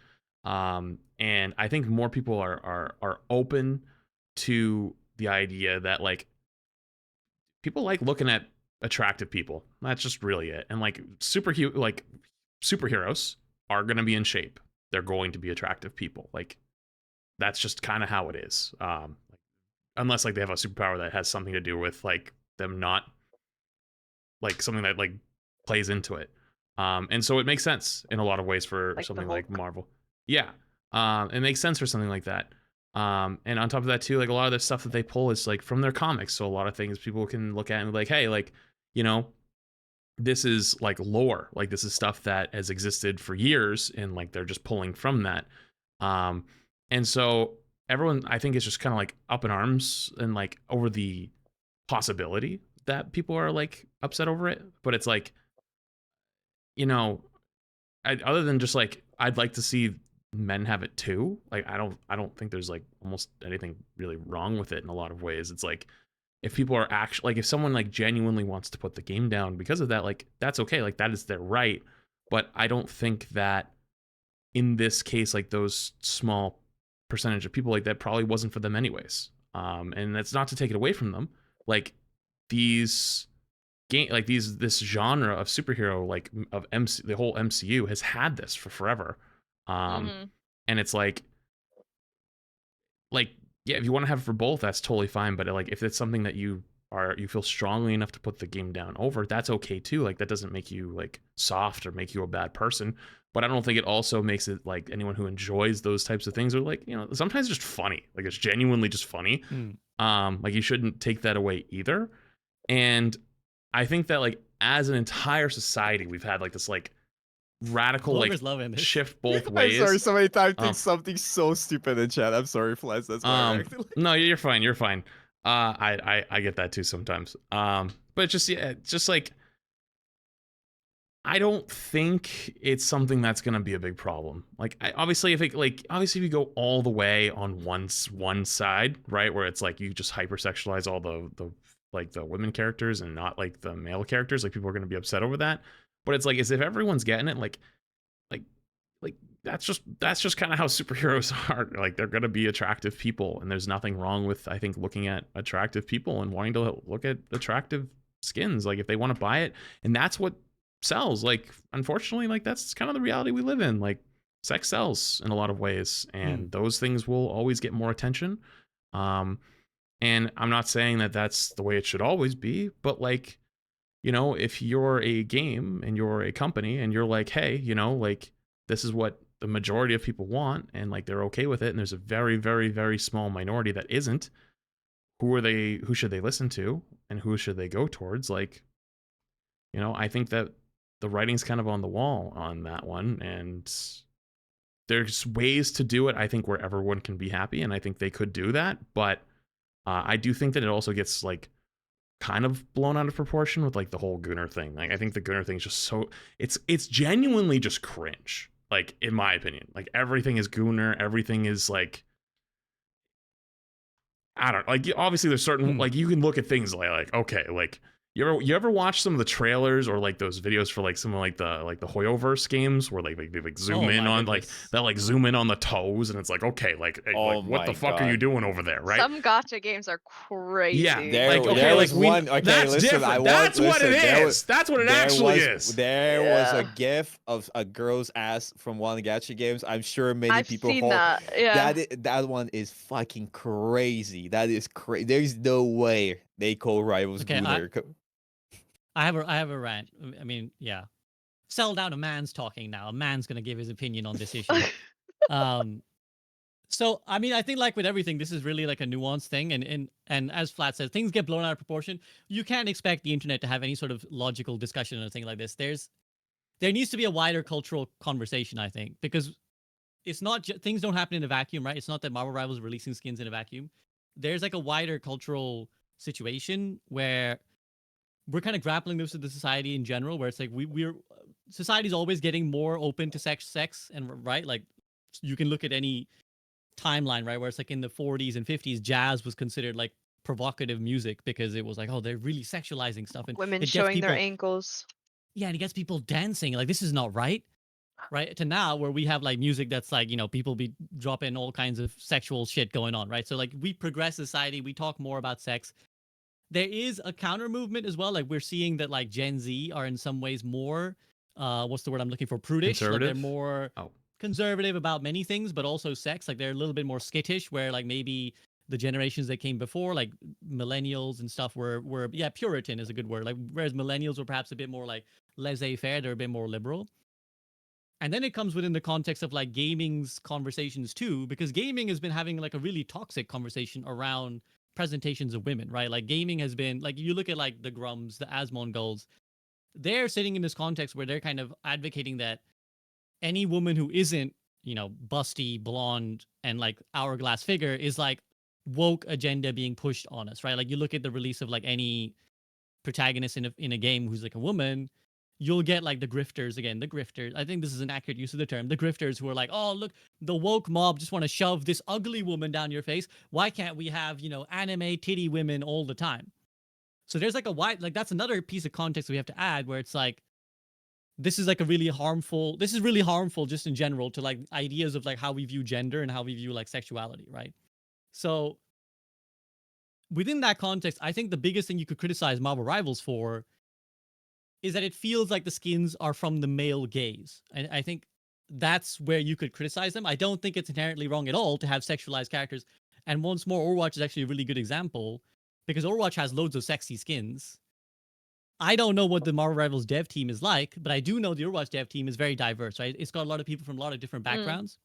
[SPEAKER 3] And I think more people are open to the idea that like people like looking at attractive people. That's just really it. And like superheroes are going to be in shape. They're going to be attractive people. Like that's just kind of how it is. Unless like they have a superpower that has something to do with like them not like something that like plays into it. And so it makes sense in a lot of ways for
[SPEAKER 4] Like the
[SPEAKER 3] something like
[SPEAKER 4] Hulk.
[SPEAKER 3] Marvel. Yeah. It makes sense for something like that. And on top of that too, like a lot of the stuff that they pull is like from their comics. So a lot of things people can look at and be like, hey, like, you know, this is like lore. Like this is stuff that has existed for years and like they're just pulling from that. And so everyone I think is just kind of like up in arms and like over the possibility that people are like upset over it. But it's like, you know, other than just like I'd like to see men have it too. Like I don't think there's like almost anything really wrong with it in a lot of ways. It's like if people are actually like if someone like genuinely wants to put the game down because of that, like that's okay. Like that is their right. But I don't think that in this case, like those small percentage of people like that probably wasn't for them anyways. And that's not to take it away from them. Like these like this genre of superhero like of the whole MCU has had this for forever.
[SPEAKER 4] Mhm.
[SPEAKER 3] And it's like yeah, if you want to have it for both, that's totally fine. But like if it's something that you feel strongly enough to put the game down over, that's okay too. Like that doesn't make you like soft or make you a bad person. But I don't think it also makes it like anyone who enjoys those types of things are like, you know, sometimes just funny. Like it's genuinely just funny. Like you shouldn't take that away either. And I think that like as an entire society, we've had like this like radical like shift both ways.
[SPEAKER 2] I'm sorry, somebody typed something so stupid in chat. I'm sorry, Flats. That's why I reacted.
[SPEAKER 3] No, you're fine. You're fine. I get that too sometimes. But just yeah, just like I don't think it's something that's gonna be a big problem. Like obviously if you go all the way on one side, right, where it's like you just hypersexualize all the like the women characters and not like the male characters, like people are gonna be upset over that. But it's like as if everyone's getting it, like that's just kind of how superheroes are. Like they're gonna be attractive people, and there's nothing wrong with I think looking at attractive people and wanting to look at attractive skins. Like if they want to buy it, and that's what sells. Like unfortunately, like that's kind of the reality we live in. Like sex sells in a lot of ways, and those things will always get more attention. And I'm not saying that that's the way it should always be, but like, you know, if you're a game and you're a company and you're like, hey, you know, like this is what the majority of people want and like they're okay with it, and there's a very, very, very small minority that isn't, who should they listen to and who should they go towards? Like, you know, I think that the writing's kind of on the wall on that one, and there's ways to do it, I think, where everyone can be happy, and I think they could do that, but I do think that it also gets like kind of blown out of proportion with like the whole Gunnar thing. Like I think the Gunnar thing is just so it's genuinely just cringe. Like in my opinion, like everything is Gunnar, everything is like I don't like obviously there's certain like you can look at things like okay like You ever watch some of the trailers or like those videos for like some of like the Hoyoverse games where like they like zoom
[SPEAKER 1] Oh
[SPEAKER 3] in
[SPEAKER 1] my
[SPEAKER 3] on like
[SPEAKER 1] goodness.
[SPEAKER 3] they like zoom in on the toes and it's like okay
[SPEAKER 2] Oh
[SPEAKER 3] like what the
[SPEAKER 2] my
[SPEAKER 3] fuck are you
[SPEAKER 2] God.
[SPEAKER 3] doing over there, right?
[SPEAKER 4] Some gotcha games are crazy.
[SPEAKER 3] Yeah,
[SPEAKER 2] There,
[SPEAKER 3] like okay,
[SPEAKER 2] there
[SPEAKER 3] like
[SPEAKER 2] was
[SPEAKER 3] we
[SPEAKER 2] one. Okay,
[SPEAKER 3] that's
[SPEAKER 2] listen.
[SPEAKER 3] different. That's what it
[SPEAKER 2] There
[SPEAKER 3] is. That's what it
[SPEAKER 2] there
[SPEAKER 3] actually
[SPEAKER 2] was,
[SPEAKER 3] is.
[SPEAKER 2] There was a
[SPEAKER 4] Yeah.
[SPEAKER 2] GIF of a girl's ass from one of the gacha games. I'm sure many
[SPEAKER 4] I've
[SPEAKER 2] people
[SPEAKER 4] seen
[SPEAKER 2] hold
[SPEAKER 4] that. Yeah.
[SPEAKER 2] that one is fucking crazy. That is crazy. There's no way they call rivals
[SPEAKER 1] Okay,
[SPEAKER 2] Gunnar.
[SPEAKER 1] I have a rant. I mean, yeah. Settle down. A man's talking now. A man's gonna give his opinion on this issue. So I mean, I think like with everything, this is really like a nuanced thing, and as Flat says, things get blown out of proportion. You can't expect the internet to have any sort of logical discussion or thing like this. There needs to be a wider cultural conversation, I think, because it's not things don't happen in a vacuum, right? It's not that Marvel Rivals releasing skins in a vacuum. There's like a wider cultural situation where we're kind of grappling this with the society in general, where it's like we're society's always getting more open to sex, and right, like you can look at any timeline, right, where it's like in the 40s and 50s, jazz was considered like provocative music because it was like, oh, they're really sexualizing stuff, and
[SPEAKER 4] Women
[SPEAKER 1] it gets
[SPEAKER 4] showing their
[SPEAKER 1] people,
[SPEAKER 4] ankles.
[SPEAKER 1] yeah, and it gets people dancing. Like this is not right. Right to now, where we have like music that's like people be dropping all kinds of sexual shit going on, right? So like we progress society, we talk more about sex. There is a counter movement as well. Like we're seeing that like Gen Z are in some ways more what's the word I'm looking for? Prudish. Like they're
[SPEAKER 3] Conservative?
[SPEAKER 1] more
[SPEAKER 3] Oh.
[SPEAKER 1] conservative about many things, but also sex. Like they're a little bit more skittish, where like maybe the generations that came before, like millennials and stuff, were yeah, Puritan is a good word. Like whereas millennials were perhaps a bit more like laissez-faire, they're a bit more liberal. And then it comes within the context of like gaming's conversations too, because gaming has been having like a really toxic conversation around presentations of women, right? Like gaming has been like, you look at like the Grums, the Asmongols, they're sitting in this context where they're kind of advocating that any woman who isn't, busty, blonde, and like hourglass figure is like woke agenda being pushed on us, right? Like you look at the release of like any protagonist in a game who's like a woman, you'll get like the grifters again. The grifters. I think this is an accurate use of the term. The grifters who are like, oh look, the woke mob just want to shove this ugly woman down your face. Why can't we have anime titty women all the time? So there's like a wide that's another piece of context we have to add where it's like this is really harmful just in general to like ideas of like how we view gender and how we view like sexuality, right? So within that context, I think the biggest thing you could criticize Marvel Rivals for is that it feels like the skins are from the male gaze. And I think that's where you could criticize them. I don't think it's inherently wrong at all to have sexualized characters. And once more, Overwatch is actually a really good example because Overwatch has loads of sexy skins. I don't know what the Marvel Rivals dev team is like, but I do know the Overwatch dev team is very diverse, right? It's got a lot of people from a lot of different backgrounds.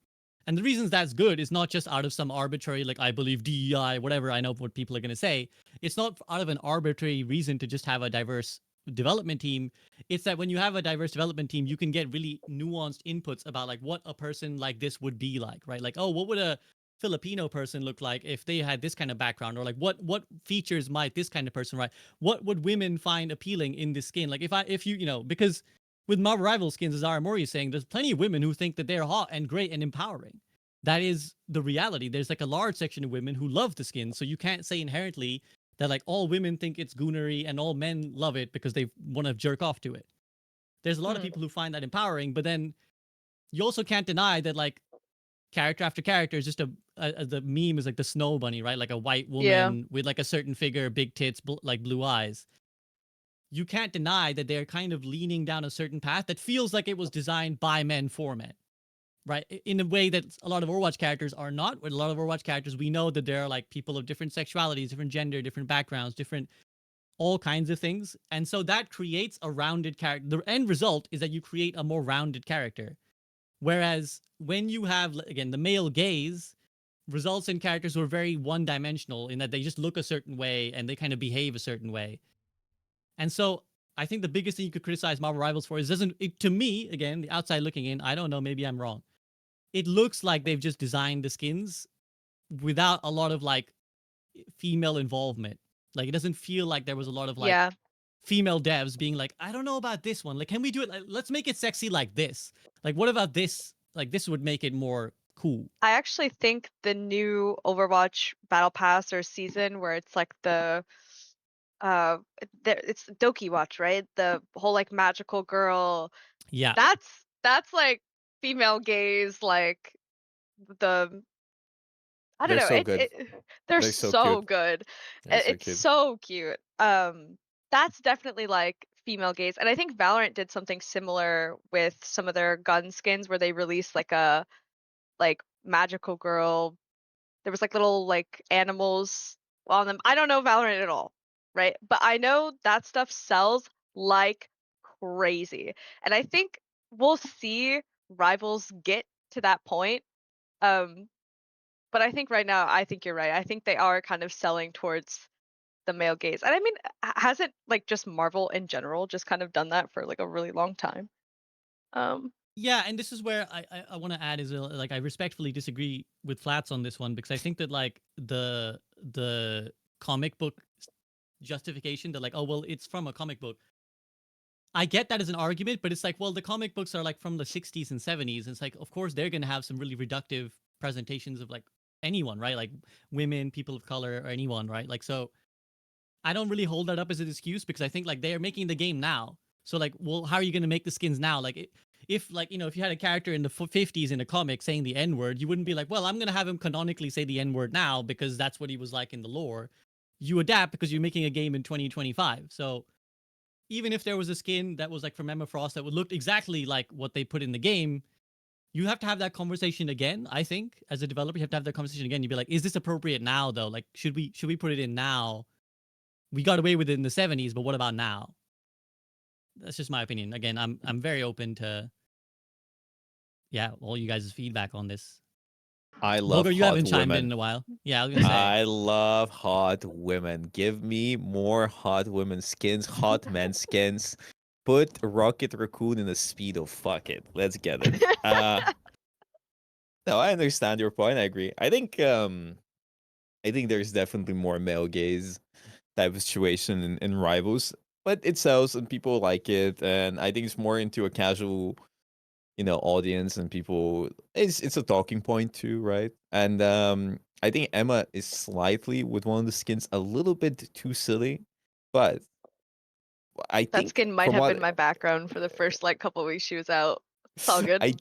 [SPEAKER 1] And the reasons that's good is not just out of some arbitrary, like, I believe DEI, whatever, I know what people are going to say. It's not out of an arbitrary reason to just have a diverse development team. It's that when you have a diverse development team, you can get really nuanced inputs about like what a person like this would be like, right? Like, oh, what would a Filipino person look like if they had this kind of background, or like what features might this kind of person, right? What would women find appealing in this skin? Like if you because with Marvel Rival skins, as Aramori is saying, there's plenty of women who think that they're hot and great and empowering. That is the reality. There's like a large section of women who love the skin, so you can't say inherently that like all women think it's goonery and all men love it because they want to jerk off to it. There's a lot of people who find that empowering, but then you also can't deny that like character after character is just the meme is like the snow bunny, right? Like a white woman with like a certain figure, big tits, like blue eyes. You can't deny that they're kind of leaning down a certain path that feels like it was designed by men for men, right? In a way that a lot of Overwatch characters are not. With a lot of Overwatch characters, we know that there are like people of different sexualities, different gender, different backgrounds, different all kinds of things. And so that creates a rounded character. The end result is that you create a more rounded character. Whereas when you have, again, the male gaze results in characters who are very one-dimensional in that they just look a certain way and they kind of behave a certain way. And so I think the biggest thing you could criticize Marvel Rivals for is to me, again, the outside looking in, I don't know, maybe I'm wrong. It looks like they've just designed the skins without a lot of like female involvement. Like it doesn't feel like there was a lot of like female devs being like, I don't know about this one. Like, can we do it? Like, let's make it sexy like this. Like, what about this? Like, this would make it more cool.
[SPEAKER 4] I actually think the new Overwatch Battle Pass or season where it's like the it's Doki Watch, right? The whole like magical girl.
[SPEAKER 1] Yeah.
[SPEAKER 4] That's like female gaze, like the I don't
[SPEAKER 2] They're
[SPEAKER 4] know.
[SPEAKER 2] so good.
[SPEAKER 4] They're
[SPEAKER 2] They're so
[SPEAKER 4] so
[SPEAKER 2] cute.
[SPEAKER 4] good.
[SPEAKER 2] They're so
[SPEAKER 4] It's
[SPEAKER 2] cute.
[SPEAKER 4] so cute. That's definitely like female gaze, and I think Valorant did something similar with some of their gun skins where they released like a like magical girl. There was like little like animals on them. I don't know Valorant at all, right? But I know that stuff sells like crazy, and I think we'll see rivals get to that point. Um, but I think right now, I think you're right. I think they are kind of selling towards the male gaze. And I mean, hasn't like just Marvel in general just kind of done that for like a really long time? Um,
[SPEAKER 1] Yeah, and this is where I want to add is like I respectfully disagree with Flats on this one because I think that like the comic book justification that like, oh well, it's from a comic book. I get that as an argument, but it's like, well, the comic books are like from the 60s and 70s. And it's like, of course, they're going to have some really reductive presentations of like anyone, right? Like women, people of color, or anyone, right? Like, so I don't really hold that up as an excuse because I think like they are making the game now. So like, well, how are you going to make the skins now? Like, if like you know, if you had a character in the 50s in a comic saying the N word, you wouldn't be like, well, I'm going to have him canonically say the N word now because that's what he was like in the lore. You adapt because you're making a game in 2025. So even if there was a skin that was like from Emma Frost that would look exactly like what they put in the game, you have to have that conversation again. I think as a developer, you have to have that conversation again. You'd be like, is this appropriate now though? Like, should we put it in now? We got away with it in the 70s, but what about now? That's just my opinion. Again, I'm very open to all you guys' feedback on this.
[SPEAKER 2] I love
[SPEAKER 1] Bulgar, you
[SPEAKER 2] hot
[SPEAKER 1] haven't chimed in
[SPEAKER 2] women.
[SPEAKER 1] a while. Yeah, I was gonna say.
[SPEAKER 2] I love hot women. Give me more hot women skins, hot men skins. Put Rocket Raccoon in the Speedo. Fuck it. Let's get it. No, I understand your point. I agree. I think there's definitely more male gaze type of situation in Rivals, but it sells and people like it, and I think it's more into a casual, audience and people. It's a talking point too, right? And I think Emma is slightly with one of the skins a little bit too silly, but I
[SPEAKER 4] that
[SPEAKER 2] think
[SPEAKER 4] skin might
[SPEAKER 2] from
[SPEAKER 4] have
[SPEAKER 2] what
[SPEAKER 4] been my background for the first like couple weeks she was out. It's all good.
[SPEAKER 2] I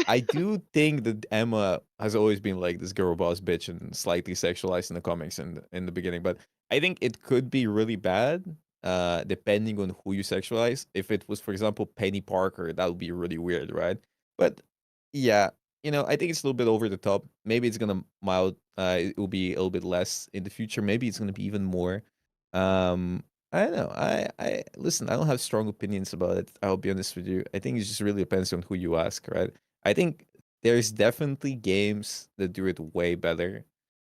[SPEAKER 2] I do think that Emma has always been like this girl boss bitch and slightly sexualized in the comics in the beginning, but I think it could be really bad, depending on who you sexualize. If it was, for example, Penny Parker, that would be really weird, right? But yeah, I think it's a little bit over the top. Maybe it's gonna mild. It will be a little bit less in the future. Maybe it's gonna be even more. Um, I don't know. I listen. I don't have strong opinions about it. I'll be honest with you. I think it just really depends on who you ask, right? I think there's definitely games that do it way better,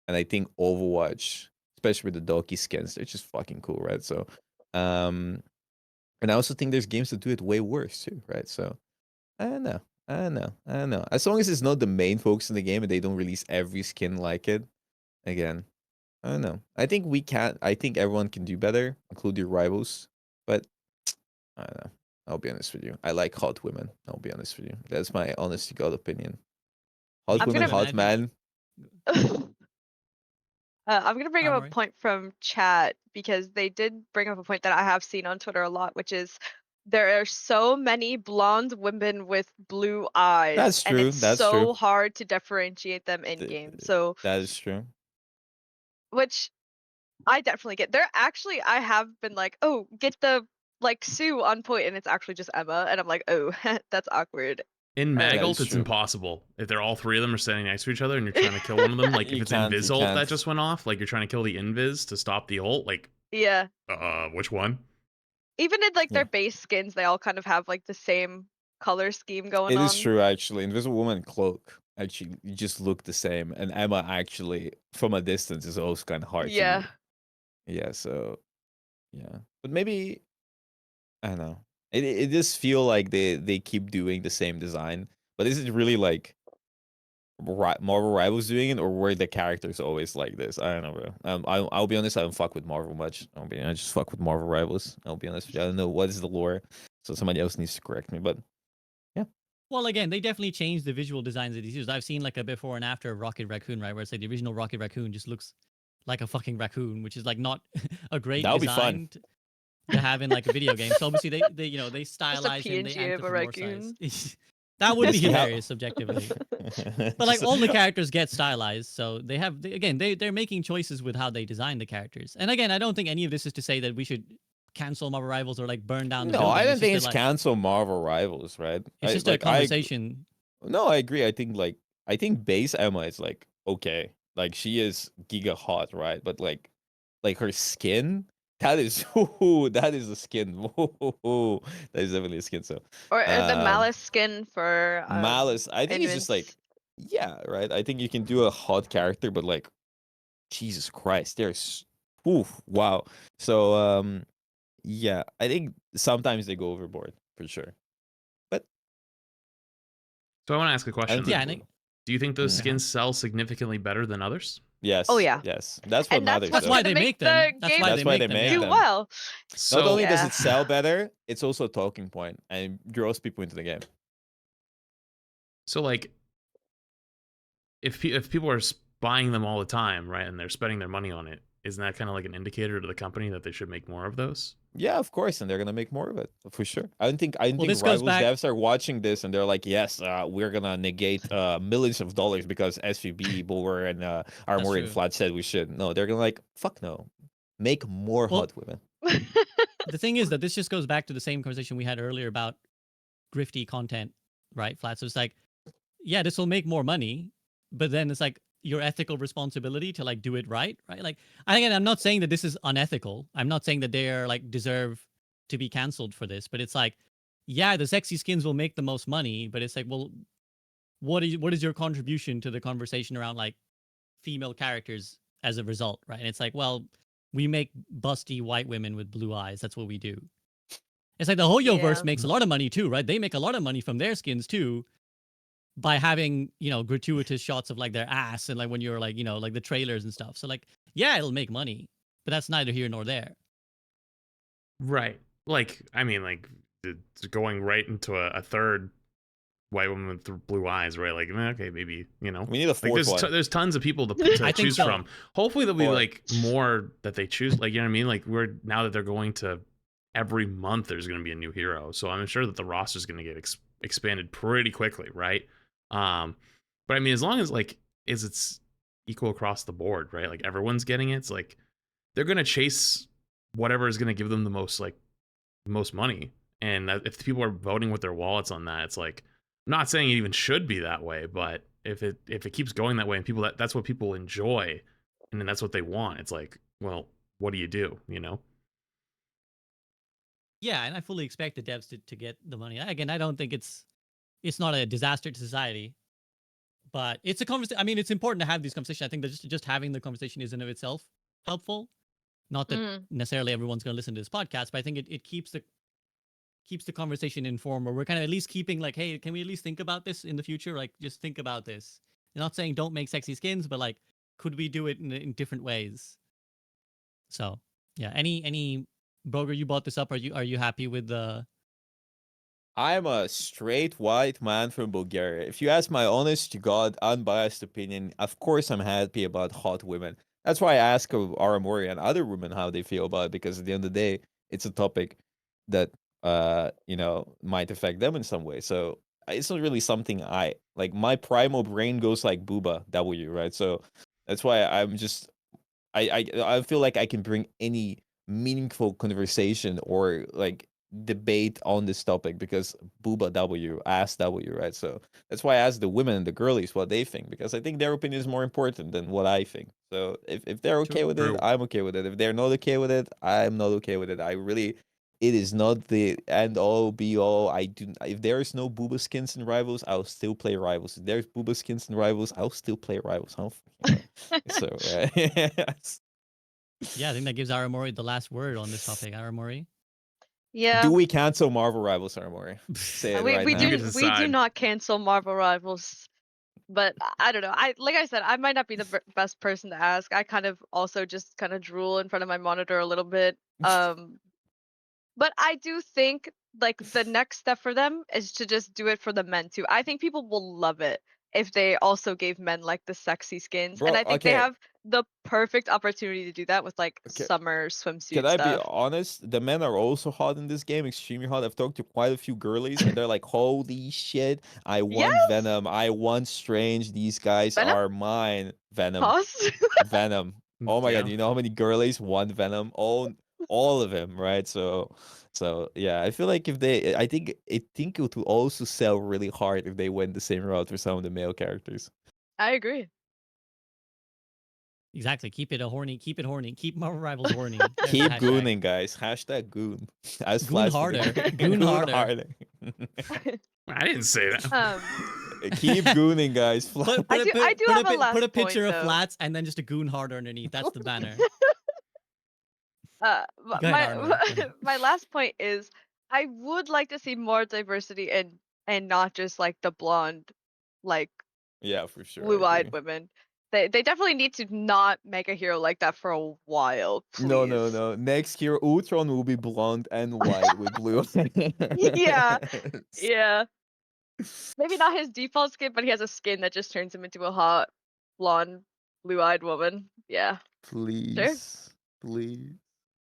[SPEAKER 2] and I think Overwatch, especially with the Doki skins, they're just fucking cool, right? So, um, and I also think there's games that do it way worse too, right? So, I don't know. I don't know. I don't know. As long as it's not the main focus in the game and they don't release every skin like it, again, I don't know. I think we can. I think everyone can do better, include your rivals. But I don't know. I'll be honest with you. I like hot women. I'll be honest with you. That's my honest to God opinion. Hot
[SPEAKER 4] I'm
[SPEAKER 2] women,
[SPEAKER 4] gonna
[SPEAKER 2] hot man.
[SPEAKER 4] I'm gonna bring up a
[SPEAKER 1] Armory.
[SPEAKER 4] point from chat because they did bring up a point that I have seen on Twitter a lot, which is there are so many blonde women with blue eyes,
[SPEAKER 2] That's
[SPEAKER 4] and
[SPEAKER 2] true.
[SPEAKER 4] it's
[SPEAKER 2] That's true.
[SPEAKER 4] so hard to differentiate them in
[SPEAKER 2] Th-
[SPEAKER 4] game. So,
[SPEAKER 2] That is true.
[SPEAKER 4] which I definitely get. There actually, I have been like, oh, get the like Sue on point, and it's actually just Emma, and I'm like, oh, that's awkward.
[SPEAKER 3] In
[SPEAKER 2] That
[SPEAKER 3] Magult,
[SPEAKER 2] is
[SPEAKER 3] it's
[SPEAKER 2] true.
[SPEAKER 3] impossible. If they're all three of them are standing next to each other and you're trying to kill one of them, like if
[SPEAKER 2] You
[SPEAKER 3] it's
[SPEAKER 2] can't, you
[SPEAKER 3] Invisult that
[SPEAKER 2] can't.
[SPEAKER 3] just went off, like you're trying to kill the Invis to stop the ult, like,
[SPEAKER 4] Yeah.
[SPEAKER 3] which one?
[SPEAKER 4] Even in like
[SPEAKER 2] Yeah.
[SPEAKER 4] their base skins, they all kind of have like the same color scheme going
[SPEAKER 2] It
[SPEAKER 4] on.
[SPEAKER 2] is true, actually. Invisible Woman Cloak actually you just look the same, and Emma actually from a distance is always kind of hard
[SPEAKER 4] Yeah.
[SPEAKER 2] to. Yeah. So yeah, but maybe I don't know. It does feel like they keep doing the same design, but is it really like Marvel Rivals doing it, or were the characters always like this? I don't know, bro. I'll be honest. I don't fuck with Marvel much. I just fuck with Marvel Rivals. I'll be honest with you. I don't know what is the lore, so somebody else needs to correct me. But yeah,
[SPEAKER 1] Well, again, they definitely changed the visual designs of these used. I've seen like a before and after of Rocket Raccoon, right? Where it's like the original Rocket Raccoon just looks like a fucking raccoon, which is like not a great
[SPEAKER 2] That would be fun.
[SPEAKER 1] design to have in like a video game. So obviously they you know they
[SPEAKER 4] Just a
[SPEAKER 1] stylize him, they
[SPEAKER 4] PNG of a
[SPEAKER 1] anthropomorphize. That would be
[SPEAKER 2] Yes, we have-
[SPEAKER 1] hilarious objectively. But like all the characters get stylized, so they have they're making choices with how they design the characters. And again, I don't think any of this is to say that we should cancel Marvel Rivals or like burn down the
[SPEAKER 2] No,
[SPEAKER 1] building.
[SPEAKER 2] I don't
[SPEAKER 1] It's
[SPEAKER 2] think
[SPEAKER 1] just
[SPEAKER 2] it's
[SPEAKER 1] that, like,
[SPEAKER 2] cancel Marvel Rivals, right?
[SPEAKER 1] it's just a conversation.
[SPEAKER 2] No, I agree. I think base Emma is like okay, like she is giga hot, right? But like her skin, that is that is a skin. That is definitely a skin. So
[SPEAKER 4] Or the
[SPEAKER 2] um,
[SPEAKER 4] Malice skin for
[SPEAKER 2] Malice, I think it's just like
[SPEAKER 4] Invincible.
[SPEAKER 2] yeah, right. I think you can do a hot character, but like Jesus Christ, there's wow. So yeah, I think sometimes they go overboard for sure. But
[SPEAKER 3] So I want to ask a
[SPEAKER 2] I
[SPEAKER 3] question.
[SPEAKER 2] don't
[SPEAKER 1] Yeah,
[SPEAKER 3] then.
[SPEAKER 1] and
[SPEAKER 3] Do you think those
[SPEAKER 2] Mhm.
[SPEAKER 3] skins sell significantly better than others?
[SPEAKER 2] yes,
[SPEAKER 4] Oh, yeah.
[SPEAKER 2] yes, that's what
[SPEAKER 4] And
[SPEAKER 2] matters.
[SPEAKER 1] that's
[SPEAKER 2] though.
[SPEAKER 1] why
[SPEAKER 4] gonna
[SPEAKER 1] they make them.
[SPEAKER 4] the
[SPEAKER 1] That's
[SPEAKER 4] game
[SPEAKER 1] why
[SPEAKER 2] That's
[SPEAKER 1] they
[SPEAKER 2] why
[SPEAKER 1] make
[SPEAKER 2] they
[SPEAKER 1] them.
[SPEAKER 2] make
[SPEAKER 1] Yeah.
[SPEAKER 4] do
[SPEAKER 2] them.
[SPEAKER 4] well.
[SPEAKER 3] So
[SPEAKER 2] Not only does
[SPEAKER 4] Yeah.
[SPEAKER 2] it sell better, it's also a talking point and draws people into the game.
[SPEAKER 3] So like, if people are buying them all the time, right, and they're spending their money on it, isn't that kind of like an indicator to the company that they should make more of those?
[SPEAKER 2] Yeah, of course, and they're gonna make more of it for sure. I don't think
[SPEAKER 1] this goes
[SPEAKER 2] Rivals
[SPEAKER 1] back-
[SPEAKER 2] devs are watching this and they're like, yes, we're gonna negate millions of dollars because SVB, Bulwer, and Armory and
[SPEAKER 1] true.
[SPEAKER 2] Flat said we should. No, they're gonna like, fuck no, make more
[SPEAKER 1] Well-
[SPEAKER 2] hot women.
[SPEAKER 1] The thing is that this just goes back to the same conversation we had earlier about grifty content, right? Flat. So it's like, yeah, this will make more money, but then it's like your ethical responsibility to like do it right? Like, again, I'm not saying that this is unethical. I'm not saying that they're like deserve to be canceled for this, but it's like, yeah, the sexy skins will make the most money, but it's like, well, what is your contribution to the conversation around like female characters as a result, right? And it's like, well, we make busty white women with blue eyes. That's what we do. It's like the Hoyoverse
[SPEAKER 4] Yeah.
[SPEAKER 1] makes a lot of money too, right? They make a lot of money from their skins too by having, gratuitous shots of like their ass and like when you're like, like the trailers and stuff. So like, yeah, it'll make money, but that's neither here nor there.
[SPEAKER 3] Right. Like, I mean, like going right into a third white woman with blue eyes, right? Like, okay, maybe
[SPEAKER 2] We need a
[SPEAKER 3] like
[SPEAKER 2] fourth one.
[SPEAKER 3] there's tons of people to
[SPEAKER 1] I think
[SPEAKER 3] choose
[SPEAKER 1] so.
[SPEAKER 3] from. Hopefully there'll be
[SPEAKER 2] Four.
[SPEAKER 3] like more that they choose. Like, you know what I mean? Like now that they're going to every month, there's going to be a new hero. So I'm sure that the roster is going to get expanded pretty quickly, right? But I mean, as long as like it's equal across the board, right? Like everyone's getting it. It's like they're going to chase whatever is going to give them the most money. And if people are voting with their wallets on that, it's like, I'm not saying it even should be that way, but if it keeps going that way and people that's what people enjoy and then that's what they want, it's like, well, what do you do,
[SPEAKER 1] Yeah, and I fully expect the devs to get the money. Again, I don't think it's not a disaster to society, but it's a conversation. I mean, it's important to have these conversations. I think that just having the conversation is in of itself helpful. Not that necessarily everyone's going to listen to this podcast, but I think it keeps the conversation informed, or we're kind of at least keeping like, hey, can we at least think about this in the future? Like, just think about this. I'm not saying don't make sexy skins, but like, could we do it in different ways? So yeah, any Broger, you brought this up. Are you happy with the?
[SPEAKER 2] I'm a straight white man from Bulgaria. If you ask my honest to God, unbiased opinion, of course I'm happy about hot women. That's why I ask Aramori and other women how they feel about it, because at the end of the day, it's a topic that might affect them in some way. So it's not really something I like. My primal brain goes like booba W, right? So that's why I'm just I feel like I can bring any meaningful conversation or like debate on this topic because booba W, ass W, right? So that's why I ask the women and the girlies what they think, because I think their opinion is more important than what I think. So if they're okay with
[SPEAKER 3] True.
[SPEAKER 2] it, I'm okay with it. If they're not okay with it, I'm not okay with it. It is not the end all be all. If there is no booba skins in Rivals, I'll still play Rivals. If there's booba skins in Rivals, I'll still play Rivals. So
[SPEAKER 1] Yeah, I think that gives Aramori the last word on this topic. Aramori.
[SPEAKER 4] Yeah.
[SPEAKER 2] do we cancel Marvel Rivals, Aramori? Say it
[SPEAKER 4] we
[SPEAKER 2] right
[SPEAKER 4] we
[SPEAKER 2] now.
[SPEAKER 3] You
[SPEAKER 4] do
[SPEAKER 3] get to
[SPEAKER 4] we do
[SPEAKER 3] decide.
[SPEAKER 4] not cancel Marvel Rivals, but I don't know. Like I said, I might not be the best person to ask. I kind of also just kind of drool in front of my monitor a little bit. But I do think like the next step for them is to just do it for the men too. I think people will love it. if they also gave men like the sexy skins.
[SPEAKER 2] Bro,
[SPEAKER 4] And I think they
[SPEAKER 2] okay.
[SPEAKER 4] have the perfect opportunity to do that with like
[SPEAKER 2] Okay.
[SPEAKER 4] summer swimsuit
[SPEAKER 2] Can I be
[SPEAKER 4] stuff.
[SPEAKER 2] honest? The men are also hot in this game, extremely hot. I've talked to quite a few girlies, and they're like, "Holy shit! I want
[SPEAKER 4] Yes!
[SPEAKER 2] Venom. I want Strange. These guys
[SPEAKER 4] Venom?
[SPEAKER 2] are mine." Venom,
[SPEAKER 4] Pause.
[SPEAKER 2] Venom. Oh my god!
[SPEAKER 3] Yeah.
[SPEAKER 2] You know how many girlies want Venom? All of them, right? So yeah, I feel like if they, I think it would also sell really hard if they went the same route for some of the male characters.
[SPEAKER 4] I agree.
[SPEAKER 1] Exactly. Keep it horny. Keep Marvel Rivals horny. There's the
[SPEAKER 2] Keep
[SPEAKER 1] hashtag.
[SPEAKER 2] gooning, guys. Hashtag goon. As
[SPEAKER 1] Goon
[SPEAKER 2] Flash put it.
[SPEAKER 1] harder. Goon harder.
[SPEAKER 3] I didn't say that.
[SPEAKER 2] Keep gooning, guys.
[SPEAKER 4] I do have a last
[SPEAKER 1] put a
[SPEAKER 4] point,
[SPEAKER 1] picture of
[SPEAKER 4] though.
[SPEAKER 1] Flats and then just a goon harder underneath. That's the banner.
[SPEAKER 4] Go ahead,
[SPEAKER 1] ahead, Arlo. Go ahead.
[SPEAKER 4] my last point is I would like to see more diversity and not just like the blonde, like
[SPEAKER 2] Yeah, for sure. I
[SPEAKER 4] blue-eyed
[SPEAKER 2] agree.
[SPEAKER 4] women. They definitely need to not make a hero like that for a while, please.
[SPEAKER 2] No. Next hero, Ultron will be blonde and white with blue.
[SPEAKER 4] Yeah. Yeah. Maybe not his default skin, but he has a skin that just turns him into a hot, blonde, blue-eyed woman. Yeah.
[SPEAKER 2] Please. Please.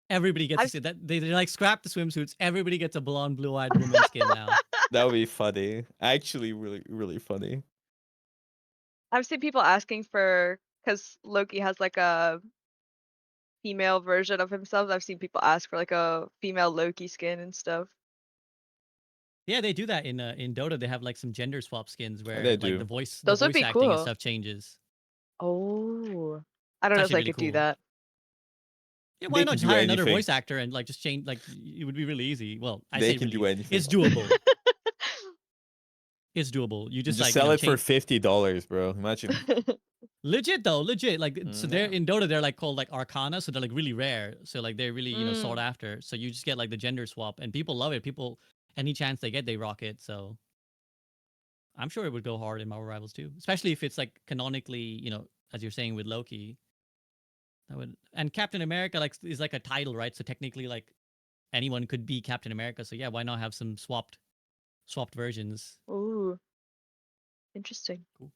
[SPEAKER 1] Everybody gets to
[SPEAKER 4] I've-
[SPEAKER 1] see that. They like scrap the swimsuits. Everybody gets a blonde, blue-eyed woman skin now.
[SPEAKER 2] That would be funny. Actually, really, really funny.
[SPEAKER 4] I've seen people asking for, because Loki has like a female version of himself. I've seen people ask for like a female Loki skin and stuff.
[SPEAKER 1] Yeah, they do that in Dota. They have like some gender swap skins where
[SPEAKER 2] They
[SPEAKER 1] like
[SPEAKER 2] do.
[SPEAKER 1] the voice,
[SPEAKER 4] Those
[SPEAKER 1] the
[SPEAKER 4] would
[SPEAKER 1] voice
[SPEAKER 4] be
[SPEAKER 1] acting and
[SPEAKER 4] cool.
[SPEAKER 1] stuff changes.
[SPEAKER 4] Oh, I don't
[SPEAKER 1] It's
[SPEAKER 4] know if
[SPEAKER 1] actually
[SPEAKER 4] I
[SPEAKER 1] really
[SPEAKER 4] could do
[SPEAKER 1] cool.
[SPEAKER 4] that.
[SPEAKER 1] Yeah,
[SPEAKER 2] They
[SPEAKER 1] why
[SPEAKER 2] can
[SPEAKER 1] not
[SPEAKER 2] do
[SPEAKER 1] hire another
[SPEAKER 2] anything.
[SPEAKER 1] voice actor and like just change? Like it would be really easy. Well, I
[SPEAKER 2] They
[SPEAKER 1] say
[SPEAKER 2] can
[SPEAKER 1] really
[SPEAKER 2] do
[SPEAKER 1] easy.
[SPEAKER 2] anything.
[SPEAKER 1] It's doable. It's doable. You just like
[SPEAKER 2] sell it for
[SPEAKER 1] change...
[SPEAKER 2] $50, bro. Imagine.
[SPEAKER 1] Legit though, legit. Like so, they're
[SPEAKER 2] Yeah.
[SPEAKER 1] in Dota. They're like called like Arcana, so they're like really rare. So like they're really sought after. So you just get like the gender swap, and people love it. People, any chance they get, they rock it. So I'm sure it would go hard in Marvel Rivals too, especially if it's like canonically, as you're saying with Loki. That would, and Captain America like is like a title, right? So technically, like anyone could be Captain America. So yeah, why not have some swapped versions?
[SPEAKER 4] Ooh, interesting.
[SPEAKER 1] Cool.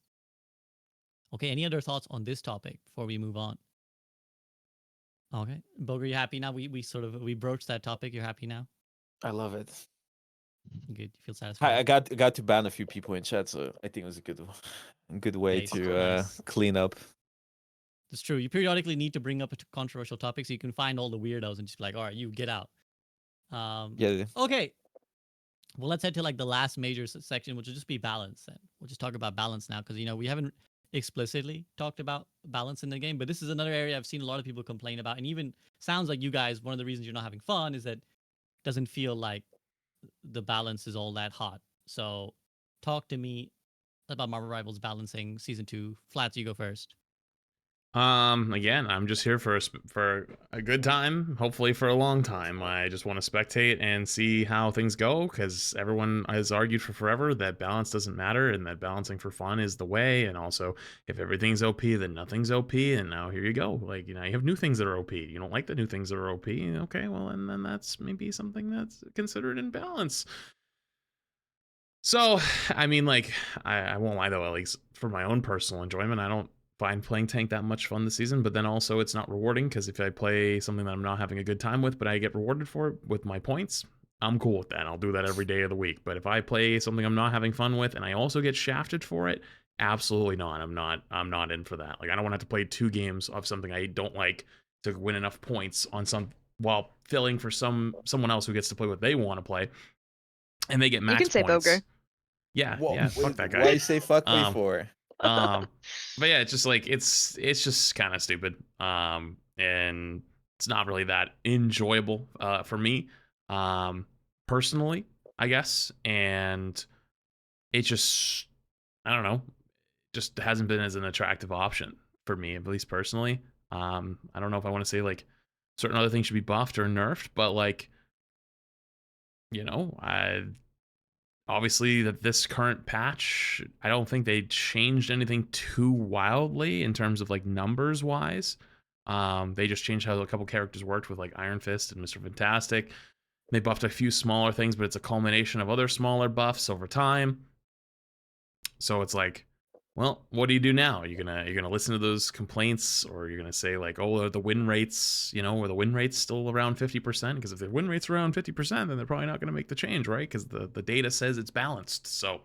[SPEAKER 1] Okay, any other thoughts on this topic before we move on? Okay, Boger, you happy now? We broached that topic. You're happy now?
[SPEAKER 2] I love it.
[SPEAKER 1] Good. You feel satisfied?
[SPEAKER 2] I got to ban a few people in chat, so I think it was a good way
[SPEAKER 1] Nice,
[SPEAKER 2] to
[SPEAKER 1] nice.
[SPEAKER 2] clean up.
[SPEAKER 1] It's true. You periodically need to bring up a controversial topic so you can find all the weirdos and just be like, all right, you get out.
[SPEAKER 2] Yeah.
[SPEAKER 1] Okay. Well, let's head to like the last major section, which will just be balance. Then we'll just talk about balance now because we haven't explicitly talked about balance in the game, but this is another area I've seen a lot of people complain about, and even sounds like you guys. One of the reasons you're not having fun is that it doesn't feel like the balance is all that hot. So, talk to me about Marvel Rivals balancing season 2. Flats, you go first.
[SPEAKER 3] Again, I'm just here for a good time, hopefully for a long time. I just want to spectate and see how things go, because everyone has argued for forever that balance doesn't matter and that balancing for fun is the way. And also, if everything's OP, then nothing's OP. And now here you go. Like, you have new things that are OP. You don't like the new things that are OP. Okay, well, and then that's maybe something that's considered in balance. So, I mean, like, I won't lie though, at least for my own personal enjoyment, I don't find playing tank that much fun this season, but then also it's not rewarding, because if I play something that I'm not having a good time with, but I get rewarded for it with my points, I'm cool with that. I'll do that every day of the week. But if I play something I'm not having fun with and I also get shafted for it, absolutely not. I'm not in for that. Like, I don't want to have to play 2 games of something I don't like to win enough points on some, while filling for someone else who gets to play what they want to play, and they get max
[SPEAKER 4] You can say
[SPEAKER 3] points.
[SPEAKER 4] Boger.
[SPEAKER 3] Yeah,
[SPEAKER 2] Whoa,
[SPEAKER 3] yeah, fuck that guy.
[SPEAKER 2] Why you say fuck me for?
[SPEAKER 3] But yeah, it's just like it's just kind of stupid, and it's not really that enjoyable for me personally, I guess. And it just, I don't know, just hasn't been as an attractive option for me, at least personally. I don't know if I want to say like certain other things should be buffed or nerfed, but like, obviously, that this current patch, I don't think they changed anything too wildly in terms of like numbers wise. They just changed how a couple characters worked with like Iron Fist and Mr. Fantastic. They buffed a few smaller things, but it's a culmination of other smaller buffs over time. So it's like, Well, what do you do now? You're gonna listen to those complaints, or you're gonna say like, oh, are the win rates, are the win rates still around 50%? Because if the win rates around 50%, then they're probably not gonna make the change, right? Because the data says it's balanced. So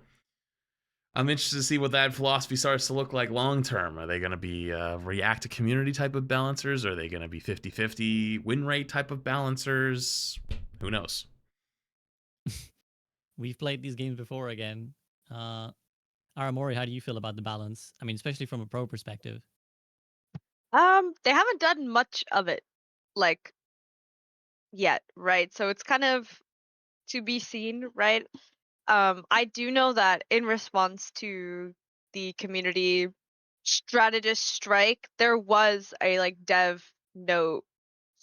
[SPEAKER 3] I'm interested to see what that philosophy starts to look like long term. Are they going to be react to community type of balancers? Are they going to be 50-50 win rate type of balancers? Who knows?
[SPEAKER 1] We've played these games before again. Aramori, how do you feel about the balance? I mean, especially from a pro perspective.
[SPEAKER 4] They haven't done much of it, like, yet, right? So it's kind of to be seen, right? I do know that in response to the community strategist strike, there was a like dev note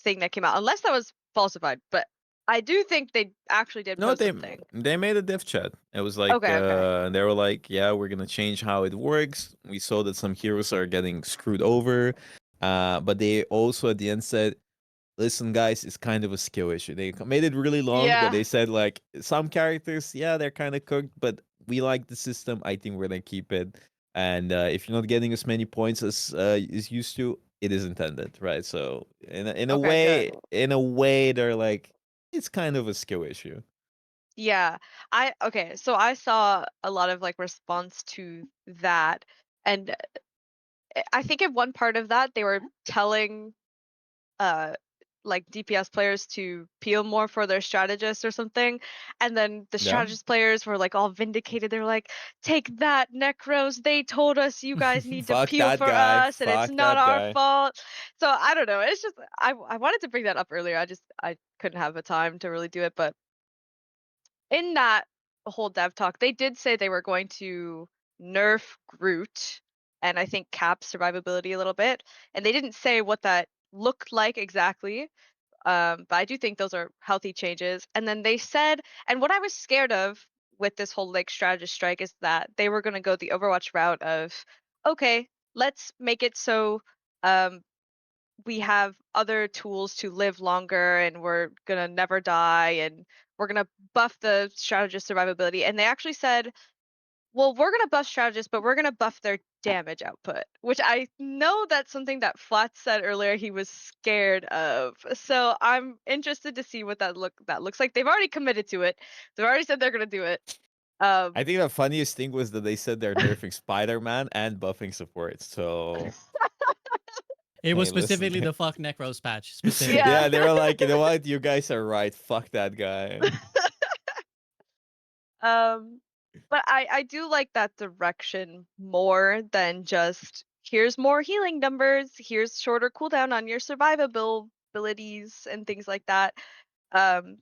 [SPEAKER 4] thing that came out, unless that was falsified. But I do think they actually did
[SPEAKER 2] No,
[SPEAKER 4] post something.
[SPEAKER 2] they made a dev chat. It was like
[SPEAKER 4] Okay.
[SPEAKER 2] they were like, yeah, we're gonna change how it works. We saw that some heroes are getting screwed over, but they also at the end said, listen, guys, it's kind of a skill issue. They made it really long, but
[SPEAKER 4] Yeah.
[SPEAKER 2] they said like some characters, yeah, they're kind of cooked, but we like the system. I think we're gonna keep it. And if you're not getting as many points as is used to, it is intended, right? So in a
[SPEAKER 4] Okay, good.
[SPEAKER 2] way, they're like, it's kind of a skill issue.
[SPEAKER 4] Yeah. So I saw a lot of like response to that, and I think in one part of that they were telling uh like DPS players to peel more for their strategists or something, and then the
[SPEAKER 2] Yeah.
[SPEAKER 4] strategist players were like all vindicated. They were like, "Take that, Necros! They told us you guys need to
[SPEAKER 2] Fuck
[SPEAKER 4] peel
[SPEAKER 2] that
[SPEAKER 4] for
[SPEAKER 2] guy.
[SPEAKER 4] us, and it's
[SPEAKER 2] Fuck
[SPEAKER 4] not
[SPEAKER 2] that
[SPEAKER 4] our
[SPEAKER 2] guy.
[SPEAKER 4] fault." So I don't know. It's just I wanted to bring that up earlier. I couldn't have the time to really do it, but in that whole dev talk, they did say they were going to nerf Groot and I think cap survivability a little bit, and they didn't say what that looked like exactly. But I do think those are healthy changes. And then they said, and what I was scared of with this whole like strategist strike is that they were going to go the Overwatch route of, okay, let's make it so um, we have other tools to live longer and we're gonna never die and we're gonna buff the strategist survivability. And they actually said, well, we're gonna buff strategists, but we're gonna buff their damage output, which I know that's something that Flat said earlier he was scared of. So I'm interested to see what that looks like. They've already committed to it. They've already said they're gonna do it.
[SPEAKER 2] I think the funniest thing was that they said they're nerfing Spider-Man and buffing support. So
[SPEAKER 1] It was
[SPEAKER 2] hey, listen.
[SPEAKER 1] specifically the fuck Necros patch. Specifically.
[SPEAKER 4] Yeah.
[SPEAKER 2] Yeah, they were like, you know what? You guys are right. Fuck that guy.
[SPEAKER 4] Um, but I do like that direction more than just here's more healing numbers, here's shorter cooldown on your survivability abilities and things like that. Um,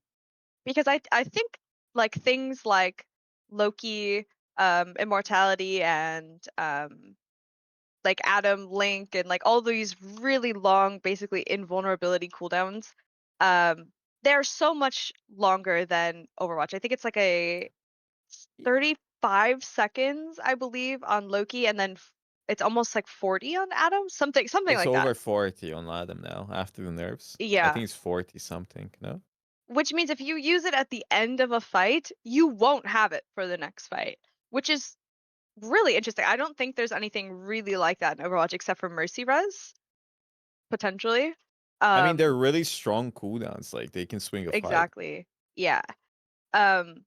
[SPEAKER 4] because I think like things like Loki, Immortality, and like Adam, Link, and like all these really long, basically invulnerability cooldowns. Um, they're so much longer than Overwatch. I think it's like a 35 seconds, I believe, on Loki, and then it's almost like 40 on Adam, something
[SPEAKER 2] It's
[SPEAKER 4] like
[SPEAKER 2] over
[SPEAKER 4] that.
[SPEAKER 2] 40 on Adam now after the nerfs. I
[SPEAKER 4] Yeah,
[SPEAKER 2] think it's 40 something, no?
[SPEAKER 4] which means if you use it at the end of a fight, you won't have it for the next fight, which is really interesting. I don't think there's anything really like that in Overwatch except for Mercy Res, potentially.
[SPEAKER 2] I mean, they're
[SPEAKER 4] Um,
[SPEAKER 2] really strong cooldowns. Like, they can swing a fight.
[SPEAKER 4] exactly. Yeah. Um,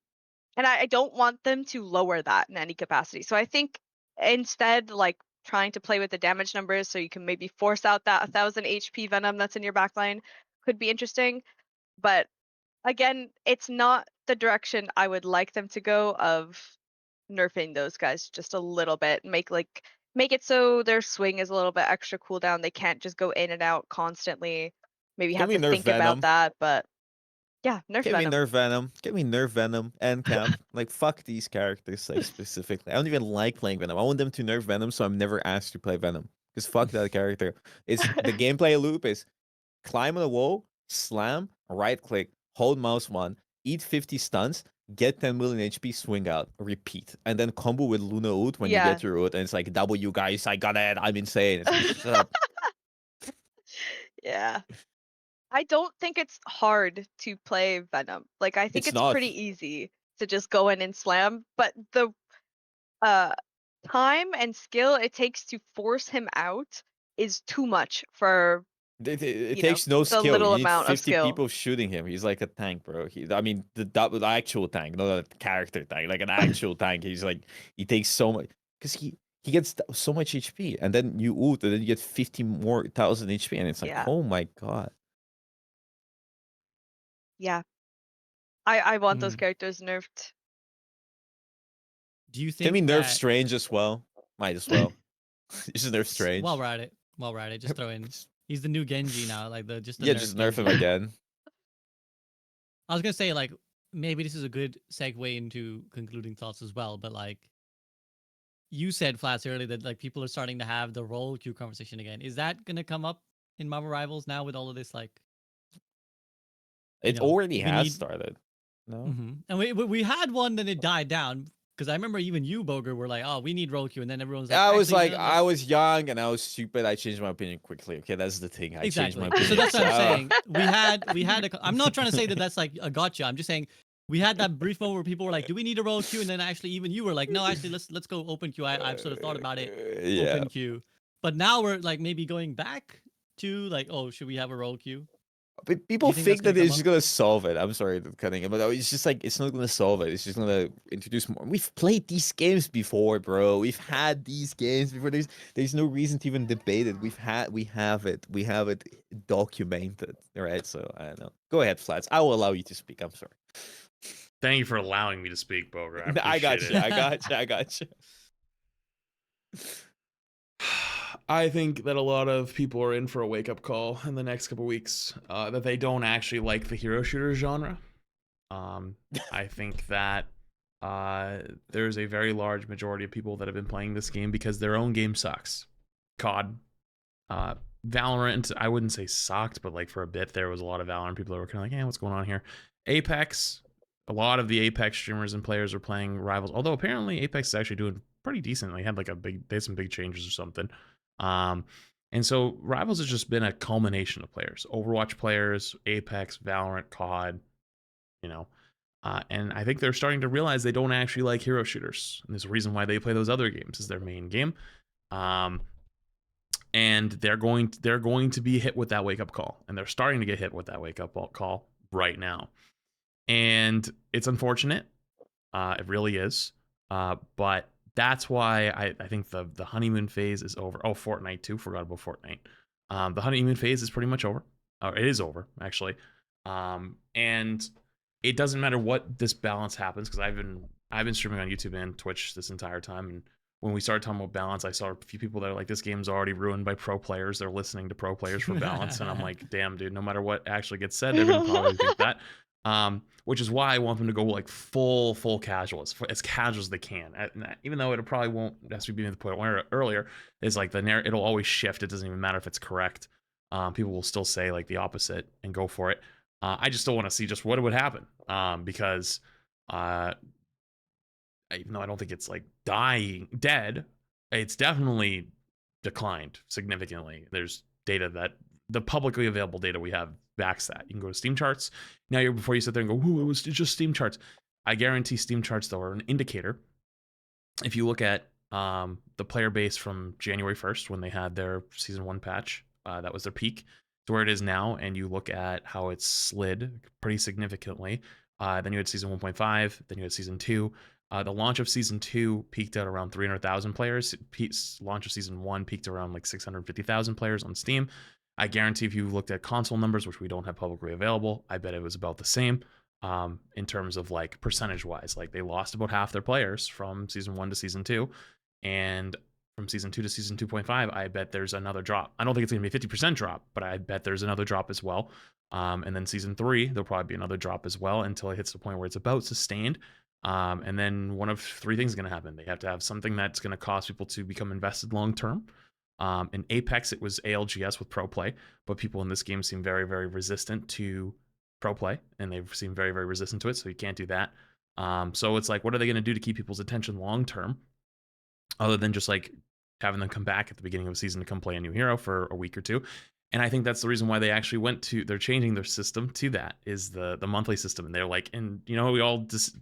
[SPEAKER 4] and I don't want them to lower that in any capacity. So I think instead, like trying to play with the damage numbers so you can maybe force out that 1000 HP Venom that's in your backline could be interesting. But again, it's not the direction I would like them to go of nerfing those guys just a little bit. Make it so their swing is a little bit extra cooldown. They can't just go in and out constantly. Maybe
[SPEAKER 2] Can
[SPEAKER 4] have
[SPEAKER 2] we
[SPEAKER 4] to
[SPEAKER 2] nerf
[SPEAKER 4] think about
[SPEAKER 2] Venom?
[SPEAKER 4] that, but yeah, nerf
[SPEAKER 2] Give me
[SPEAKER 4] Venom.
[SPEAKER 2] Nerf Venom. Give me Nerf Venom and Cap. Like, fuck these characters, like, specifically. I don't even like playing Venom. I want them to nerf Venom so I'm never asked to play Venom. Because fuck that character. It's the gameplay loop is climb on a wall, slam, right click, hold mouse one, eat 50 stuns, get 10 million HP, swing out, repeat. And then combo with Luna ult when you
[SPEAKER 4] Yeah.
[SPEAKER 2] get your ult, and it's like, W guys, I got it, I'm insane. It's like, shut up.
[SPEAKER 4] Yeah. I don't think it's hard to play Venom. Like I think
[SPEAKER 2] It's
[SPEAKER 4] it's
[SPEAKER 2] not.
[SPEAKER 4] pretty easy to just go in and slam, but the uh time and skill it takes to force him out is too much for
[SPEAKER 2] It takes no
[SPEAKER 4] the
[SPEAKER 2] skill.
[SPEAKER 4] little
[SPEAKER 2] You need
[SPEAKER 4] amount of
[SPEAKER 2] 50
[SPEAKER 4] skill.
[SPEAKER 2] people shooting him. He's like a tank, bro. I mean, the actual tank, not a character tank, like an actual tank. He's like, he takes so much because he gets so much HP, and then you ult, and then you get 50 more thousand HP, and it's like,
[SPEAKER 4] Yeah.
[SPEAKER 2] oh my god.
[SPEAKER 4] Yeah. I want those
[SPEAKER 1] Mm.
[SPEAKER 4] characters nerfed.
[SPEAKER 1] Do you
[SPEAKER 2] Can we
[SPEAKER 1] think
[SPEAKER 2] nerf
[SPEAKER 1] that
[SPEAKER 2] Strange as well? Might as well. Just nerf Strange.
[SPEAKER 1] while we're at it, just throw in he's the new Genji now, like the
[SPEAKER 2] Yeah,
[SPEAKER 1] nerf
[SPEAKER 2] just nerf him
[SPEAKER 1] Genji.
[SPEAKER 2] again.
[SPEAKER 1] I was gonna say like maybe this is a good segue into concluding thoughts as well, but like you said Flats earlier that like people are starting to have the role queue conversation again. Is that gonna come up in Marvel Rivals now with all of this like
[SPEAKER 2] It
[SPEAKER 1] know,
[SPEAKER 2] already
[SPEAKER 1] we
[SPEAKER 2] has
[SPEAKER 1] need-
[SPEAKER 2] started. No.
[SPEAKER 1] Mm-hmm. And we had one, then it died down because I remember even you, Boger, were like, "Oh, we need role queue," and then everyone's like,
[SPEAKER 2] I was
[SPEAKER 1] "Actually,
[SPEAKER 2] like,
[SPEAKER 1] no,
[SPEAKER 2] I was young and I was stupid. I changed my opinion quickly. Okay, that's the thing. I changed
[SPEAKER 1] exactly."
[SPEAKER 2] my
[SPEAKER 1] So
[SPEAKER 2] opinion.
[SPEAKER 1] that's what I'm
[SPEAKER 2] So,
[SPEAKER 1] saying. We had a. I'm not trying to say that that's like a gotcha. I'm just saying we had that brief moment where people were like, "Do we need a role queue?" And then actually even you were like, "No, actually, let's go open queue." I've sort of thought about it,
[SPEAKER 2] yeah.
[SPEAKER 1] open queue, but now we're like maybe going back to like, oh, should we have a role queue?
[SPEAKER 2] But people
[SPEAKER 1] think
[SPEAKER 2] think
[SPEAKER 1] that's
[SPEAKER 2] that
[SPEAKER 1] gonna
[SPEAKER 2] it's
[SPEAKER 1] come
[SPEAKER 2] just gonna solve it. I'm sorry for cutting it, but it's just like it's not gonna solve it. It's just gonna introduce more. We've played these games before, bro. We've had these games before. There's no reason to even debate it. We have it documented. All right, so I don't know. Go ahead, Flats. I will allow you to speak. I'm sorry.
[SPEAKER 3] Thank you for allowing me to speak, Boger. I
[SPEAKER 2] I got
[SPEAKER 3] appreciate
[SPEAKER 2] you.
[SPEAKER 3] it.
[SPEAKER 2] I got you.
[SPEAKER 3] I think that a lot of people are in for a wake-up call in the next couple weeks that they don't actually like the hero shooter genre. I think that there's a very large majority of people that have been playing this game because their own game sucks. COD, Valorant, I wouldn't say sucked, but like for a bit there was a lot of Valorant people that were kind of like, "Yeah, what's going on here?" Apex, a lot of the Apex streamers and players are playing Rivals, although apparently Apex is actually doing pretty decent. They had like they had some big changes or something. And so Rivals has just been a culmination of players, Overwatch players, Apex, Valorant, COD, you know. And I think they're starting to realize they don't actually like hero shooters. And there's a reason why they play those other games, is their main game. And they're going to be hit with that wake up call, and they're starting to get hit with that wake up call right now. And it's unfortunate, it really is. But that's why I think the honeymoon phase is over. Oh, Fortnite too. Forgot about Fortnite. The honeymoon phase is pretty much over. It is over actually. And it doesn't matter what this balance happens, because I've been streaming on YouTube and Twitch this entire time, and when we started talking about balance, I saw a few people that are like, this game's already ruined by pro players. They're listening to pro players for balance. And I'm like, damn, dude, no matter what actually gets said, they're going to probably think that. Which is why I want them to go like full casual, as casual as they can. Even though it probably won't, as we being the point earlier, is like it'll always shift. It doesn't even matter if it's correct. People will still say like the opposite and go for it. I just still want to see just what would happen. Because even though I don't think it's like dead, it's definitely declined significantly. There's data that the publicly available data we have backs that. You can go to Steam charts. Now, before you sit there and go, "Ooh, it's just Steam charts," I guarantee Steam charts though are an indicator. If you look at the player base from January 1st when they had their season 1 patch, that was their peak, to where it is now, and you look at how it's slid pretty significantly. Then you had season 1.5, then you had season 2. The launch of season 2 peaked at around 300,000 players. Launch of season 1 peaked around like 650,000 players on Steam. I guarantee if you looked at console numbers, which we don't have publicly available, I bet it was about the same in terms of like percentage wise. Like they lost about half their players from season 1 to season 2. And from season 2 to season 2.5, I bet there's another drop. I don't think it's going to be a 50% drop, but I bet there's another drop as well. And then season 3, there'll probably be another drop as well until it hits the point where it's about sustained. And then one of 3 things is going to happen. They have to have something that's going to cause people to become invested long term. In Apex, it was ALGS with pro play, but people in this game seem very, very resistant to pro play, and they've seemed very, very resistant to it, so you can't do that. So it's like, what are they going to do to keep people's attention long term, other than just like having them come back at the beginning of the season to come play a new hero for a week or 2? And I think that's the reason why they actually they're changing their system to that, is the monthly system. And they're like, and you know, we all just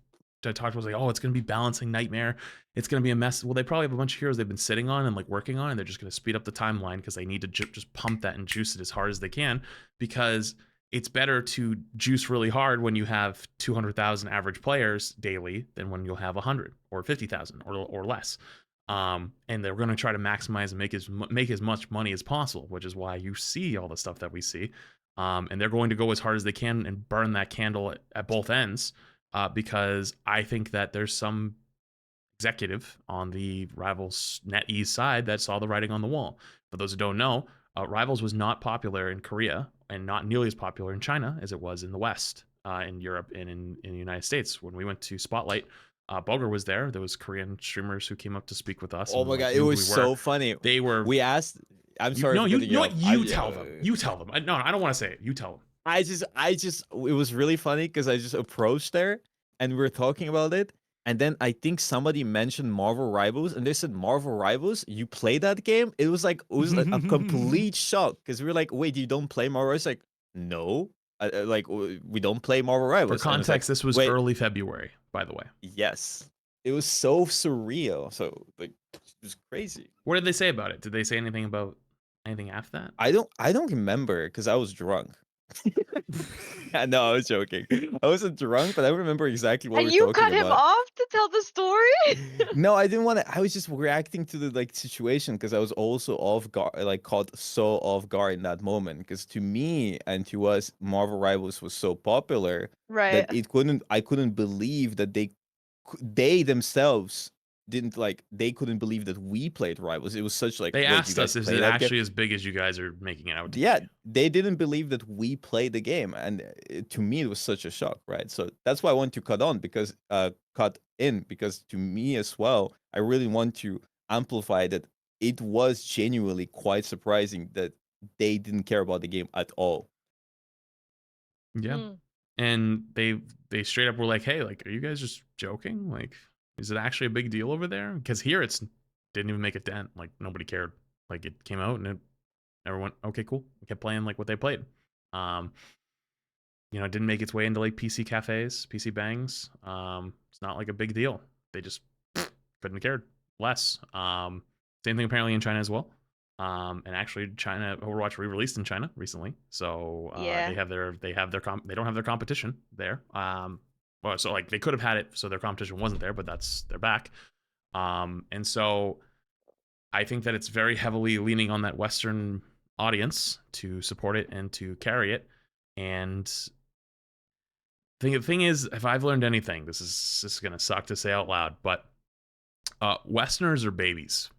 [SPEAKER 3] I talked was like, oh, it's gonna be balancing nightmare. It's gonna be a mess. Well, they probably have a bunch of heroes they've been sitting on and like working on, and they're just gonna speed up the timeline because they need to just pump that and juice it as hard as they can, because it's better to juice really hard when you have 200,000 average players daily than when you'll have 100 or 50,000 or less. And they're going to try to maximize and make as much money as possible, which is why you see all the stuff that we see. And they're going to go as hard as they can and burn that candle at both ends, because I think that there's some executive on the Rivals NetEase side that saw the writing on the wall. For those who don't know, Rivals was not popular in Korea and not nearly as popular in China as it was in the West, in Europe, and in the United States. When we went to Spotlight, Bulger was there. There was Korean streamers who came up to speak with us.
[SPEAKER 2] Oh
[SPEAKER 3] and,
[SPEAKER 2] my
[SPEAKER 3] like,
[SPEAKER 2] god,
[SPEAKER 3] knew
[SPEAKER 2] it
[SPEAKER 3] who
[SPEAKER 2] was
[SPEAKER 3] we
[SPEAKER 2] so
[SPEAKER 3] were.
[SPEAKER 2] funny.
[SPEAKER 3] They were.
[SPEAKER 2] We asked. I'm sorry.
[SPEAKER 3] No,
[SPEAKER 2] for
[SPEAKER 3] you
[SPEAKER 2] cutting
[SPEAKER 3] know
[SPEAKER 2] off.
[SPEAKER 3] what? You
[SPEAKER 2] I-
[SPEAKER 3] tell them. You tell them. No, I don't want to say it. You tell them.
[SPEAKER 2] I just, it was really funny because I just approached there and we were talking about it. And then I think somebody mentioned Marvel Rivals and they said, Marvel Rivals, you play that game? It was like a complete shock because we were like, wait, you don't play Marvel Rivals? Like, no, we don't play Marvel
[SPEAKER 3] For
[SPEAKER 2] Rivals. And it's like,
[SPEAKER 3] context, this was
[SPEAKER 2] wait,
[SPEAKER 3] early February, by the way.
[SPEAKER 2] yes, it was so surreal. So like, it was crazy.
[SPEAKER 3] What did they say about it? Did they say anything about anything after that?
[SPEAKER 2] I don't remember because I was drunk. No, I was joking. I wasn't drunk, but I remember exactly what
[SPEAKER 4] And
[SPEAKER 2] we're
[SPEAKER 4] you
[SPEAKER 2] talking
[SPEAKER 4] cut him
[SPEAKER 2] about.
[SPEAKER 4] off to tell the story?
[SPEAKER 2] No, I didn't want to. I was just reacting to the like situation because I was also off guard, like caught so off guard in that moment. Because to me and to us, Marvel Rivals was so popular
[SPEAKER 4] Right.
[SPEAKER 2] that I couldn't believe that they themselves didn't like. They couldn't believe that we played Rivals. It was such like
[SPEAKER 3] They
[SPEAKER 2] wait, you
[SPEAKER 3] asked
[SPEAKER 2] guys
[SPEAKER 3] us, is
[SPEAKER 2] play
[SPEAKER 3] it
[SPEAKER 2] that game?
[SPEAKER 3] actually as big as you guys are making it out to
[SPEAKER 2] Yeah,
[SPEAKER 3] be?
[SPEAKER 2] they didn't believe that we played the game, and to me it was such a shock, right? So that's why I want to cut in because to me as well, I really want to amplify that it was genuinely quite surprising that they didn't care about the game at all.
[SPEAKER 3] Yeah.
[SPEAKER 4] Mm.
[SPEAKER 3] And they straight up were like, hey, like, are you guys just joking? Like, is it actually a big deal over there? Because here it's didn't even make a dent. Like, nobody cared. Like, it came out and everyone, okay, cool. We kept playing like what they played. It didn't make its way into like PC cafes, PC bangs. It's not like a big deal. They just couldn't have cared less. Same thing apparently in China as well. And actually, China Overwatch re-released in China recently, so
[SPEAKER 4] Yeah.
[SPEAKER 3] they don't have their competition there. So like they could have had it, so their competition wasn't there, but they're back. And so I think that it's very heavily leaning on that Western audience to support it and to carry it. And the thing is, if I've learned anything, this is gonna suck to say out loud, but Westerners are babies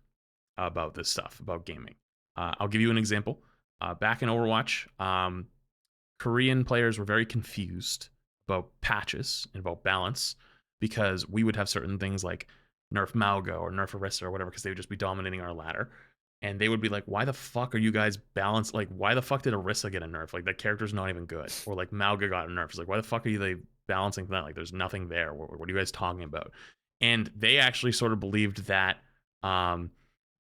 [SPEAKER 3] about this stuff, about gaming. I'll give you an example. Back in Overwatch, Korean players were very confused about patches and about balance because we would have certain things like nerf Mauga or nerf Orisa or whatever because they would just be dominating our ladder. And they would be like, why the fuck are you guys balanced? Like, why the fuck did Orisa get a nerf? Like, that character's not even good. Or like Mauga got a nerf. It's like, why the fuck are they balancing that? Like, there's nothing there. What are you guys talking about? And they actually sort of believed that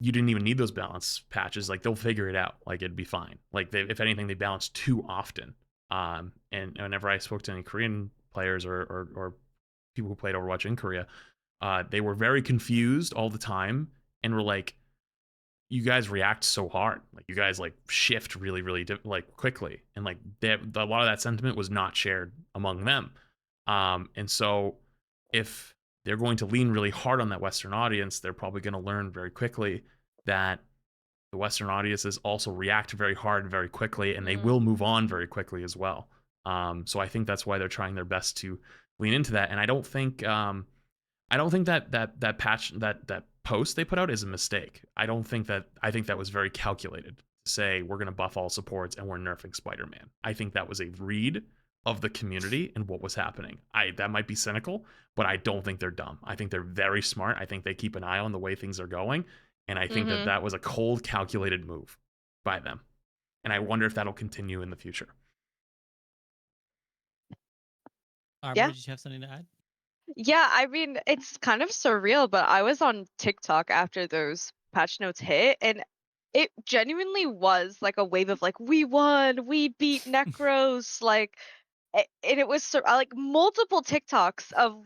[SPEAKER 3] you didn't even need those balance patches. Like, they'll figure it out. Like, it'd be fine. Like, if anything, they balance too often. And whenever I spoke to any Korean players or people who played Overwatch in Korea, they were very confused all the time and were like, you guys react so hard. Like, you guys like shift really, really like quickly. And like a lot of that sentiment was not shared among them. And so if they're going to lean really hard on that Western audience, they're probably going to learn very quickly that the Western audiences also react very hard and very quickly, and they will move on very quickly as well. So I think that's why they're trying their best to lean into that. And I don't think that patch, that post they put out is a mistake. I think that was very calculated to say we're going to buff all supports and we're nerfing Spider-Man. I think that was a read of the community and what was happening. That might be cynical, but I don't think they're dumb. I think they're very smart. I think they keep an eye on the way things are going, and I think that was a cold, calculated move by them. And I wonder if that'll continue in the future.
[SPEAKER 1] Armor, did you have something to add?
[SPEAKER 4] Yeah, I mean, it's kind of surreal, but I was on TikTok after those patch notes hit, and it genuinely was like a wave of like, we won, we beat Necros, like, and it was like multiple TikToks of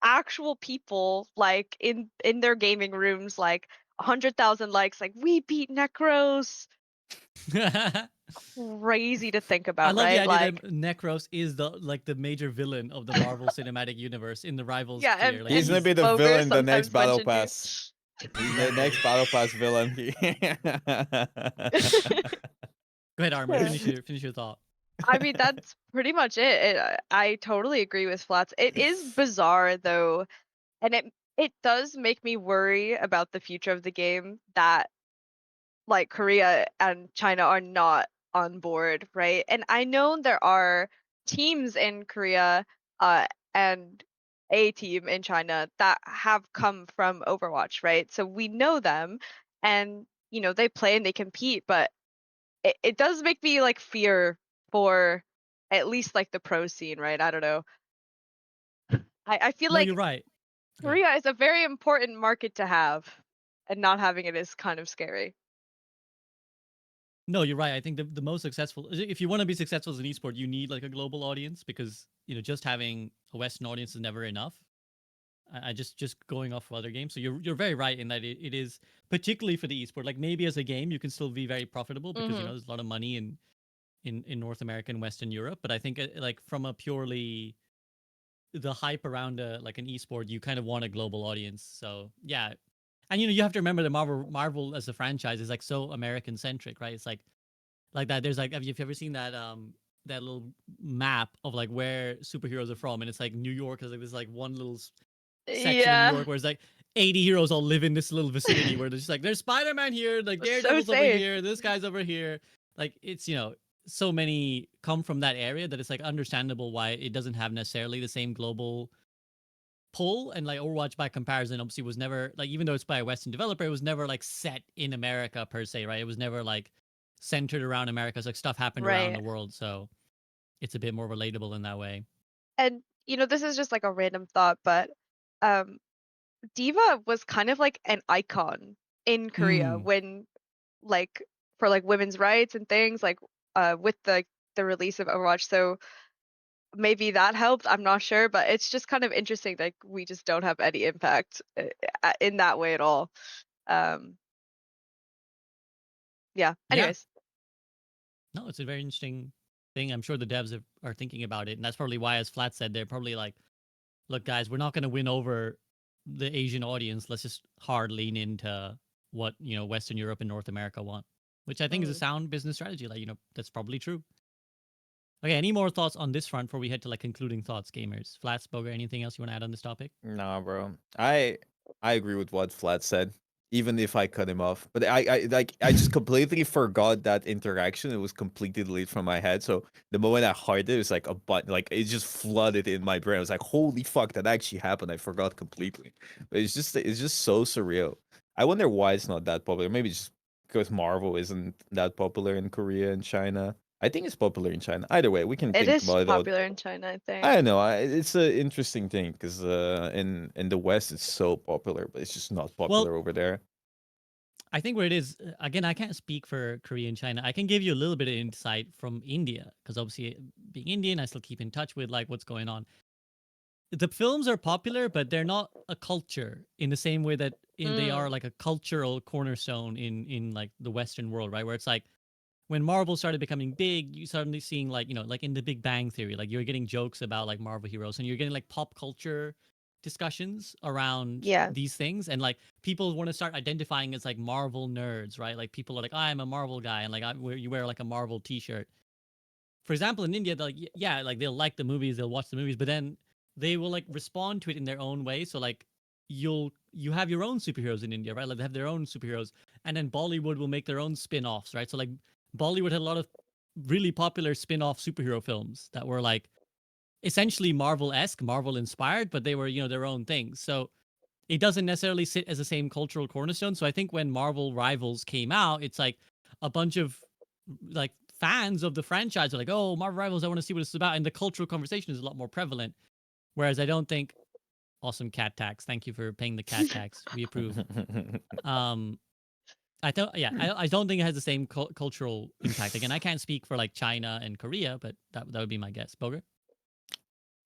[SPEAKER 4] actual people like in their gaming rooms, like 100,000 likes, like we beat Necros. Crazy to think
[SPEAKER 1] I
[SPEAKER 4] about,
[SPEAKER 1] love the
[SPEAKER 4] right?
[SPEAKER 1] idea
[SPEAKER 4] Like,
[SPEAKER 1] that Necros is the major villain of the Marvel Cinematic Universe in the Rivals
[SPEAKER 4] yeah,
[SPEAKER 1] tier. Like
[SPEAKER 2] He's gonna
[SPEAKER 4] and
[SPEAKER 2] be the
[SPEAKER 4] Boger
[SPEAKER 2] villain the next
[SPEAKER 4] sometimes
[SPEAKER 2] battle
[SPEAKER 4] mentioned you.
[SPEAKER 2] pass. He's the next battle pass villain.
[SPEAKER 1] Go ahead, Armor.
[SPEAKER 4] Yeah.
[SPEAKER 1] Finish your thought.
[SPEAKER 4] I mean, that's pretty much it. I totally agree with Flats. It is bizarre though, and it does make me worry about the future of the game that like Korea and China are not on board, right? And I know there are teams in Korea and a team in China that have come from Overwatch, right? So we know them and they play and they compete, but it does make me like fear for at least like the pro scene, right? I don't know. I feel
[SPEAKER 1] No,
[SPEAKER 4] like
[SPEAKER 1] you're right. Okay.
[SPEAKER 4] Korea is a very important market to have, and not having it is kind of scary.
[SPEAKER 1] No, you're right. I think the most successful, if you want to be successful as an esport, you need like a global audience because just having a Western audience is never enough. I just going off of other games. So you're very right in that it is particularly for the esport. Like maybe as a game you can still be very profitable because
[SPEAKER 4] Hmm.
[SPEAKER 1] there's a lot of money in North America and Western Europe. But I think like from a purely the hype around like an esport, you kind of want a global audience. So yeah, and you have to remember that Marvel as a franchise is like so American centric, right? It's like that. There's like, have you ever seen that little map of like where superheroes are from, and it's like New York is like this like one little section of New
[SPEAKER 4] Yeah,
[SPEAKER 1] York where it's like 80 heroes all live in this little vicinity where there's just like there's Spider-Man here, like
[SPEAKER 4] so
[SPEAKER 1] Daredevil's over
[SPEAKER 4] safe.
[SPEAKER 1] here, this guy's over here. Like it's so many come from that area that it's like understandable why it doesn't have necessarily the same global pull. And like Overwatch by comparison obviously was never like, even though it's by a Western developer, it was never like set in America per se, right? It was never like centered around America. So like stuff happened around
[SPEAKER 4] Right.
[SPEAKER 1] the world, so it's a bit more relatable in that way.
[SPEAKER 4] And this is just like a random thought, but um Diva was kind of like an icon in Korea
[SPEAKER 1] Mm.
[SPEAKER 4] when like for like women's rights and things like with the release of Overwatch. So maybe that helped. I'm not sure, but it's just kind of interesting that we just don't have any impact in that way at all. Um yeah.
[SPEAKER 1] Yeah.
[SPEAKER 4] Anyways.
[SPEAKER 1] No, it's a very interesting thing. I'm sure the devs are thinking about it, and that's probably why, as Flat said, they're probably like, "Look, guys, we're not going to win over the Asian audience. Let's just hard lean into what Western Europe and North America want," which I think is a
[SPEAKER 4] Mm.
[SPEAKER 1] sound business strategy. Like that's probably true. Okay, any more thoughts on this front before we head to like concluding thoughts, gamers? Flats, Boger, anything else you want to add on this topic?
[SPEAKER 2] Nah, bro. I agree with what Flat said, even if I cut him off. But I just completely forgot that interaction. It was completely deleted from my head. So the moment I heard it was like a button, like it just flooded in my brain. I was like, holy fuck, that actually happened. I forgot completely. But it's just so surreal. I wonder why it's not that popular. Maybe just because Marvel isn't that popular in Korea and China. I think it's popular in China. Either way, we can
[SPEAKER 4] It
[SPEAKER 2] think
[SPEAKER 4] is
[SPEAKER 2] about it all.
[SPEAKER 4] popular in China, I think.
[SPEAKER 2] I don't know. It's an interesting thing because in the West it's so popular, but it's just not popular
[SPEAKER 1] Well,
[SPEAKER 2] over there.
[SPEAKER 1] I think where it is, again, I can't speak for Korea and China. I can give you a little bit of insight from India because obviously, being Indian, I still keep in touch with like what's going on. The films are popular, but they're not a culture in the same way that they are
[SPEAKER 4] Mm.
[SPEAKER 1] like a cultural cornerstone in like the Western world, right? Where it's like when Marvel started becoming big, you suddenly seeing like like in the Big Bang Theory, like you're getting jokes about like Marvel heroes, and you're getting like pop culture discussions around
[SPEAKER 4] Yeah.
[SPEAKER 1] these things, and like people want to start identifying as like Marvel nerds, right? Like people are like, I'm a Marvel guy, and like you wear like a Marvel T-shirt. For example, in India, they're like, yeah, like they'll like the movies, they'll watch the movies, but then they will like respond to it in their own way. So like you have your own superheroes in India, right? Like they have their own superheroes, and then Bollywood will make their own spin-offs, right? So like Bollywood had a lot of really popular spin-off superhero films that were like essentially Marvel-esque, Marvel inspired, but they were their own things. So it doesn't necessarily sit as the same cultural cornerstone. So I think when Marvel Rivals came out, it's like a bunch of like fans of the franchise are like, "Oh, Marvel Rivals, I want to see what it's about," and the cultural conversation is a lot more prevalent. Whereas I don't think, awesome cat tax. Thank you for paying the cat tax. We approve. Um, I don't. Yeah, I don't think it has the same cultural impact. Again, I can't speak for like China and Korea, but that would be my guess. Boger.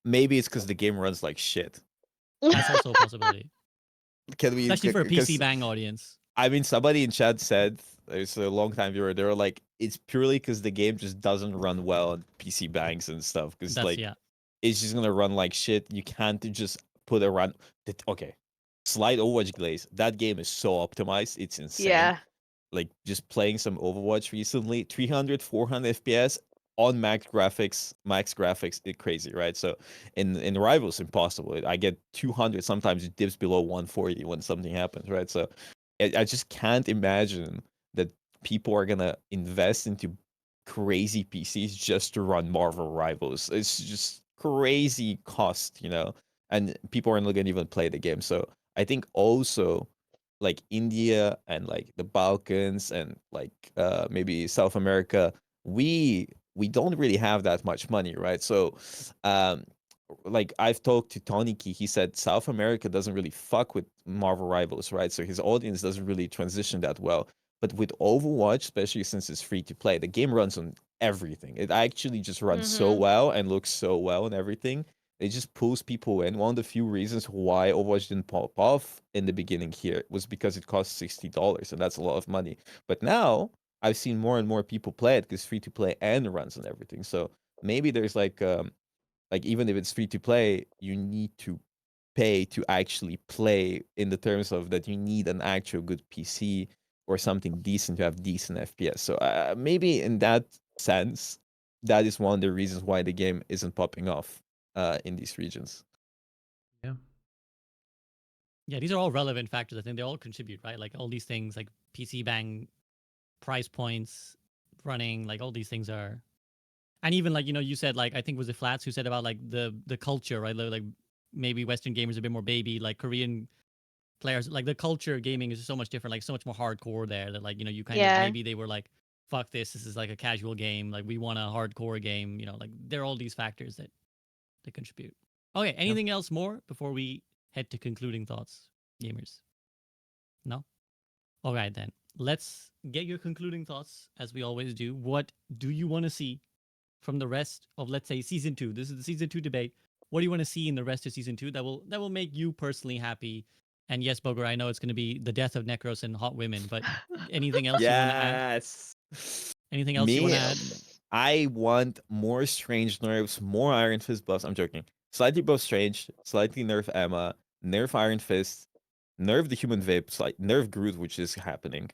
[SPEAKER 2] Maybe it's because the game runs like shit.
[SPEAKER 1] That's also a possibility,
[SPEAKER 2] Can we?
[SPEAKER 1] especially for a
[SPEAKER 2] Because
[SPEAKER 1] PC Bang audience.
[SPEAKER 2] I mean, somebody in chat said it's a long time viewer. They were like, it's purely because the game just doesn't run well on PC banks and stuff. Because
[SPEAKER 1] That's
[SPEAKER 2] like
[SPEAKER 1] yeah.
[SPEAKER 2] it's just gonna run like shit. You can't just put a run. Okay, Slide Overwatch Glaze. That game is so optimized. It's insane.
[SPEAKER 4] Yeah.
[SPEAKER 2] Like just playing some Overwatch recently, 300, 400 FPS on max graphics, it's crazy, right? So in Rivals, impossible. I get 200, sometimes it dips below 140 when something happens, right? So I just can't imagine that people are gonna invest into crazy PCs just to run Marvel Rivals. It's just crazy cost, and people are not gonna even play the game. So I think also like India and like the Balkans and like maybe South America, we don't really have that much money, right? So um like I've talked to Toniki, he said South America doesn't really fuck with Marvel Rivals, right? So his audience doesn't really transition that well. But with Overwatch, especially since it's free to play, the game runs on everything. It actually just runs so
[SPEAKER 4] Mhm.
[SPEAKER 2] well and looks so well and everything. It just pulls people in. One of the few reasons why Overwatch didn't pop off in the beginning here was because it cost $60, and that's a lot of money. But now I've seen more and more people play it because free to play and runs on everything. So maybe there's like even if it's free to play, you need to pay to actually play in the terms of that you need an actual good PC or something decent to have decent FPS. So maybe in that sense, that is one of the reasons why the game isn't popping off in these regions.
[SPEAKER 3] Yeah.
[SPEAKER 1] Yeah, these are all relevant factors. I think they all contribute, right? Like all these things, like PC Bang, price points, running, like all these things are, and even like you said like I think was it Flats who said about like the culture, right? Like maybe Western gamers are a bit more baby, like Korean players, like the culture of gaming is so much different, like so much more hardcore there that like you kind of
[SPEAKER 4] Yeah.
[SPEAKER 1] maybe they were like, fuck this is like a casual game, like we want a hardcore game, like there are all these factors that contribute. Okay, anything else more before we head to concluding thoughts, gamers? No? All right, then. Let's get your concluding thoughts, as we always do. What do you want to see from the rest of, let's say, season 2? This is the season 2 debate. What do you want to see in the rest of season 2 that will make you personally happy? And yes, Boger, I know it's going to be the death of Necros and hot women, but anything else you want to add?
[SPEAKER 2] Yes.
[SPEAKER 1] Anything else you want
[SPEAKER 2] Me,
[SPEAKER 1] to add?
[SPEAKER 2] I want more Strange nerfs, more Iron Fist buffs. I'm joking. Slightly buff Strange, slightly nerf Emma, nerf Iron Fist, nerf the human vape, nerf Groot, which is happening.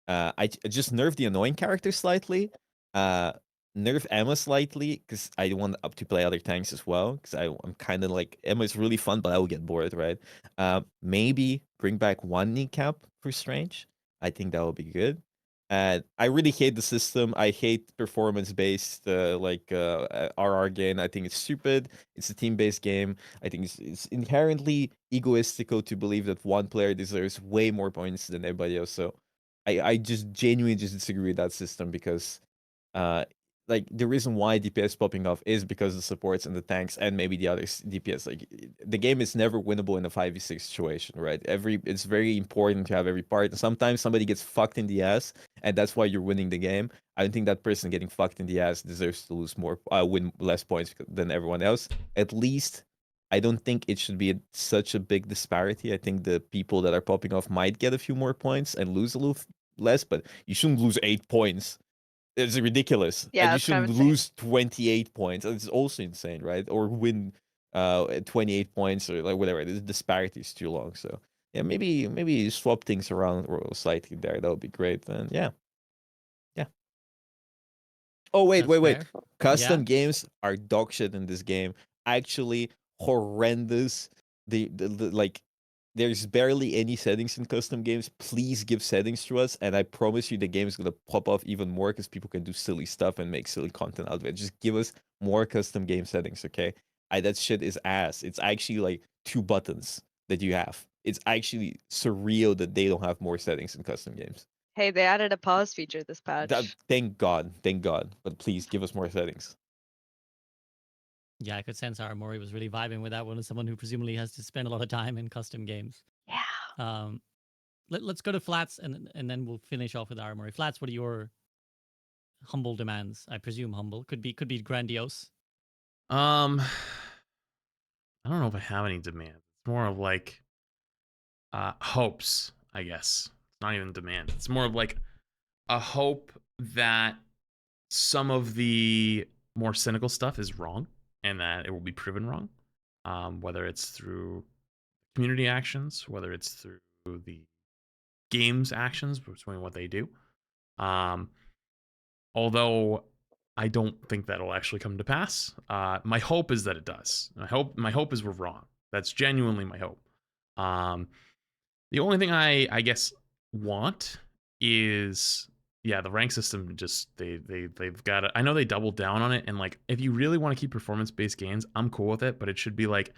[SPEAKER 2] I just nerf the annoying character slightly. Uh, nerf Emma slightly because I want up to play other tanks as well. Because I'm kind of like Emma is really fun, but I will get bored, right? Maybe bring back one kneecap for Strange. I think that would be good. I really hate the system. I hate performance-based RR game. I think it's stupid. It's a team-based game. I think it's inherently egoistical to believe that one player deserves way more points than everybody else. So I just genuinely just disagree with that system because uh like the reason why DPS popping off is because of the supports and the tanks and maybe the other DPS. Like the game is never winnable in a 5v6 situation, right? It's very important to have every part. And sometimes somebody gets fucked in the ass, and that's why you're winning the game. I don't think that person getting fucked in the ass deserves to win less points than everyone else. At least I don't think it should be such a big disparity. I think the people that are popping off might get a few more points and lose a little less, but you shouldn't lose 8 points. It's ridiculous.
[SPEAKER 4] Yeah,
[SPEAKER 2] And you
[SPEAKER 4] that's kind of
[SPEAKER 2] shouldn't
[SPEAKER 4] insane.
[SPEAKER 2] lose 28 points. It's also insane, right? Or win 28 points or like whatever. The disparity is too long. So yeah, maybe swap things around slightly there. That would be great. And yeah. Oh wait.
[SPEAKER 1] That's fair.
[SPEAKER 2] Custom
[SPEAKER 1] Yeah.
[SPEAKER 2] games are dog shit in this game. Actually horrendous. Like there's barely any settings in custom games. Please give settings to us, and I promise you the game is gonna pop off even more because people can do silly stuff and make silly content out of it. Just give us more custom game settings, okay? That shit is ass. It's actually like 2 buttons that you have. It's actually surreal that they don't have more settings in custom games.
[SPEAKER 4] Hey, they added a pause feature this patch.
[SPEAKER 2] Thank God. But please give us more settings.
[SPEAKER 1] Yeah, I could sense Aramori was really vibing with that one as someone who presumably has to spend a lot of time in custom games.
[SPEAKER 4] Yeah.
[SPEAKER 1] Let's go to Flats and then we'll finish off with Aramori. Flats, what are your humble demands? I presume humble. Could be grandiose.
[SPEAKER 3] I don't know if I have any demands. more of like hopes, I guess. It's not even demand. It's more of like a hope that some of the more cynical stuff is wrong and that it will be proven wrong, whether it's through community actions, whether it's through the game's actions between what they do. Although I don't think that'll actually come to pass. My hope is that it does. My hope is we're wrong. That's genuinely my hope. The only thing I guess want is the rank system. Just they've got it. I know they doubled down on it, and like if you really want to keep performance based gains, I'm cool with it. But it should be like,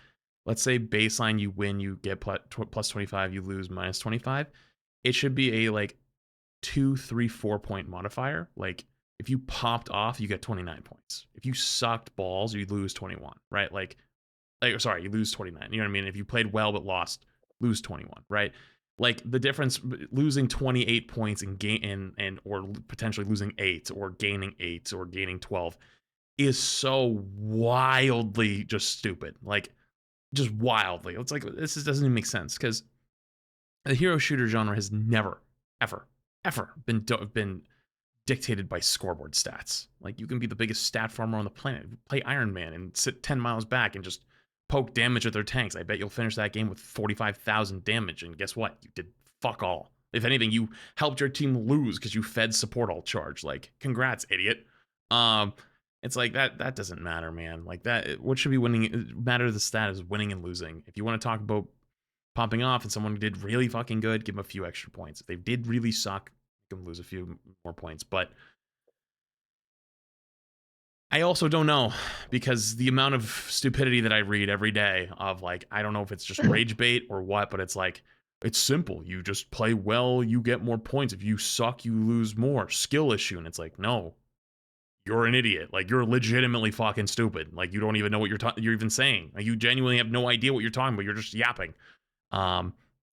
[SPEAKER 3] let's say baseline you win, you get plus 25, you lose minus 25. It should be a like 2, 3, 4 point modifier. Like if you popped off, you get 29 points. If you sucked balls, you lose 21, right? Like sorry, you lose 29. You know what I mean? If you played well but lost, lose 21, right? Like the difference losing 28 points and or potentially losing 8 or gaining 8 or gaining 12 is so wildly just stupid. Like just wildly. It's like this doesn't even make sense because the hero shooter genre has never ever been dictated by scoreboard stats. Like you can be the biggest stat farmer on the planet, play Iron Man and sit 10 miles back and just poke damage at their tanks. I bet you'll finish that game with 45,000 damage, and guess what? You did fuck all. If anything, you helped your team lose because you fed support all charge. Like, congrats, idiot. It's like that doesn't matter, man. Like that, what should be winning? Matter the stat is winning and losing. If you want to talk about popping off and someone did really fucking good, give them a few extra points. If they did really suck, make them lose a few more points. But I also don't know, because the amount of stupidity that I read every day of like, I don't know if it's just rage bait or what, but it's like, it's simple. You just play well, you get more points. If you suck, you lose more. Skill issue. And it's like, no, you're an idiot. Like you're legitimately fucking stupid. Like you don't even know what you're even saying. Like you genuinely have no idea what you're talking about. You're just yapping. And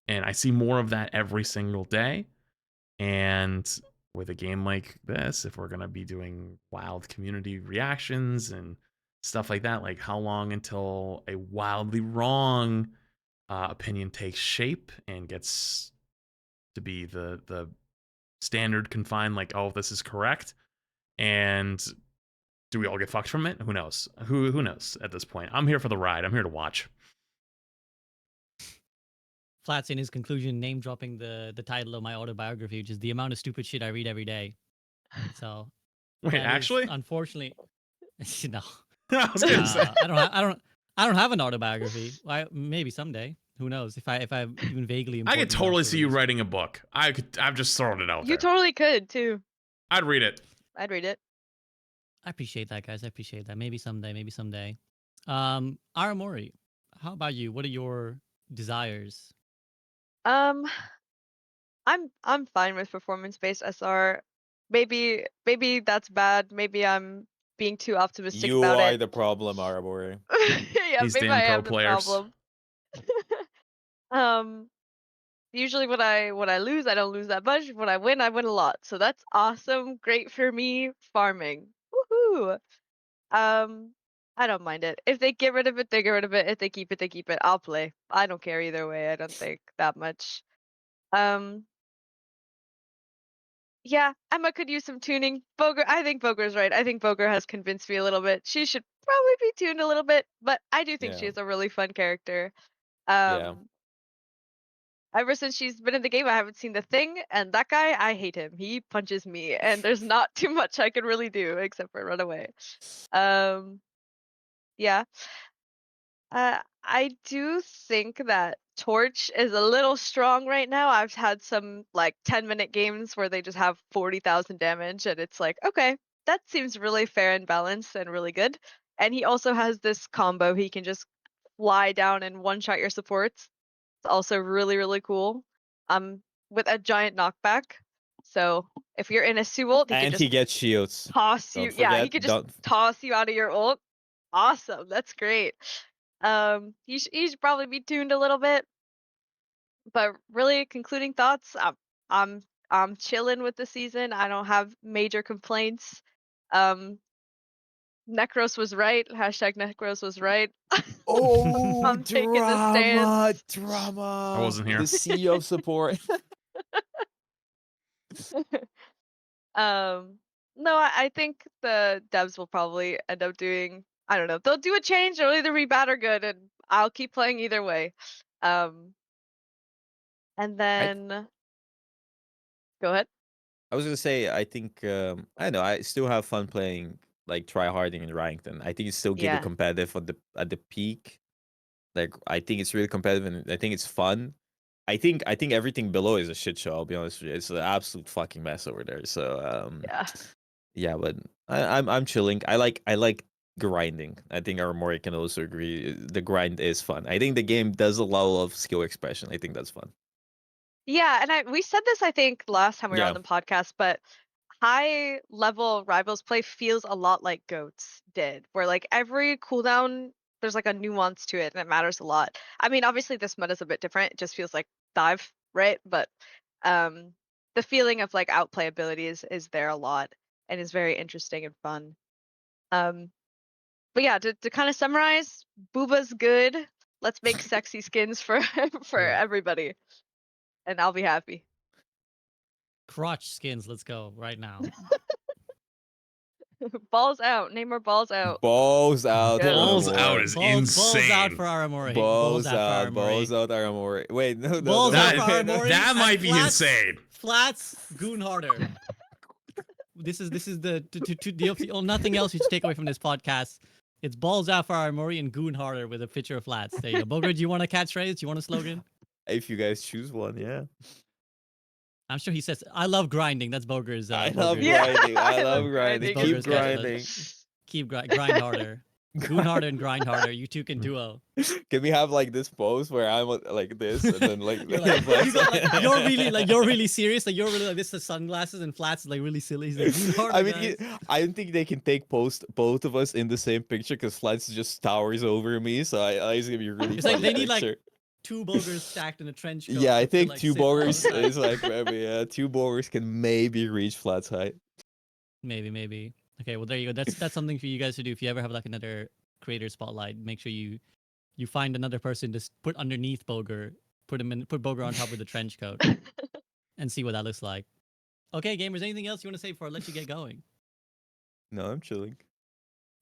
[SPEAKER 3] I see more of that every single day. And with a game like this, if we're going to be doing wild community reactions and stuff like that, like how long until a wildly wrong opinion takes shape and gets to be the standard confined, like, oh, this is correct? And do we all get fucked from it? Who knows? Who knows at this point? I'm here for the ride. I'm here to watch.
[SPEAKER 1] Flats in his conclusion, name dropping the title of my autobiography, which is the amount of stupid shit I read every day. So
[SPEAKER 3] wait, actually,
[SPEAKER 1] unfortunately, no.
[SPEAKER 3] I was gonna say
[SPEAKER 1] I don't have an autobiography. Maybe someday. Who knows? If I even vaguely.
[SPEAKER 3] I could totally see you writing a book. I'm just throwing it out there.
[SPEAKER 4] You totally could too.
[SPEAKER 3] I'd read it.
[SPEAKER 4] I'd read it.
[SPEAKER 1] I appreciate that, guys. I appreciate that. Maybe someday. Aramori, how about you? What are your desires?
[SPEAKER 4] I'm fine with performance-based SR. Maybe that's bad. Maybe I'm being too optimistic
[SPEAKER 2] You
[SPEAKER 4] about
[SPEAKER 2] are
[SPEAKER 4] it.
[SPEAKER 2] the problem, Arabori.
[SPEAKER 4] Yeah,
[SPEAKER 3] These
[SPEAKER 4] maybe
[SPEAKER 3] damn
[SPEAKER 4] I
[SPEAKER 3] pro
[SPEAKER 4] am the
[SPEAKER 3] players.
[SPEAKER 4] problem. Usually when I lose, I don't lose that much. When I win a lot. So that's awesome. Great for me farming. Woohoo! I don't mind it. If they get rid of it, they get rid of it. If they keep it, they keep it. I'll play. I don't care either way. I don't think that much. Yeah, Emma could use some tuning. I think Boger's right. I think Boger has convinced me a little bit. She should probably be tuned a little bit, but I do think she
[SPEAKER 2] Yeah.
[SPEAKER 4] is a really fun character.
[SPEAKER 2] Yeah.
[SPEAKER 4] Ever since she's been in the game, I haven't seen the thing, and that guy, I hate him. He punches me, and there's not too much I can really do except for run away. Yeah. I do think that Torch is a little strong right now. I've had some like 10-minute games where they just have 40,000 damage, and it's like, okay, that seems really fair and balanced and really good. And he also has this combo. He can just fly down and one-shot your supports. It's also really, really cool. With a giant knockback. So if you're in a Su ult, he can
[SPEAKER 2] And
[SPEAKER 4] just
[SPEAKER 2] he gets shields.
[SPEAKER 4] toss you.
[SPEAKER 2] Don't
[SPEAKER 4] Yeah, he
[SPEAKER 2] forget,
[SPEAKER 4] could just
[SPEAKER 2] don't
[SPEAKER 4] toss you out of your ult. Awesome. That's great. He should probably be tuned a little bit. But really, concluding thoughts. I'm chilling with the season. I don't have major complaints. Um, Necros was right. Hashtag Necros was right.
[SPEAKER 2] Oh,
[SPEAKER 4] I'm taking the stance.
[SPEAKER 2] drama.
[SPEAKER 3] I wasn't here.
[SPEAKER 2] The sea of support.
[SPEAKER 4] No, I think the devs will probably end up doing. I don't know. They'll do a change. It'll either be bad or good, and I'll keep playing either way. And then go ahead.
[SPEAKER 2] I was gonna say, I think I don't know. I still have fun playing like tryharding in Ranked. I think it's still giga
[SPEAKER 4] Yeah.
[SPEAKER 2] competitive at the peak. Like I think it's really competitive, and I think it's fun. I think everything below is a shit show. I'll be honest with you. It's an absolute fucking mess over there. So
[SPEAKER 4] Yeah.
[SPEAKER 2] yeah, but I'm chilling. I like grinding. I think Aramori can also agree. The grind is fun. I think the game does a lot of skill expression. I think that's fun.
[SPEAKER 4] Yeah, and we said this I think last time we were on
[SPEAKER 2] Yeah.
[SPEAKER 4] the podcast, but high level rivals play feels a lot like GOATs did, where like every cooldown there's like a nuance to it and it matters a lot. I mean, obviously this meta's a bit different. It just feels like dive, right? But the feeling of like outplay ability is there a lot and is very interesting and fun. But yeah, to kind of summarize, Booba's good. Let's make sexy skins for
[SPEAKER 1] Yeah.
[SPEAKER 4] everybody. And I'll be happy.
[SPEAKER 1] Crotch skins. Let's go right now.
[SPEAKER 4] Balls out. Name more balls out.
[SPEAKER 2] Balls out.
[SPEAKER 4] Yeah.
[SPEAKER 3] Balls
[SPEAKER 2] Aramori.
[SPEAKER 3] out is
[SPEAKER 1] Balls out
[SPEAKER 3] insane.
[SPEAKER 1] for Aramori.
[SPEAKER 2] Balls
[SPEAKER 1] for
[SPEAKER 2] out.
[SPEAKER 1] Aramori.
[SPEAKER 2] Balls out. Aramori. Wait, no.
[SPEAKER 1] Balls out
[SPEAKER 3] That-
[SPEAKER 1] for Aramori.
[SPEAKER 3] that
[SPEAKER 1] and
[SPEAKER 3] might be
[SPEAKER 1] flats-
[SPEAKER 3] insane.
[SPEAKER 1] Flats, Goon Harder. This is the nothing else you should take away from this podcast. It's balls out for Aramori and Goon Harder with a picture of flats. There you go. Boger, do you want a catchphrase? Do you want a slogan?
[SPEAKER 2] If you guys choose one, yeah.
[SPEAKER 1] I'm sure he says, "I love grinding." That's Boger's.
[SPEAKER 2] I love
[SPEAKER 1] Boger's-
[SPEAKER 4] Yeah.
[SPEAKER 2] grinding. I
[SPEAKER 4] I
[SPEAKER 2] love
[SPEAKER 4] love
[SPEAKER 2] grinding.
[SPEAKER 4] grinding.
[SPEAKER 2] Keep
[SPEAKER 1] Boger's catchphrase.
[SPEAKER 2] grinding.
[SPEAKER 1] Keep grind harder. Goon Harder and grind harder. You two can duo.
[SPEAKER 2] Can we have like this pose where I'm like this and then like,
[SPEAKER 1] You're, like, you're really serious. Like you're really like this is sunglasses and flats is like really silly. He's like, "Goon Harder,
[SPEAKER 2] I mean,
[SPEAKER 1] guys."
[SPEAKER 2] I don't think they can take both of us in the same picture because Flats just towers over me. So I it's gonna be really.
[SPEAKER 1] It's like
[SPEAKER 2] funny
[SPEAKER 1] they need, like,
[SPEAKER 2] picture.
[SPEAKER 1] Two Bogers stacked in a trench coat.
[SPEAKER 2] Yeah, I
[SPEAKER 1] to,
[SPEAKER 2] think
[SPEAKER 1] like,
[SPEAKER 2] two
[SPEAKER 1] sit on the
[SPEAKER 2] bogers
[SPEAKER 1] side.
[SPEAKER 2] is like maybe two bogers can maybe reach Flats height.
[SPEAKER 1] Maybe. Okay, well there you go. That's something for you guys to do. If you ever have like another creator spotlight, make sure you find another person to put underneath Boger, put Boger on top of the trench coat, and see what that looks like. Okay, gamers, anything else you want to say before I let you get going?
[SPEAKER 2] No, I'm chilling.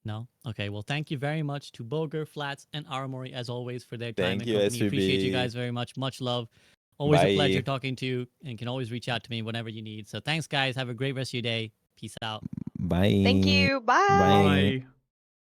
[SPEAKER 1] No? Okay, well thank you very much to Boger, Flats, and Aramori as always for their time
[SPEAKER 2] Thank
[SPEAKER 1] and
[SPEAKER 2] you,
[SPEAKER 1] company. Appreciate you
[SPEAKER 2] SVB.
[SPEAKER 1] guys very much. Much love. Always a pleasure
[SPEAKER 2] Bye.
[SPEAKER 1] talking to you, and can always reach out to me whenever you need. So thanks guys. Have a great rest of your day. Peace out.
[SPEAKER 2] Bye.
[SPEAKER 4] Thank you. Bye.
[SPEAKER 2] Bye.
[SPEAKER 3] Bye.